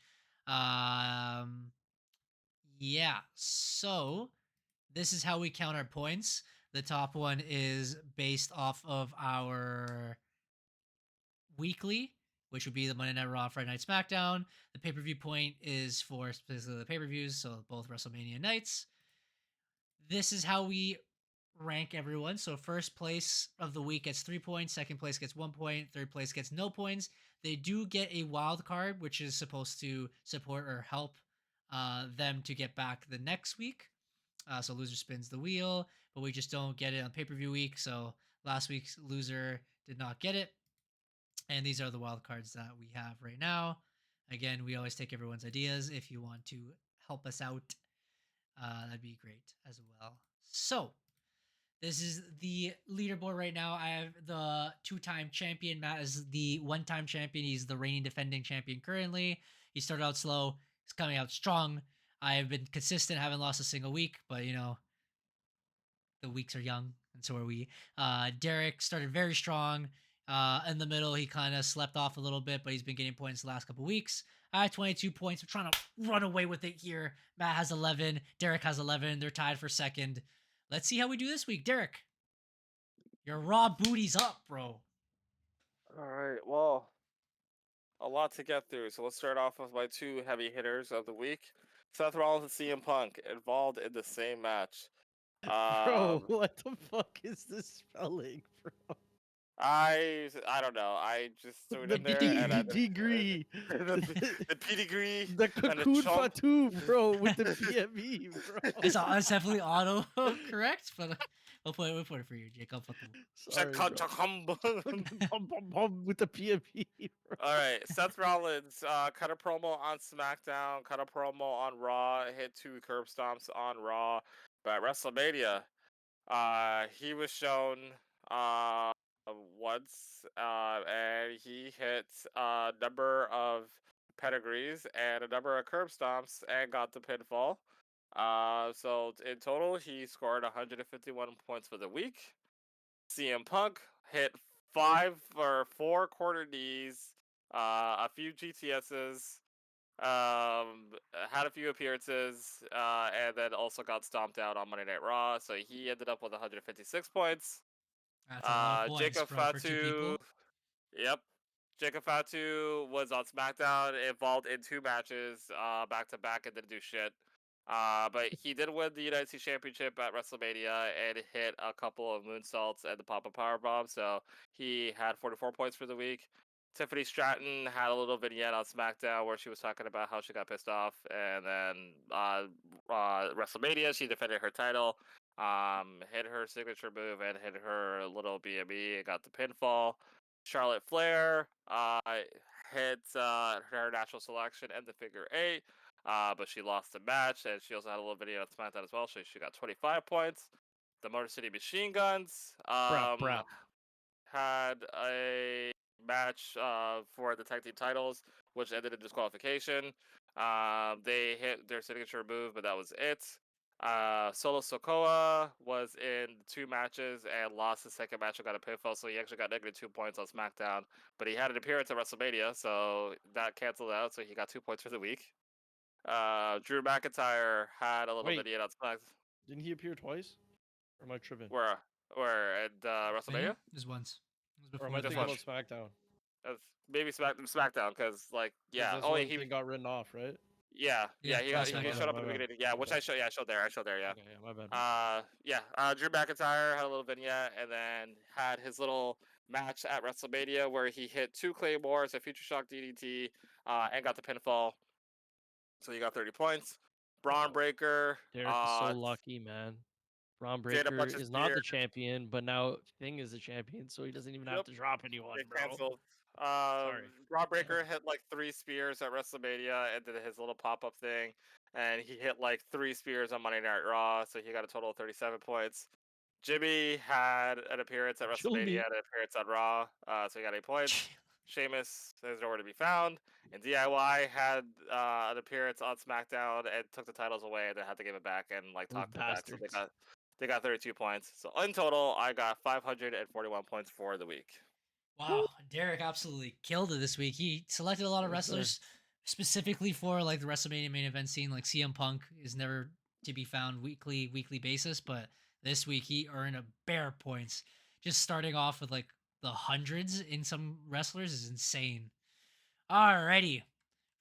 Yeah. So this is how we count our points. The top one is based off of our weekly, which would be the Monday Night Raw, Friday Night SmackDown. The pay-per-view point is for specifically the pay-per-views, so both WrestleMania nights. This is how we rank everyone. So first place of the week gets 3 points, second place gets 1 point, third place gets no points. They do get a wild card, which is supposed to support or help them to get back the next week. So loser spins the wheel, but we just don't get it on pay-per-view week. So last week's loser did not get it. And these are the wild cards that we have right now. Again, we always take everyone's ideas. If you want to help us out, that'd be great as well. So this is the leaderboard right now. I have the 2-time champion. Matt is the 1-time champion. He's the reigning defending champion currently. He started out slow. He's coming out strong. I have been consistent, haven't lost a single week, but you know, the weeks are young, and so are we. Derek started very strong. In the middle, he kind of slept off a little bit, but he's been getting points the last couple weeks. I have 22 points. I'm trying to run away with it here. Matt has 11. Derek has 11. They're tied for second. Let's see how we do this week. Derek, your raw booty's up, bro. All right. Well, a lot to get through. So let's start off with my 2 heavy hitters of the week. Seth Rollins and CM Punk involved in the same match. Bro, what the fuck is this spelling, bro? I don't know. I just threw it The in there and I degree. the pedigree. The and the cocoon chunk. fatu, bro, with the PME, bro. It's definitely auto correct, but we'll put it for you, Jake. I'll put the Sorry, bro. With the PME, bro. All right, Seth Rollins cut a promo on SmackDown, cut a promo on Raw, hit 2 curb stomps on Raw. But at WrestleMania, he was shown once, and he hit a number of pedigrees and a number of curb stomps and got the pinfall. So in total, he scored 151 points for the week. CM Punk hit 4 quarter knees, a few GTSs, had a few appearances, and then also got stomped out on Monday Night Raw. So he ended up with 156 points. That's a lot of points, Jacob bro, for 2 Fatu, people. yep. Jacob Fatu was on SmackDown, involved in 2 matches, back to back, and didn't do shit. But he did win the United States Championship at WrestleMania and hit a couple of moonsaults and the pop-up powerbomb. So he had 44 points for the week. Tiffany Stratton had a little vignette on SmackDown where she was talking about how she got pissed off, and then WrestleMania she defended her title, hit her signature move and hit her little BME and got the pinfall. Charlotte Flair hit her natural selection and the figure 8, but she lost the match, and she also had a little video on SmackDown as well, so she got 25 points. The Motor City Machine Guns Brap. had a match for the tag team titles, which ended in disqualification. They hit their signature move, but that was it. Solo Sokoa was in 2 matches and lost his second match and got a pinfall, so he actually got -2 points on SmackDown. But he had an appearance at WrestleMania, so that canceled out, so he got 2 points for the week. Drew McIntyre had a little Wait. vignette on SmackDown. Didn't he appear twice? Or am I tripping? Where at WrestleMania? Just once. It was Or before am I the thinking Just about match. SmackDown? Maybe SmackDown, because like yeah. This Oh, one he thing got written off, right? yeah Yeah, he last Okay, he my SmackDown. showed bad, up at my the bad. beginning. Yeah, My which bad. I showed there. Yeah. Okay, yeah, my bad. Drew McIntyre had a little vignette and then had his little match at WrestleMania where he hit 2 claymores, a future shock DDT, and got the pinfall. So you got 30 points. Braun Wow. Breaker Derek is so lucky, man. Braun did a Breaker bunch of is not spears. the champion, but now Thing is the champion, so he doesn't even have Yep, to drop anyone, they bro. canceled. Sorry. Braun Breaker hit like 3 spears at WrestleMania and did his little pop up thing, and he hit like 3 spears on Monday Night Raw, so he got a total of 37 points. Jimmy had an appearance at WrestleMania Jimmy. and an appearance on Raw, so he got 8 points. Sheamus is nowhere to be found, and DIY had an appearance on SmackDown and took the titles away, and then had to give it back and like Those talk to it back. So bastards. they got 32 points. So in total, I got 541 points for the week. Wow, Derek absolutely killed it this week. He selected a lot of Yes, sir. wrestlers specifically for like the WrestleMania main event scene. Like CM Punk is never to be found weekly basis, but this week he earned a bare points. Just starting off with like the hundreds in some wrestlers is insane. Alrighty.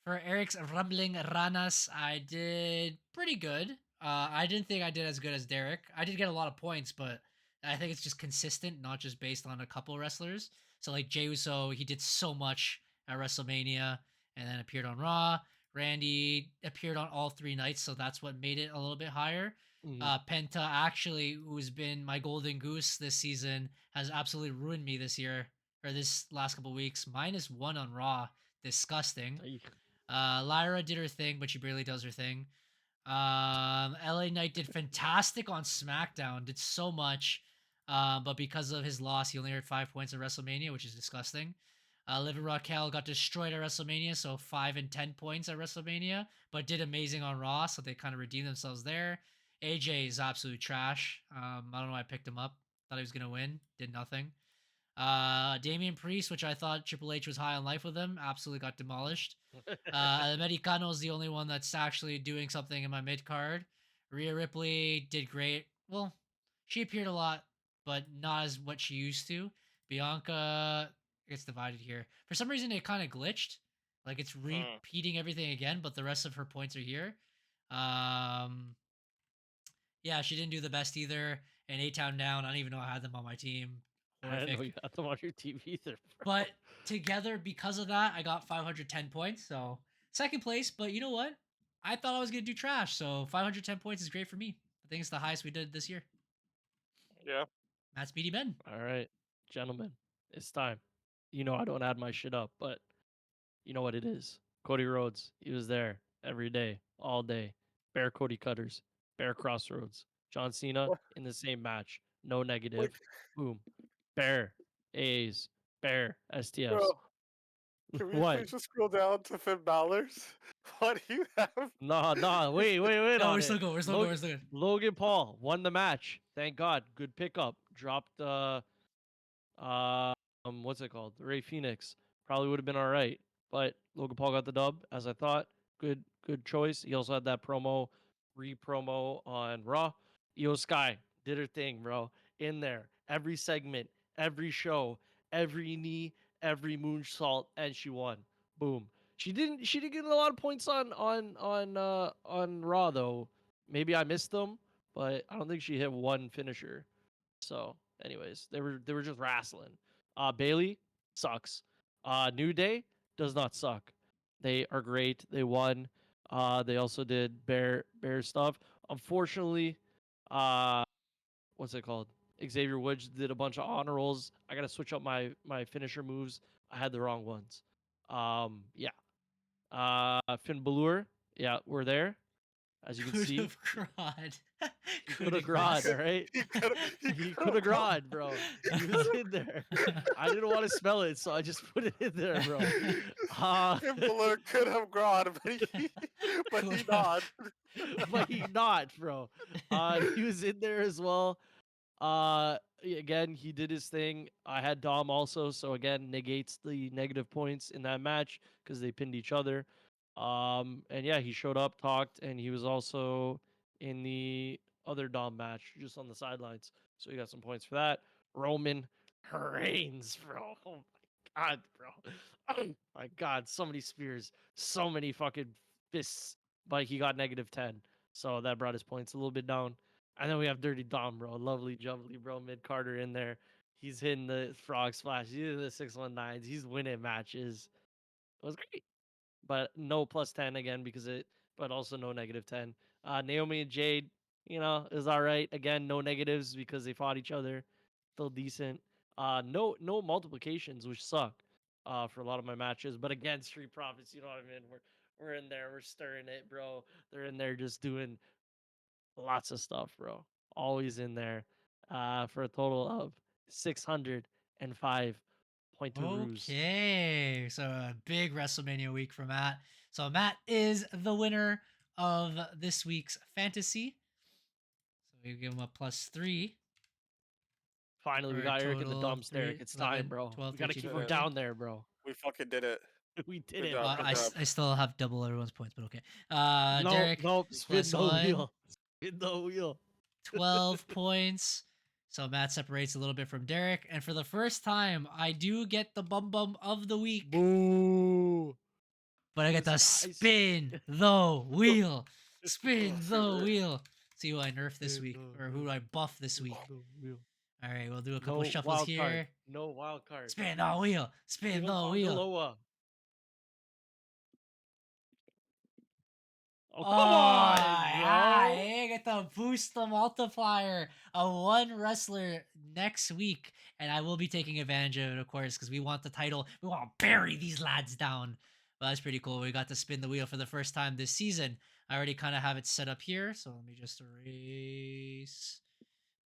For Eric's Rumbling Ranas, I did pretty good. I didn't think I did as good as Derek. I did get a lot of points, but I think it's just consistent, not just based on a couple wrestlers. So like Jey Uso, he did so much at WrestleMania and then appeared on Raw. Randy appeared on all 3 nights, so that's what made it a little bit higher. Mhm. Penta, actually, who's been my golden goose this season, has absolutely ruined me this year or this last couple weeks. -1 on Raw, disgusting. Eek. Lyra did her thing, but she barely does her thing. LA Knight did fantastic on SmackDown, did so much. But because of his loss, he only earned 5 points at WrestleMania, which is disgusting. Liv and Raquel got destroyed at WrestleMania, so 5 and 10 points at WrestleMania, but did amazing on Raw, so they kind of redeemed themselves there. AJ is absolute trash. I don't know why I picked him up. Thought he was gonna win, did nothing. Damian Priest, which I thought Triple H was high on life with him, absolutely got demolished. Americano is the only one that's actually doing something in my mid card. Rhea Ripley did great. Well, she appeared a lot, but not as what she used to. Bianca gets divided here. For some reason, it kind of glitched. Like it's repeating everything again, but the rest of her points are here. Yeah, she didn't do the best either. And A-Town Down, I don't even know I had them on my team. I didn't know Horrific. you had them on your TV either, bro. But together, because of that, I got 510 points. So second place. But you know what? I thought I was gonna do trash. So 510 points is great for me. I think it's the highest we did this year. Yeah. Matt Speedy Ben. All right, gentlemen, it's time. You know I don't add my shit up, but you know what it is. Cody Rhodes, he was there every day, all day. Bear Cody Cutters, Bear Crossroads. John Cena What? in the same match, no negative. Boom. Bear A's, Bear STFs. Bro, can we What? please just scroll down to Finn Balor's? What do you have? Nah, wait No, on we're it. still good. We're still good. We're still good. Logan Paul won the match. Thank God. Good pickup. Dropped what's it called? Ray Phoenix. Probably would have been all right. But Logan Paul got the dub, as I thought. Good choice. He also had that re-promo on Raw. Io Sky did her thing, bro. In there. Every segment, every show, every knee, every moonsault, and she won. Boom. She didn't get a lot of points on Raw though. Maybe I missed them, but I don't think she hit one finisher. So, anyways, they were just wrestling. Bailey sucks. New Day does not suck. They are great. They won. They also did bear stuff. Unfortunately, what's it called? Xavier Woods did a bunch of honor rolls. I gotta switch up my finisher moves. I had the wrong ones. Yeah. Finn Balor, yeah, we're there. As you can Could see, have cried. could have grod, all right? He could have grod, bro. He was in there. I didn't want to smell it, so I just put it in there, bro. Finn Balor could have gone, but he not. But he not, bro. He was in there as well. Again, he did his thing. I had Dom also, so again, negates the negative points in that match because they pinned each other. And yeah, he showed up, talked, and he was also in the other Dom match, just on the sidelines. So he got some points for that. Roman Reigns, bro. Oh my God, bro. Oh my God, so many spears, so many fucking fists. But he got -10, so that brought his points a little bit down. And then we have Dirty Dom, bro. Lovely jubbly, bro. Mid Carter in there. He's hitting the frog splash. He's hitting the 619s. He's winning matches. It was great. But no +10 again because but also no -10. Naomi and Jade, is all right. Again, no negatives because they fought each other. Still decent. No multiplications, which suck for a lot of my matches. But again, Street Profits, you know what I mean? We're in there, we're stirring it, bro. They're in there just doing lots of stuff, bro. Always in there. For a total of 605 point to ruse. Okay, so a big WrestleMania week for Matt. So Matt is the winner of this week's fantasy. So we give him a +3. Finally, we For a got Eric in the total dumps, 3, Derek. It's 11, time, bro. 12, We gotta 13, keep him 14. down there, bro. We fucking did it. We did Good it, job, bro. good job. I still have double everyone's points, but okay. No, Derek, no, spin the +1, wheel. Spin the wheel. 12 points. So Matt separates a little bit from Derek. And for the first time, I do get the bum of the week. Boo. But I get to This guy's- spin the wheel. Spin the wheel. See who I nerf this Spin week the or who I buff this week. the wheel. All right, we'll do a couple No shuffles wild here. card. No wild card. Spin the wheel. Give Spin him the wheel. Pangaloa. Oh, Oh, come on, I get to boost the multiplier of one wrestler next week. And I will be taking advantage of it, of course, because we want the title. We want to bury these lads down. But that's pretty cool. We got to spin the wheel for the first time this season. I already kind of have it set up here. So let me just erase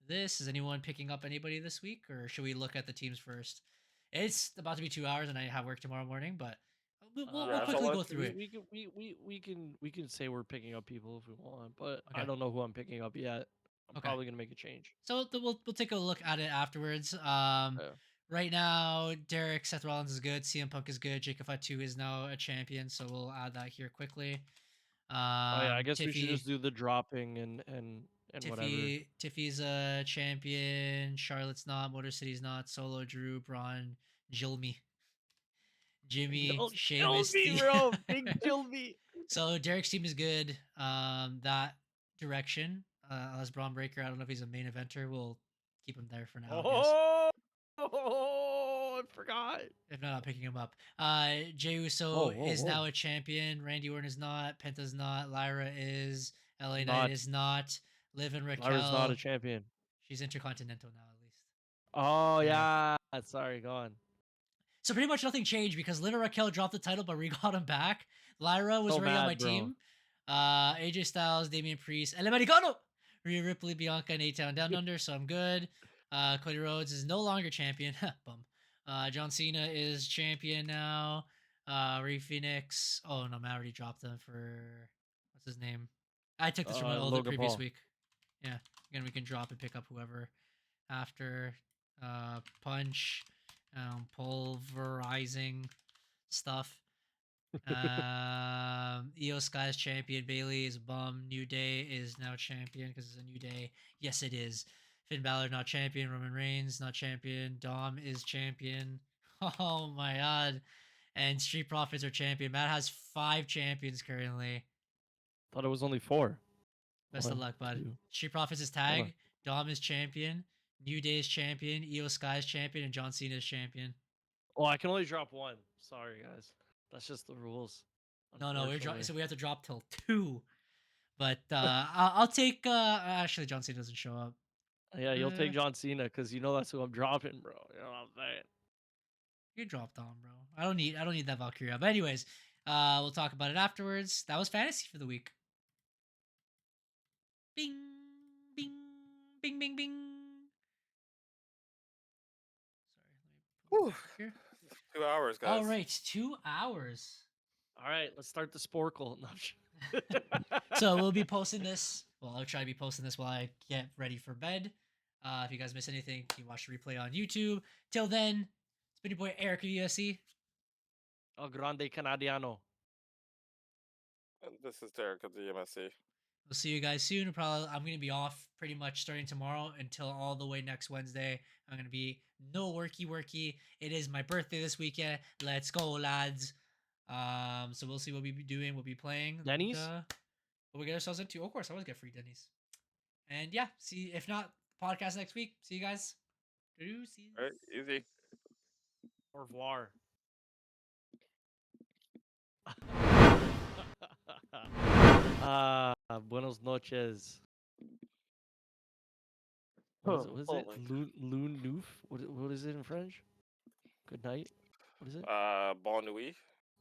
this. Is anyone picking up anybody this week? Or should we look at the teams first? It's about to be 2 hours and I have work tomorrow morning, but we'll Yeah, so quickly go let's- through it. We can say we're picking up people if we want, but I Okay. don't know who I'm picking up yet. I'm Okay. probably gonna make a change. So we'll take a look at it afterwards. Yeah. Right now, Derek, Seth Rollins is good. CM Punk is good. Jacob Fatu is now a champion, so we'll add that here quickly. Oh yeah, I guess we should Tiffy, just do the dropping and whatever. Tiffy's a champion. Charlotte's not. Motor City's not. Solo, Drew, Braun, Jimmy, Kill Sheamus, me, bro. Big kill me. So Derek's team is good. That direction. As Braun Breaker, I don't know if he's a main eventer. We'll keep him there for now. I guess. Oh, I forgot. If not, I'm picking him up. Jey Uso is now a champion. Randy Orton is not. Penta's not. Lyra is. LA Knight Not. is not. Liv and Raquel. Lyra's not a champion. She's intercontinental now, at least. Oh Yeah. yeah. Sorry, go on. So pretty much nothing changed because Liv and Raquel dropped the title, but we got him back. Lyra was So already on mad, my bro. team. AJ Styles, Damian Priest, El Americano, Rhea Ripley, Bianca, and A-Town Down Under, so I'm good. Cody Rhodes is no longer champion. Bum. John Cena is champion now. Rey Phoenix. Oh no, Matt already dropped him for what's his name? I took this from my older Logan previous Paul. week. Yeah. Again, we can drop and pick up whoever after. Punch. Pulverizing stuff. Io Sky's champion. Bailey is bum. New Day is now champion because it's a new day. Yes, it is. Finn Balor not champion. Roman Reigns not champion. Dom is champion. Oh my god. And Street Profits are champion. Matt has 5 champions currently. Thought it was only 4. Best of 1, luck, bud. 2. Street Profits is on. tag. Dom is champion. New Day is champion. Io Sky is champion. And John Cena is champion. Oh, I can only drop 1. Sorry, guys. That's just the rules. No, unfortunately. so we have to drop till 2. But I'll take. Actually, John Cena doesn't show up. Yeah, you'll take John Cena because you know that's who I'm dropping, bro. You know what I'm saying? You drop Dom, bro. I don't need that Valkyria. But anyways, we'll talk about it afterwards. That was fantasy for the week. Bing, bing, bing, bing, bing. Sorry, let me put it back here. 2 hours, guys. All right, 2 hours. All right, let's start the Sporkle. No, So we'll be posting this. Well, I'll try to be posting this while I get ready for bed. If you guys miss anything, you can watch the replay on YouTube. Till then, it's been your boy Eric of USC. El Grande Canadiano. And this is Derek of the EMFC. We'll see you guys soon. I'm gonna be off pretty much starting tomorrow until all the way next Wednesday. I'm gonna be no worky. It is my birthday this weekend. Let's go, lads. So we'll see what we be doing. We'll be playing. Denny's? What we get ourselves into. Of course, I always get free Denny's. And yeah, see if not podcast next week. See you guys. Deuces. All right, easy. Au revoir. Buenos noches. What is it? Holy. Loon noof? What is it in French? Good night. What is it? Bon nuit.